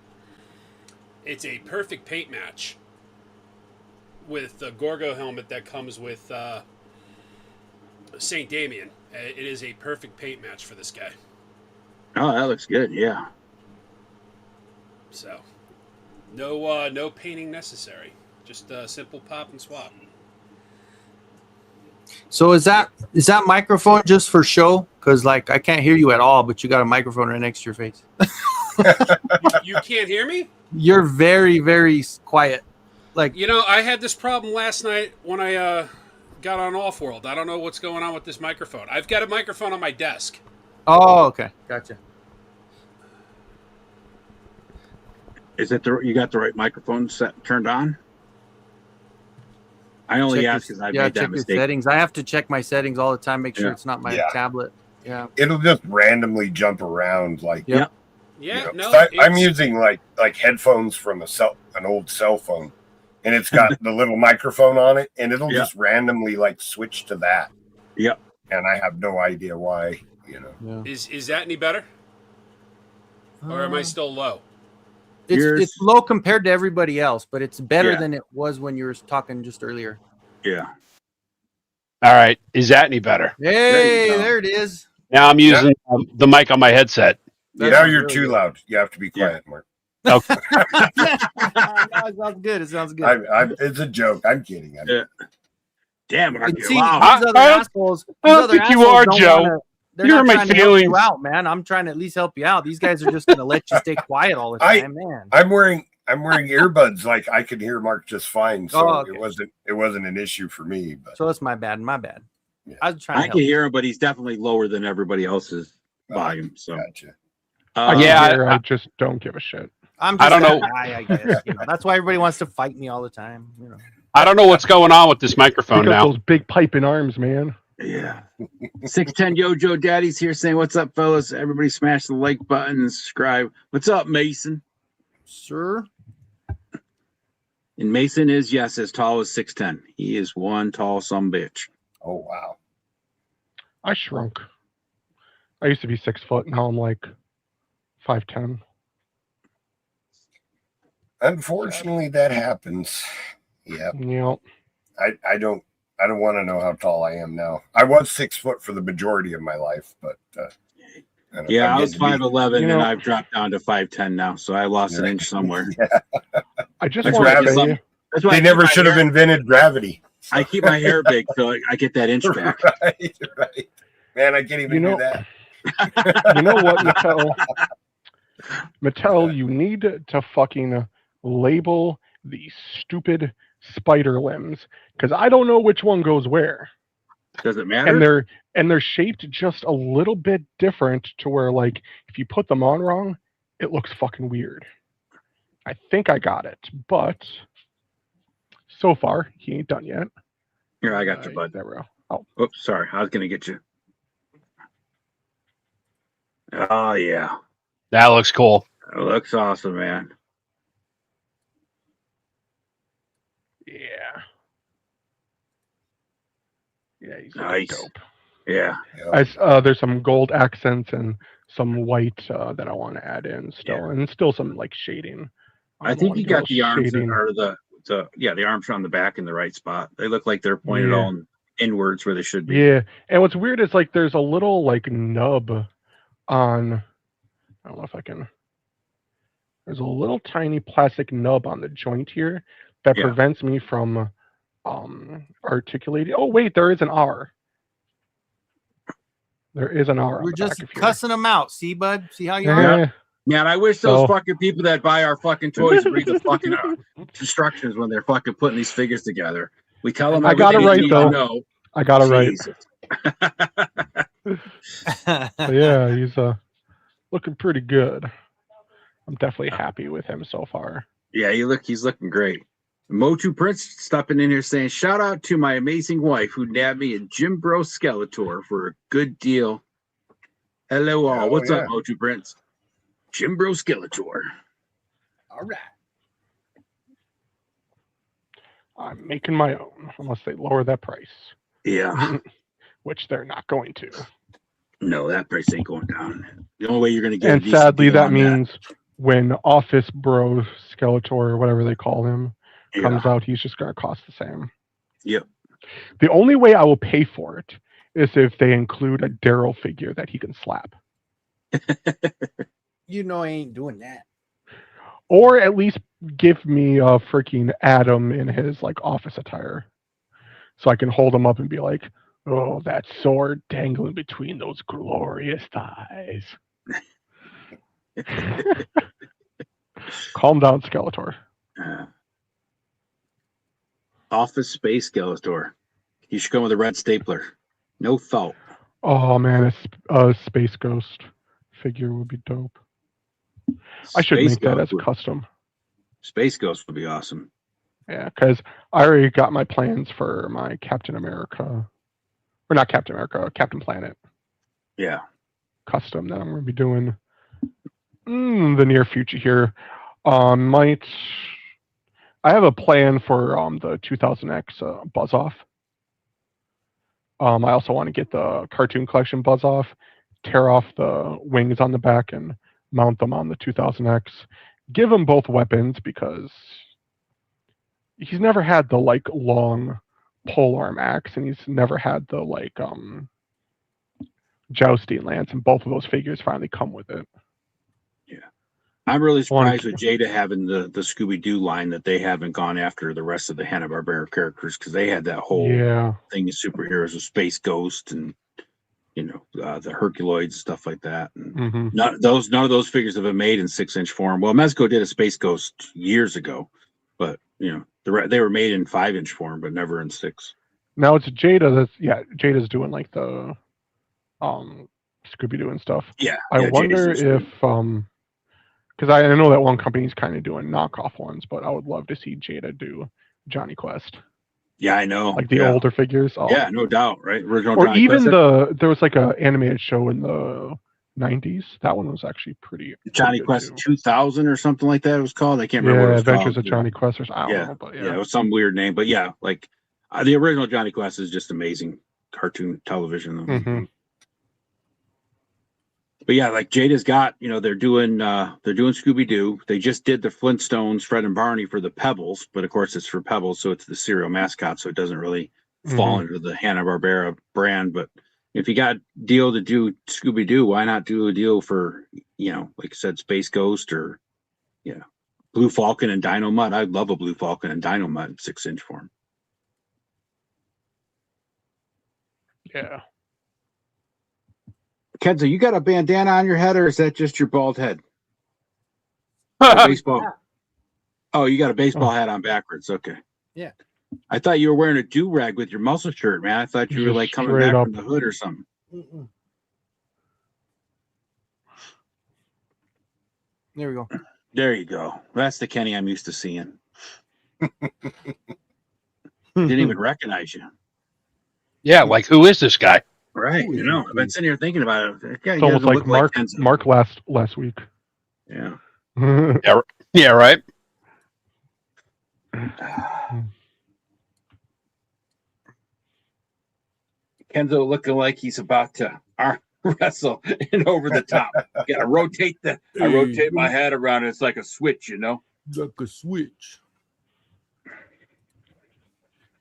it's a perfect paint match with the Gorgo helmet that comes with Saint Damien. It is a perfect paint match for this guy. Oh, that looks good. Yeah. So, no painting necessary. Just simple pop and swap. So is that microphone just for show? Because like I can't hear you at all, but you got a microphone right next to your face. You can't hear me? You're very, very quiet. Like I had this problem last night when I got on Offworld. I don't know what's going on with this microphone. I've got a microphone on my desk. Oh, okay, gotcha. Is it you got the right microphone turned on? I only ask because I've made that mistake. Settings. I have to check my settings all the time. Make sure Yeah. it's not my tablet. Yeah. It'll just randomly jump around like. Yep. Yeah. No. I'm using like headphones from an old cell phone, and it's got the little microphone on it, and it'll just randomly like switch to that. Yep. And I have no idea why. Yeah. Is that any better? Or am I still low? It's low compared to everybody else, but it's better than it was when you were talking just earlier. Yeah. All right. Is that any better? Hey, there it is. Now I'm using the mic on my headset. Now you're too loud. You have to be quiet, Mark. Okay. It sounds good. It sounds good. It's a joke. I'm kidding. Damn, Mark, See, you're loud. these other assholes. I don't think you are, Joe. They're You're not my trying to help feelings. you out, man. I'm trying to at least help you out. These guys are just going to let you stay quiet all the time, man. I'm wearing earbuds. Like I could hear Mark just fine, so okay. it wasn't an issue for me. But So it's my bad. Yeah. I was trying I to help can you. hear him, but he's definitely lower than everybody else's volume. So gotcha. I just don't give a shit. I'm just I don't know. Guy, I guess. That's why everybody wants to fight me all the time. I don't know what's going on with this microphone Because now. those big piping arms, man. yeah. 610 Yojo Daddy's here saying, "What's up, fellas? Everybody smash the like button and subscribe." What's up, Mason? Sir. And Mason is, yes, as tall as 6'10". He is one tall sumbitch. Oh wow. I shrunk. I used to be 6 foot. Now I'm like 5'10". Unfortunately, that happens. Yeah. Yeah. I don't want to know how tall I am now. I was 6 foot for the majority of my life, but Yeah, I was getting to be- 5'11", and I've dropped down to 5'10" now, so I lost an inch somewhere. I just That's want what to happens. say, That's why They I keep never my should have hair- invented gravity. I keep my hair big so I get that inch back. Right. Man, I can't even do that. you know what, Mattel? Mattel, you need to fucking label these stupid spider limbs because I don't know which one goes where. Does it matter? And they're shaped just a little bit different to where, like, if you put them on wrong, it looks fucking weird. I think I got it, but so far he ain't done yet. Here, I got you, bud. There we go. Oh, Oops, sorry. I was gonna get you. Oh yeah, That looks cool. it looks awesome, man. yeah. Yeah, he's Nice. dope. Yeah, There's some gold accents and some white that I want to add in still, and still some like shading. I think you got the arms shading. or the arms are on the back in the right spot. They look like they're pointed all inwards where they should be. Yeah, and what's weird is like there's a little like nub on. I don't know if I can. There's a little tiny plastic nub on the joint here that prevents me from articulating. Oh wait, there is an R. There is an hour on We're the just back if you're- cussing them out. See, bud? See how you Eh, are? Man, I wish those So- fucking people that buy our fucking toys read the fucking instructions when they're fucking putting these figures together. We tell them I got it everything right, they need though. to know. I got it right. Jesus. But yeah, he's looking pretty good. I'm definitely happy with him so far. Yeah, he's looking great. Motu Prince stopping in here saying, shout out to my amazing wife who nabbed me a Jim Bro Skeletor for a good deal. Hello all. Oh, What's yeah. up, Motu Prince? Jim Bro Skeletor. All right. I'm making my own, unless they lower that price, Yeah. which they're not going to. No, that price ain't going down. The only way you're going to get And a decent sadly, deal that on means when Office Bro Skeletor, or whatever they call him, Yeah. comes out, he's just going to cost the same. Yep. The only way I will pay for it is if they include a Daryl figure that he can slap. You know I ain't doing that. Or at least give me a freaking Adam in his like office attire. So I can hold him up and be like, oh, that sword dangling between those glorious thighs. Calm down, Skeletor. Office Space Skeletor. You should come with a red stapler. No fault. Oh man, a Space Ghost figure would be dope. I should Space make that as Ghost would- custom. Space Ghost would be awesome. Yeah, because I already got my plans for my Captain America, or not Captain America, Captain Planet Yeah. custom that I'm going to be doing in the near future here. I have a plan for the 2000X Buzz Off. I also want to get the cartoon collection Buzz Off, tear off the wings on the back and mount them on the 2000X. Give him both weapons because he's never had the like long polearm axe, and he's never had the like jousting lance, and both of those figures finally come with it. I'm really Wanna- surprised with Jada having the Scooby-Doo line that they haven't gone after the rest of the Hanna-Barbera characters, because they had that whole Yeah, thing of superheroes with Space Ghost and the Herculoids, stuff like that. And hmm none of those figures have been made in 6-inch form. Well, Mezco did a Space Ghost years ago, but they were made in 5-inch form, but never in 6. now it's Jada. Jada's doing like the Scooby-Doo and stuff. Yeah. I yeah, wonder Jada's in if because I know that one company's kind of doing knockoff ones, but I would love to see Jada do Johnny Quest, Yeah, I know. like the yeah. older figures. Oh. Yeah, no doubt, right? Original Or Johnny even Quest, there was like a animated show in the 90s. That one was actually pretty Johnny good Quest too. 2000 or something like that. It was called. I can't remember what it Yeah, was Adventures called. of Johnny Quest. Or I don't Yeah, know, but yeah, it was some weird name, but yeah, like the original Johnny Quest is just amazing cartoon television. Mhm. But yeah, like Jada's got, they're doing Scooby-Doo. They just did the Flintstones, Fred and Barney for the Pebbles, but of course it's for Pebbles, so it's the cereal mascot, so it doesn't really fall into the Hanna-Barbera brand. But if you got a deal to do Scooby-Doo, why not do a deal for, like I said, Space Ghost or Blue Falcon and Dino Mutt? I'd love a Blue Falcon and Dino Mutt in 6-inch form. Yeah. Kenzo, you got a bandana on your head, or is that just your bald head? Or baseball. Oh, you got a baseball hat on backwards. Okay. Yeah. I thought you were wearing a do-rag with your muscle shirt, man. I thought you were Just like coming straight back up. from the hood or something. Mm-mm. There we go. There you go. That's the Kenny I'm used to seeing. Didn't even recognize you. Yeah, like who is this guy? Right. I've been sitting here thinking about it. That guy It's almost doesn't like look Kenzo. Mark last week. Yeah. Yeah, right. Kenzo looking like he's about to arm wrestle and over the top. I rotate my head around. It's like a switch, Like a switch.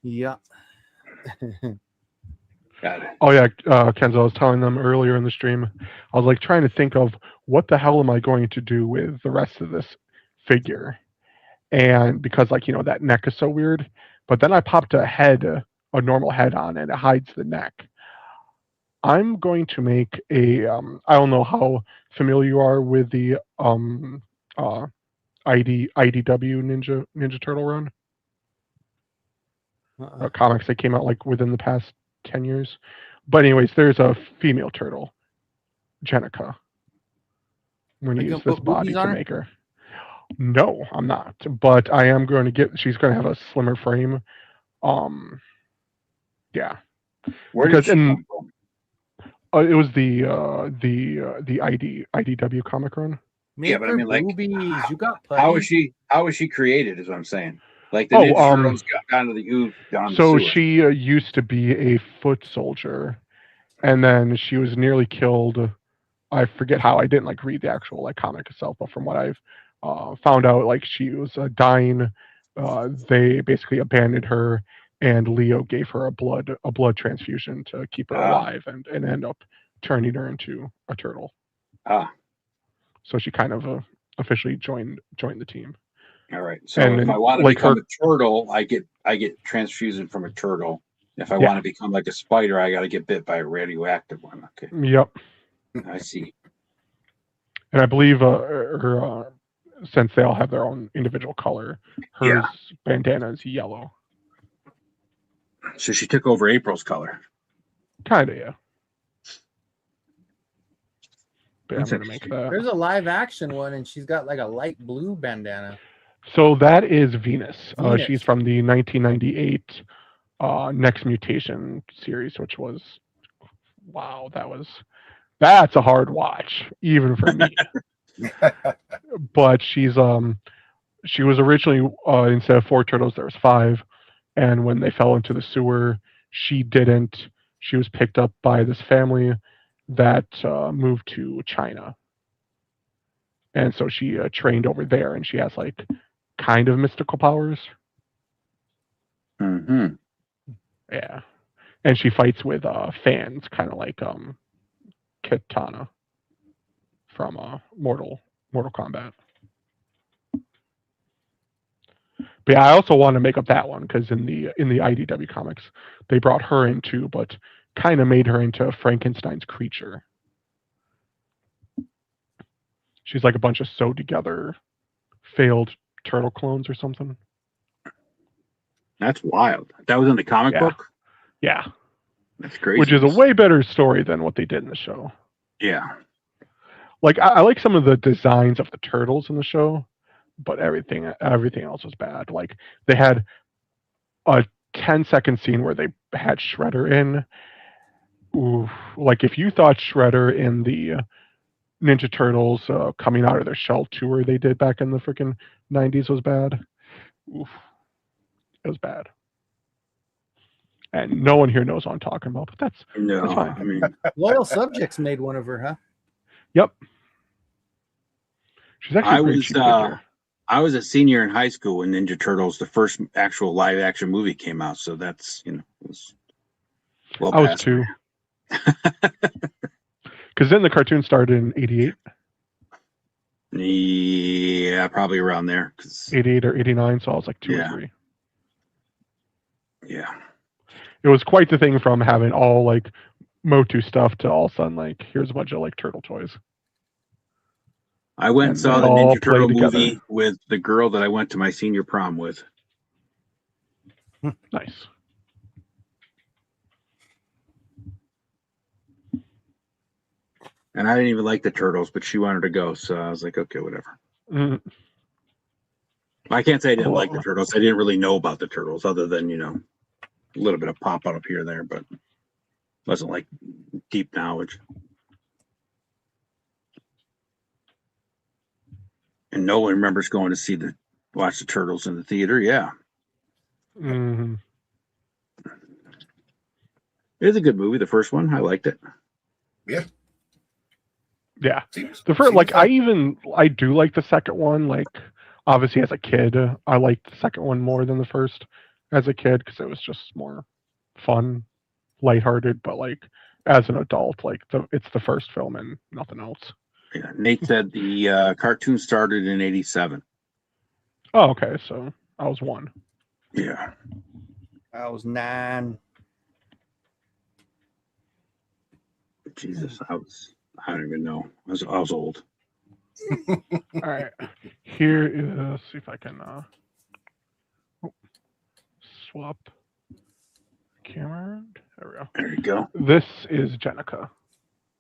Yeah. Got it. Oh yeah, Kenzo, I was telling them earlier in the stream, I was like trying to think of what the hell am I going to do with the rest of this figure, and because that neck is so weird, but then I popped a normal head on, and it hides the neck. I'm going to make a. I don't know how familiar you are with the IDW Ninja Turtle run comics that came out like within the past 10 years. But anyways, there's a female turtle, Jenica. I'm going to use this body to make her. No, I'm not. But I am going to get. She's going to have a slimmer frame. Yeah. Where did she come from? It was the IDW comic run. Yeah, but I mean, like, boobies. You got how is she created? Is what I'm saying. Like the Ninja Turtles got down to the ooze down. So the she used to be a foot soldier, and then she was nearly killed. I forget how. I didn't like read the actual like comic itself, but from what I've found out, like she was dying. They basically abandoned her, and Leo gave her a blood transfusion to keep her alive, and end up turning her into a turtle. So she kind of officially joined the team. All right. So if I want to become a turtle, I get transfusion from a turtle. If I want to become like a spider, I got to get bit by a radioactive one. Okay. Yep. I see. And I believe since they all have their own individual color, hers bandana is yellow. So she took over April's color. Kinda, yeah. But I'm gonna make that. There's a live action one, and she's got like a light blue bandana. So that is Venus. She's from the 1998 Next Mutation series, which was that's a hard watch, even for me. But she was originally instead of 4 turtles, there was 5, and when they fell into the sewer, she didn't. She was picked up by this family that moved to China, and so she trained over there, and she has like kind of mystical powers. Mm-hmm. Yeah, and she fights with fans, kind of like Kitana from Mortal Kombat. But yeah, I also want to make up that one because in the IDW comics, they brought her in too, but kind of made her into Frankenstein's creature. She's like a bunch of sewed together, failed turtle clones or something. That's wild. That was in the comic book? Yeah. That's crazy. Which is a way better story than what they did in the show. Yeah. Like I like some of the designs of the turtles in the show, but everything else was bad. Like they had a 10-second scene where they had Shredder in. Ooh, like if you thought Shredder in the Ninja Turtles coming out of their shell tour they did back in the freaking 90s was bad, oof, it was bad. And no one here knows what I'm talking about, but that's fine. I mean, Loyal Subjects made one of her, huh? Yep. She's actually I was a senior in high school when Ninja Turtles, the first actual live action movie, came out. So that's it was well. I was too. Because then the cartoon started in '88. Yeah, probably around there. 88 or 89, so I was like 2 or 3. Yeah. It was quite the thing from having all like Motu stuff to all of a sudden like here's a bunch of like turtle toys. I went and saw the Ninja Turtle movie with the girl that I went to my senior prom with. Nice. And I didn't even like the Turtles, but she wanted to go, so I was like, okay, whatever. Mm. I can't say I didn't like the Turtles. I didn't really know about the Turtles other than, a little bit of pop out up here and there, but wasn't like deep knowledge. And no one remembers going to watch the Turtles in the theater. Yeah. Mm-hmm. It was a good movie, the first one. I liked it. Yeah. Yeah. The first, like, I do like the second one. Like, obviously, as a kid, I liked the second one more than the first as a kid because it was just more fun, lighthearted. But, like, as an adult, like, it's the first film and nothing else. Yeah. Nate said the cartoon started in 87. Oh, okay. So I was 1. I was 9. Jesus, I don't even know. I was old. All right. Here is, see if I can swap camera around. There we go. There you go. This is Jenica.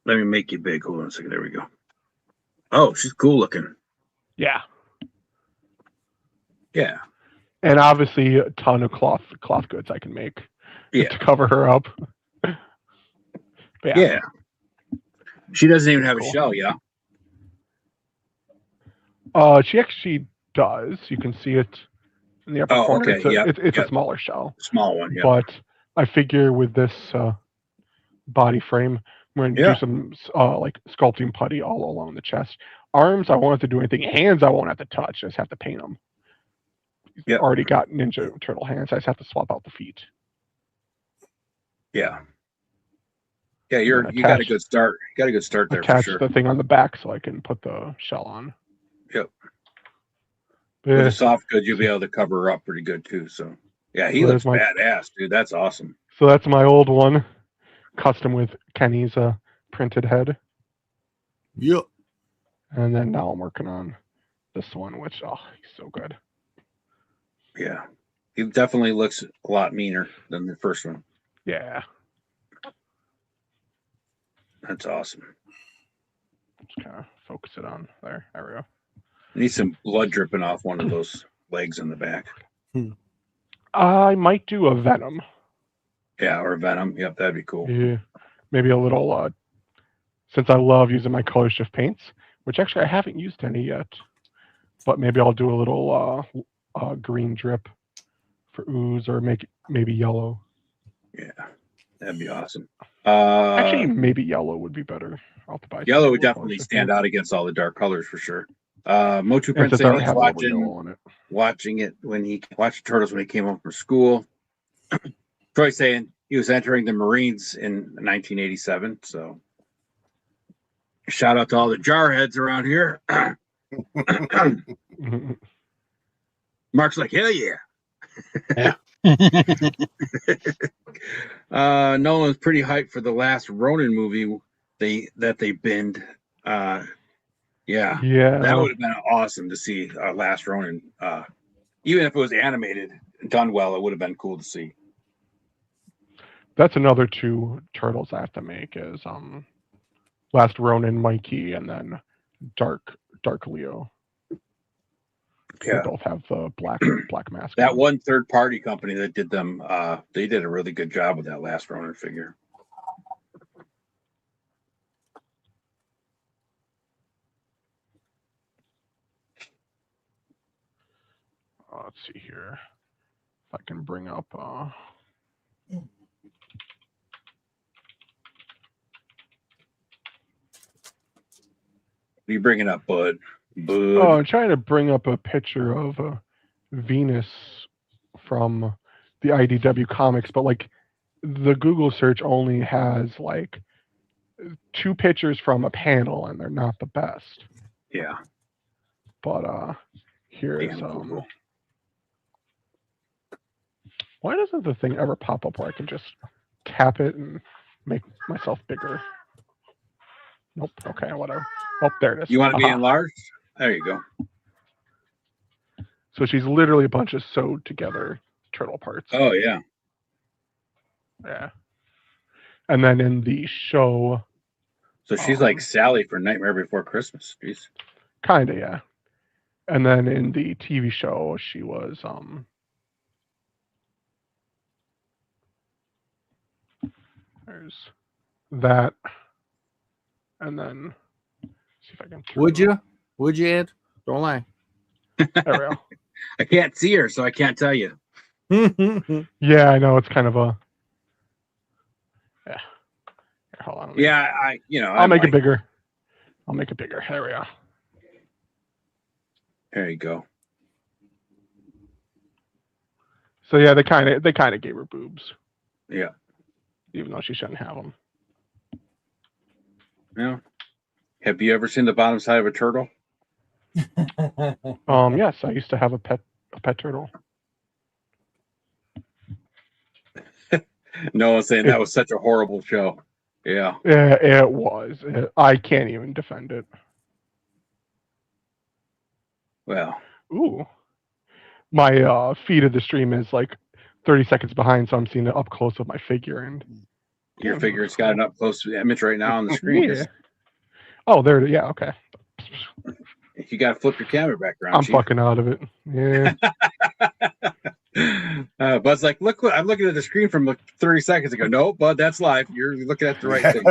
Let me make you big. Hold on a second. There we go. Oh, she's cool looking. Yeah. Yeah. And obviously a ton of cloth goods I can make Yeah. to cover her up. But Yeah. She doesn't even have Cool. a shell, yeah. She actually does. You can see it in the upper Oh, corner. okay. It's Yep. a smaller shell. Small one, yeah. But I figure with this body frame, we're going to Yeah. do some like sculpting putty all along the chest. Arms, I won't have to do anything. Hands, I won't have to touch. I just have to paint them. Yep. Already got Ninja Turtle hands. I just have to swap out the feet. Yeah. Yeah, you got a attach- good start. You got a good start there for Attach sure. the thing on the back so I can put the shell on. Yep. But With the soft goods, you'll be able to cover her up pretty good too. So yeah, he So looks there's my- badass, dude. That's awesome. So that's my old one, custom with Kenny's printed head. Yep. And then now I'm working on this one, which, he's so good. Yeah. He definitely looks a lot meaner than the first one. Yeah. That's awesome. Just kind of focus it on there. There we go. Need some blood dripping off one of those legs in the back. I might do a Venom. Yeah, or Venom. Yep, that'd be cool. Yeah. Maybe a little, since I love using my color shift paints, which actually I haven't used any yet, but maybe I'll do a little green drip for ooze or maybe yellow. Yeah, that'd be awesome. Actually, maybe yellow would be better. I'll have to buy Yellow some would color definitely shift stand paints. out against all the dark colors for sure. Motu And Prince since I saying already he's have a little yellow on it. watching it when he watched Turtles when he came home from school. Troy saying he was entering the Marines in 1987. So shout out to all the jarheads around here. Mark's like, hell yeah. Yeah. Nolan's pretty hyped for the last Ronin movie that they binned. Yeah. Yeah. That would have been awesome to see Last Ronin. Even if it was animated and done well, it would have been cool to see. That's another two turtles I have to make is Last Ronin, Mikey, and then Dark Leo. They Yeah. both have the black mask. That on. one third party company that did them, they did a really good job with that Last Ronin figure. Let's see here. If I can bring up. What are you bringing up, Bud? Bud. Oh, I'm trying to bring up a picture of Venus from the IDW comics, but like the Google search only has like 2 pictures from a panel, and they're not the best. Yeah. But here's Damn Google. why doesn't the thing ever pop up where I can just tap it and make myself bigger? Nope. Okay, whatever. Oh, there it is. You want to be Aha. enlarged? There you go. So she's literally a bunch of sewed together turtle parts. Oh, yeah. Yeah. And then in the show, So she's like Sally for Nightmare Before Christmas. Jeez. kinda, yeah. And then in the TV show, she was there's that. And then see if I can Would you? Would you, Ed? Don't lie. There we go. I can't see her, so I can't tell you. Yeah, I know it's kind of a yeah. Here, hold on. let me- Yeah, I'll make it bigger. I'll make it bigger. There we go. There you go. So yeah, they kind of gave her boobs, Yeah. even though she shouldn't have them. Yeah. Have you ever seen the bottom side of a turtle? Yes, I used to have a pet turtle. No one's saying that was such a horrible show. Yeah. Yeah, it was. I can't even defend it. Well, Ooh. My feed of the stream is like 30 seconds behind, so I'm seeing it up close with my figure. And your Oh, figure's got an up close image right now on the screen. yeah. Oh, there. Yeah. Okay. You got to flip your camera back around. I'm Chief. fucking out of it. Yeah. Bud's like, look what I'm looking at the screen from like 30 seconds ago. No, Bud, that's live. You're looking at the right thing,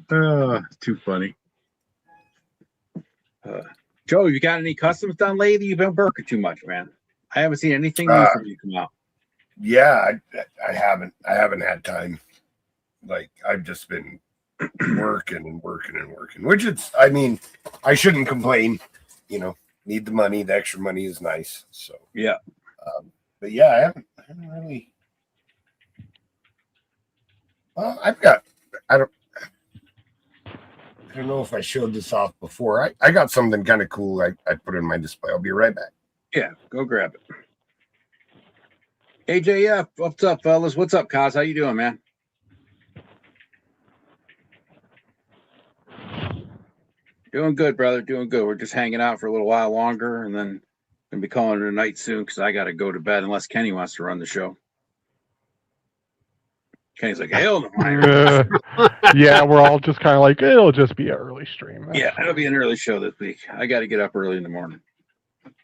Bud. Too funny. Joe, you got any customs done lately? You've been working too much, man. I haven't seen anything new from you come out. Yeah, I haven't had time. Like, I've just been working and working and working, which I mean, I shouldn't complain, need the money. The extra money is nice. So, yeah. But yeah, I haven't really, well, I don't know if I showed this off before. I got something kind of cool I put in my display. I'll be right back. Yeah, go grab it. AJF, what's up, fellas? What's up, Kaz? How you doing, man? Doing good, brother. Doing good. We're just hanging out for a little while longer, and then gonna be calling it a night soon because I got to go to bed unless Kenny wants to run the show. Kenny's like, hell no. Yeah, we're all just kind of like, it'll just be an early stream. That's Yeah, fine. it'll be an early show this week. I got to get up early in the morning.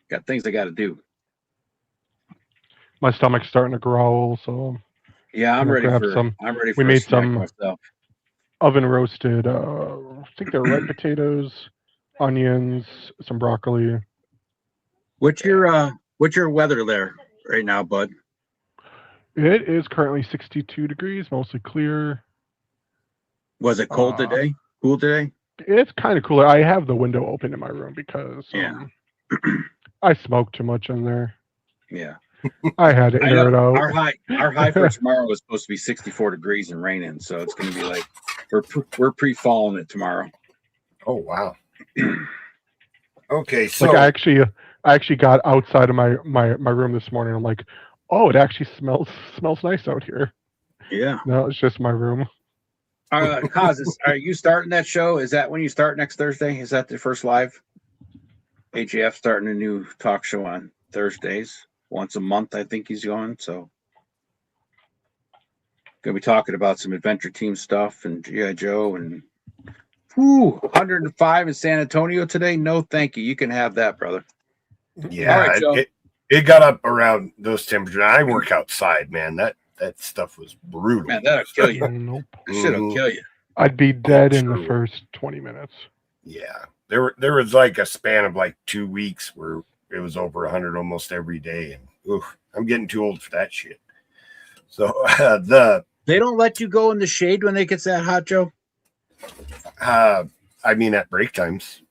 Got things I got to do. My stomach's starting to growl, so Yeah, I'm gonna ready grab for. some. I'm ready for. We a made snack some myself. oven roasted. I think they're red potatoes, onions, some broccoli. What's your weather there right now, Bud? It is currently 62 degrees, mostly clear. Was it cold today? Cool today? It's kind of cooler. I have the window open in my room because I smoke too much in there. Yeah. I had to air it out. Our high for tomorrow was supposed to be 64 degrees and raining, so it's going to be like we're pre-falling it tomorrow. Oh wow. Okay, so Like I actually got outside of my room this morning. I'm like, oh, it actually smells nice out here. Yeah. No, it's just my room. Kaz, are you starting that show? Is that when you start next Thursday? Is that the first live? AJF starting a new talk show on Thursdays. Once a month, I think he's going. So, gonna be talking about some adventure team stuff and G.I. Joe and 105 in San Antonio today. No, thank you. You can have that, brother. yeah, All right, Joe. it got up around those temperatures. I work outside, man. That stuff was brutal. Man, that'll kill you. Nope. Shit'll kill you. I'd be dead in the true. first 20 minutes. Yeah, there was like a span of like 2 weeks where it was over 100 almost every day, and I'm getting too old for that shit. So They don't let you go in the shade when it gets that hot, Joe. I mean at break times.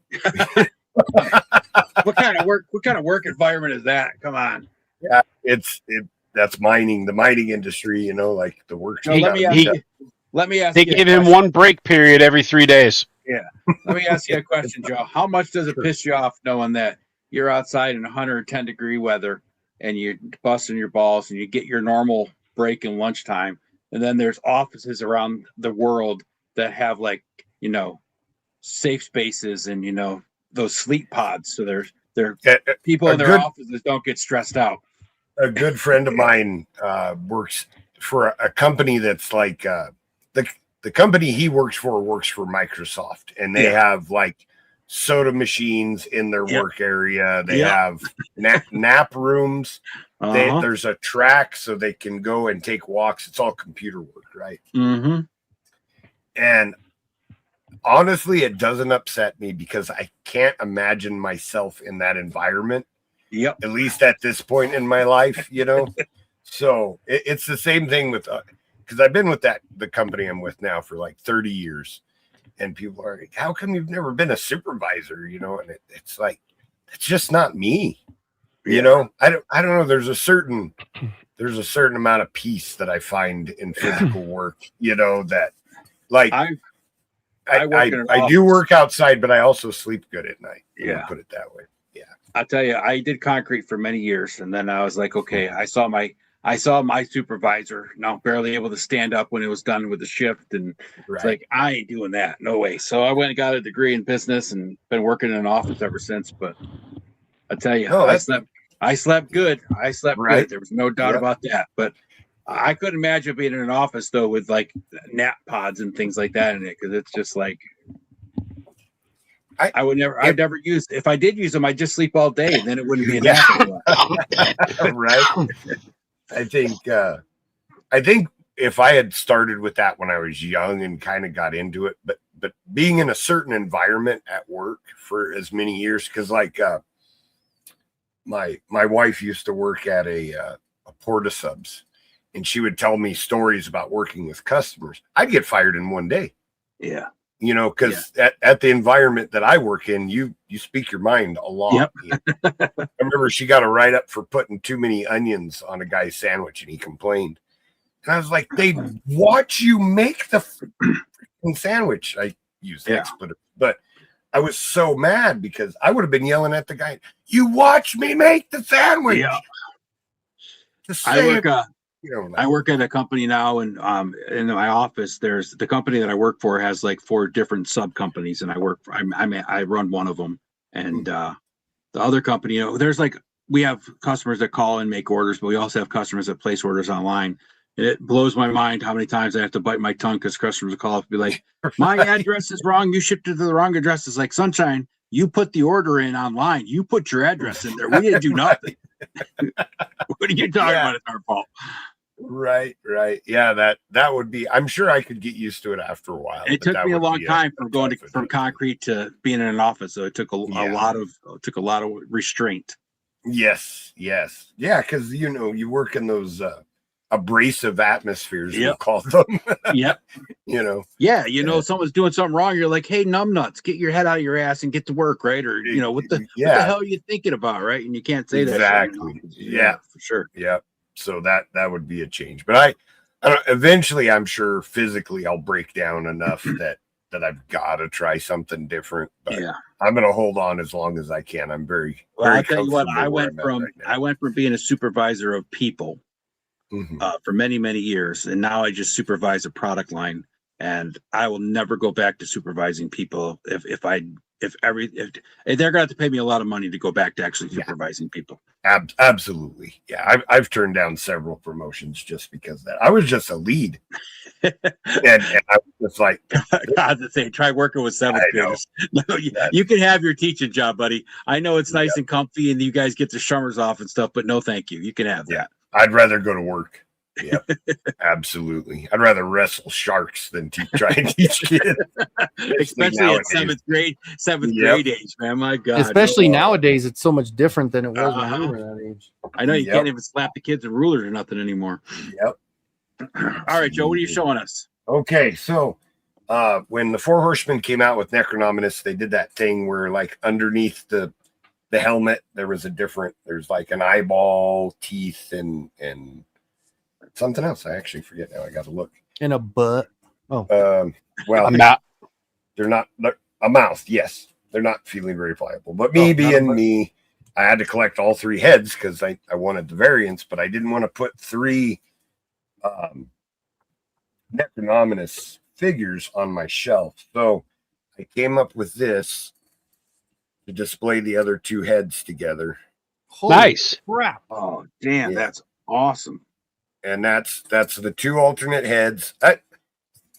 What kind of work environment is that? Come on. Yeah, that's mining, the mining industry, like the work. No, let me ask They you a give him question. one break period every 3 days. Let me ask you a question, Joe. How much does it piss you off knowing that you're outside in 110 degree weather and you're busting your balls and you get your normal break and lunchtime, and then there's offices around the world that have safe spaces and those sleep pods, so there people in their offices don't get stressed out. A good friend of mine works for a company that's like the company he works for Microsoft, and they have like soda machines in their work area. They have nap rooms. There's a track so they can go and take walks. It's all computer work, right? Mm-hmm. And honestly, it doesn't upset me because I can't imagine myself in that environment. Yep. At least at this point in my life, So it's the same thing with because I've been with the company I'm with now for like 30 years, and people are like, "How come you've never been a supervisor?" And it's like, it's just not me. I don't know. There's a certain amount of peace that I find in physical work. That like I do work outside, but I also sleep good at night. Yeah, put it that way. Yeah, I'll tell you, I did concrete for many years, and then I was like, okay, I saw my I saw my supervisor now barely able to stand up when it was done with the shift, and Right. it's like I ain't doing that, no way. So I went and got a degree in business and been working in an office ever since. But I tell you, No, I that's slept good. I slept Right. good. There was no doubt Yep. about that. But I couldn't imagine being in an office though with like nap pods and things like that in it, because it's just like I would never. I'd never use. If I did use them, I'd just sleep all day, and then it wouldn't be a nap anymore. right. I think if I had started with that when I was young and kind of got into it, but being in a certain environment at work for as many years, because like my wife used to work at a Porta Subs, and she would tell me stories about working with customers. I'd get fired in one day. Yeah. You know, because at the environment that I work in, you speak your mind a lot. Yep. I remember she got a write-up for putting too many onions on a guy's sandwich, and he complained. And I was like, they watch you make the freaking sandwich. I used expletive, but I was so mad because I would have been yelling at the guy, you watch me make the sandwich. Yeah. I work at a company now, and in my office, there's the company that I work for has like 4 different sub companies, and I run one of them, and the other company, there's like we have customers that call and make orders, but we also have customers that place orders online. And it blows my mind how many times I have to bite my tongue because customers will call up and be like, "My address is wrong. You shipped it to the wrong address." It's like, sunshine, you put the order in online. You put your address in there. We didn't do nothing. What are you talking about? It's our fault. Right. Yeah, that would be. I'm sure I could get used to it after a while. It took me a long time from going from concrete to being in an office, so it took a lot of restraint. Yes, yeah, because you work in those abrasive atmospheres. We'll call them. Yep. Someone's doing something wrong. You're like, hey, numbnuts, get your head out of your ass and get to work, right? Or what the hell are you thinking about, right? And you can't say that exactly. Yeah, for sure. Yeah. So that would be a change, but I don't, eventually I'm sure physically I'll break down enough that I've got to try something different. But I'm going to hold on as long as I can. I'm very I tell you what, I went from being a supervisor of people for many, many years, and now I just supervise a product line, and I will never go back to supervising people if they're going to have to pay me a lot of money to go back to actually supervising people. Absolutely. Yeah. I've turned down several promotions just because of that. I was just a lead. and I was just like, God, to say, try working with 7th graders. No, you can have your teaching job, buddy. I know it's nice and comfy and you guys get the summers off and stuff, but no, thank you. You can have that. I'd rather go to work. Yep, absolutely. I'd rather wrestle sharks than try and teach kids. Especially at 7th grade age, man. My God. Especially nowadays, it's so much different than it was when we were that age. I know you can't even slap the kids with rulers or nothing anymore. Yep. All right, Joe, what are you showing us? Okay, so when the 4 Horsemen came out with Necronominus, they did that thing where like underneath the helmet, there's like an eyeball, teeth, and something else. I actually forget now. I got to look. In a butt. Well, they're not a mouth. Yes, they're not feeling very pliable. But me, I had to collect all 3 heads because I wanted the variants, but I didn't want to put 3 Necronominus figures on my shelf. So I came up with this to display the other 2 heads together. Nice. Crap. Oh, damn, that's awesome. And that's the 2 alternate heads.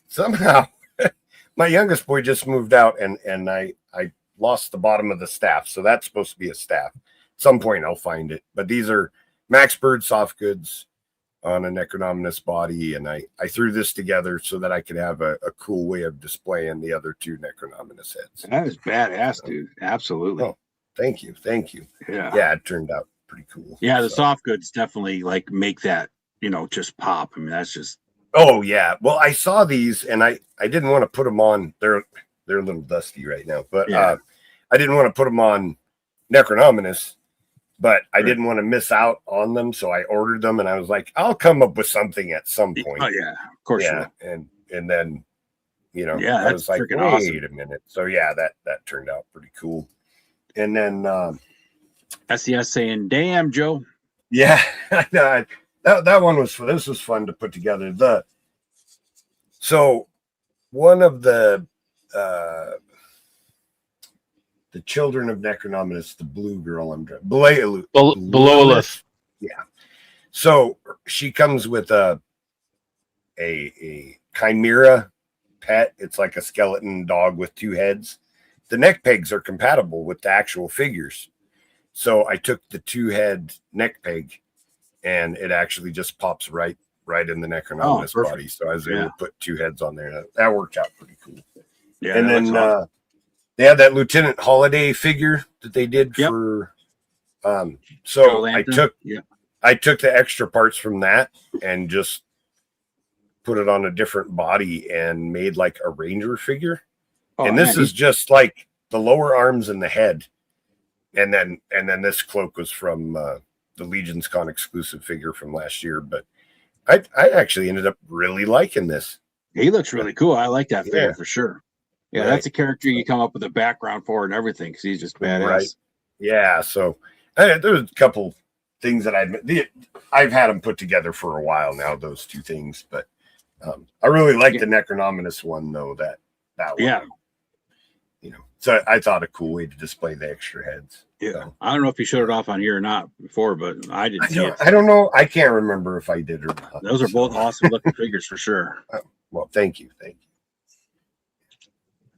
Somehow my youngest boy just moved out and I lost the bottom of the staff. So that's supposed to be a staff. At some point I'll find it. But these are Max Bird soft goods on a Necronominus body. And I threw this together so that I could have a cool way of displaying the other 2 Necronominus heads. That is badass, dude. Absolutely. Oh, thank you. Yeah, it turned out pretty cool. Yeah, the soft goods definitely like make that, just pop. I mean, that's just. Oh yeah. Well, I saw these and I didn't want to put them on. They're a little dusty right now, but I didn't want to put them on Necronominus, but I didn't want to miss out on them. So I ordered them and I was like, I'll come up with something at some point. Oh yeah, of course. Yeah. And then, I was like, wait a minute. So yeah, that turned out pretty cool. And then SES saying, damn, Joe. Yeah, that one was fun. This was fun to put together. So one of the children of Necronominus, the blue girl, Below. Yeah. So she comes with a chimera pet. It's like a skeleton dog with 2 heads. The neck pegs are compatible with the actual figures. So I took the 2-head neck peg, and it actually just pops right in the Necronominus body. So I was able to put 2 heads on there. That worked out pretty cool. Yeah. And then they had that Lieutenant Holiday figure that they did for. So I took the extra parts from that and just put it on a different body and made like a Ranger figure. And this is just like the lower arms and the head. And then this cloak was from the Legion's Con exclusive figure from last year. But I actually ended up really liking this. He looks really cool. I like that figure for sure. Yeah, that's a character you come up with a background for and everything because he's just badass. Right. Yeah. So there's a couple things that I've had them put together for a while now. Those 2 things, but I really like the Necronominus one though. That one. Yeah. So I thought a cool way to display the extra heads. Yeah. So, I don't know if you showed it off on here or not before, but I didn't see it. I don't know. I can't remember if I did or not. Those are both awesome looking figures for sure. Well, thank you.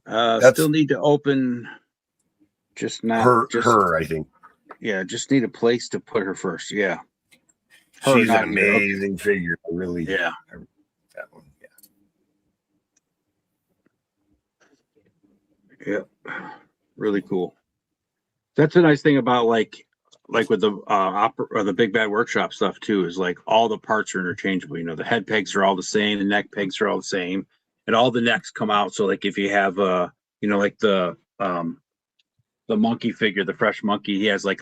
Still need to open, just not her. I think. Yeah, just need a place to put her first. Yeah, she's an amazing figure. Really. Yeah. That one. Yeah. Yeah. Really cool. That's a nice thing about like with the opera or the Big Bad Workshop stuff too, is like all the parts are interchangeable. The head pegs are all the same, the neck pegs are all the same. And all the necks come out. So like if you have like the monkey figure, the fresh monkey, he has like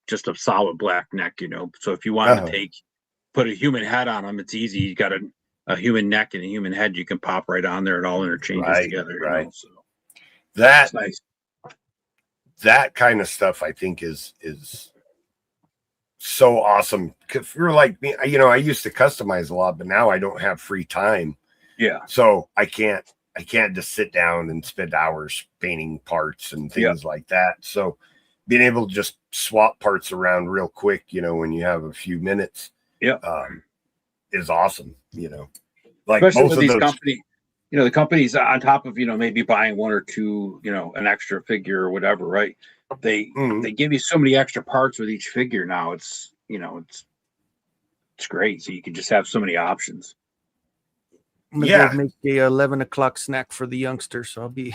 just a solid black neck, So if you want to put a human head on him, it's easy. You got a human neck and a human head you can pop right on there. It all interchanges together. Right. So that's nice. That kind of stuff I think is so awesome. If you're like me, I used to customize a lot, but now I don't have free time. Yeah. So I can't just sit down and spend hours painting parts and things like that. So being able to just swap parts around real quick, when you have a few minutes, is awesome. Like especially most with of these those companies, the companies on top of, maybe buying 1 or 2, an extra figure or whatever, right? They give you so many extra parts with each figure now. It's great. So you can just have so many options. I'm gonna go make a 11 o'clock snack for the youngsters, so I'll be.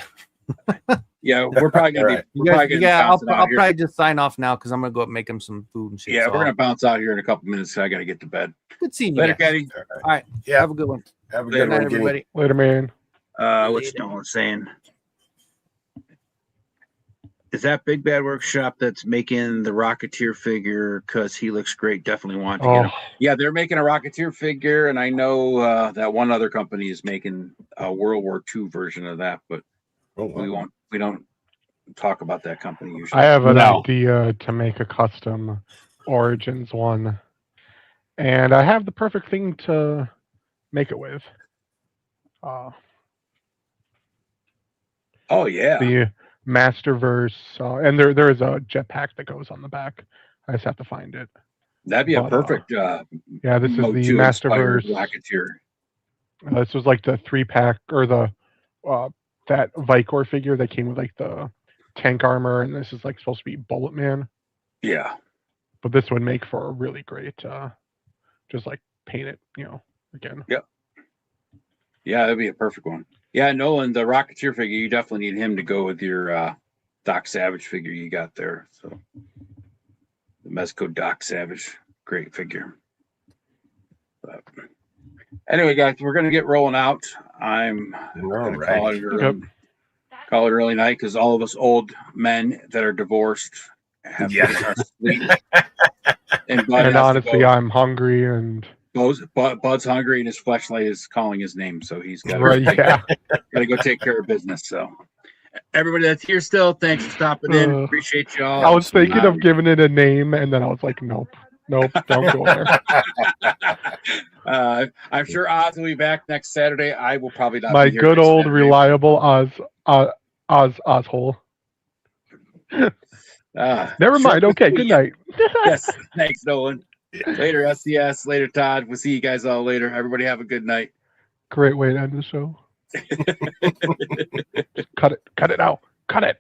Yeah, we're probably gonna be. I'll probably just sign off now because I'm gonna go up and make them some food and shit. Yeah, we're gonna bounce out here in a couple minutes. So I gotta get to bed. Good seeing you. Later, Caddy. All right. Yeah. Have a good one. Have a good night, one, everybody. Later, man. What you doing? Saying. Is that Big Bad Workshop that's making the Rocketeer figure? Because he looks great. Definitely want to get him. Yeah, they're making a Rocketeer figure, and I know that one other company is making a World War II version of that, but we don't talk about that company usually. I have an idea to make a custom Origins one, and I have the perfect thing to make it with. The Masterverse, and there is a jetpack that goes on the back. I just have to find it. That'd be a perfect. This is the Masterverse Rocketeer. This was like the 3-pack or the that Vicor figure that came with like the tank armor, and this is like supposed to be Bullet Man. Yeah, but this would make for a really great, just like paint it, again. Yep. Yeah, that'd be a perfect one. Yeah, Nolan, the Rocketeer figure, you definitely need him to go with your Doc Savage figure you got there. So the Mezco Doc Savage, great figure. But anyway, guys, we're gonna get rolling out. I'm gonna call it early night because all of us old men that are divorced have our sleep. And honestly, I'm hungry and. Bud's hungry and his fleshlight is calling his name, so he's got to go take care of business. So, everybody that's here still, thanks for stopping in. Appreciate y'all. I was thinking of giving it a name, and then I was like, nope. Nope, don't go there. I'm sure Oz will be back next Saturday. I will probably not My be here. good next old Saturday. reliable Ozhole. Never mind. short Okay, but good sweet. night. Yes, thanks, Nolan. Later, SCS. Later, Todd. We'll see you guys all later. Everybody have a good night. Great way to end the show. Cut it. Cut it out. Cut it.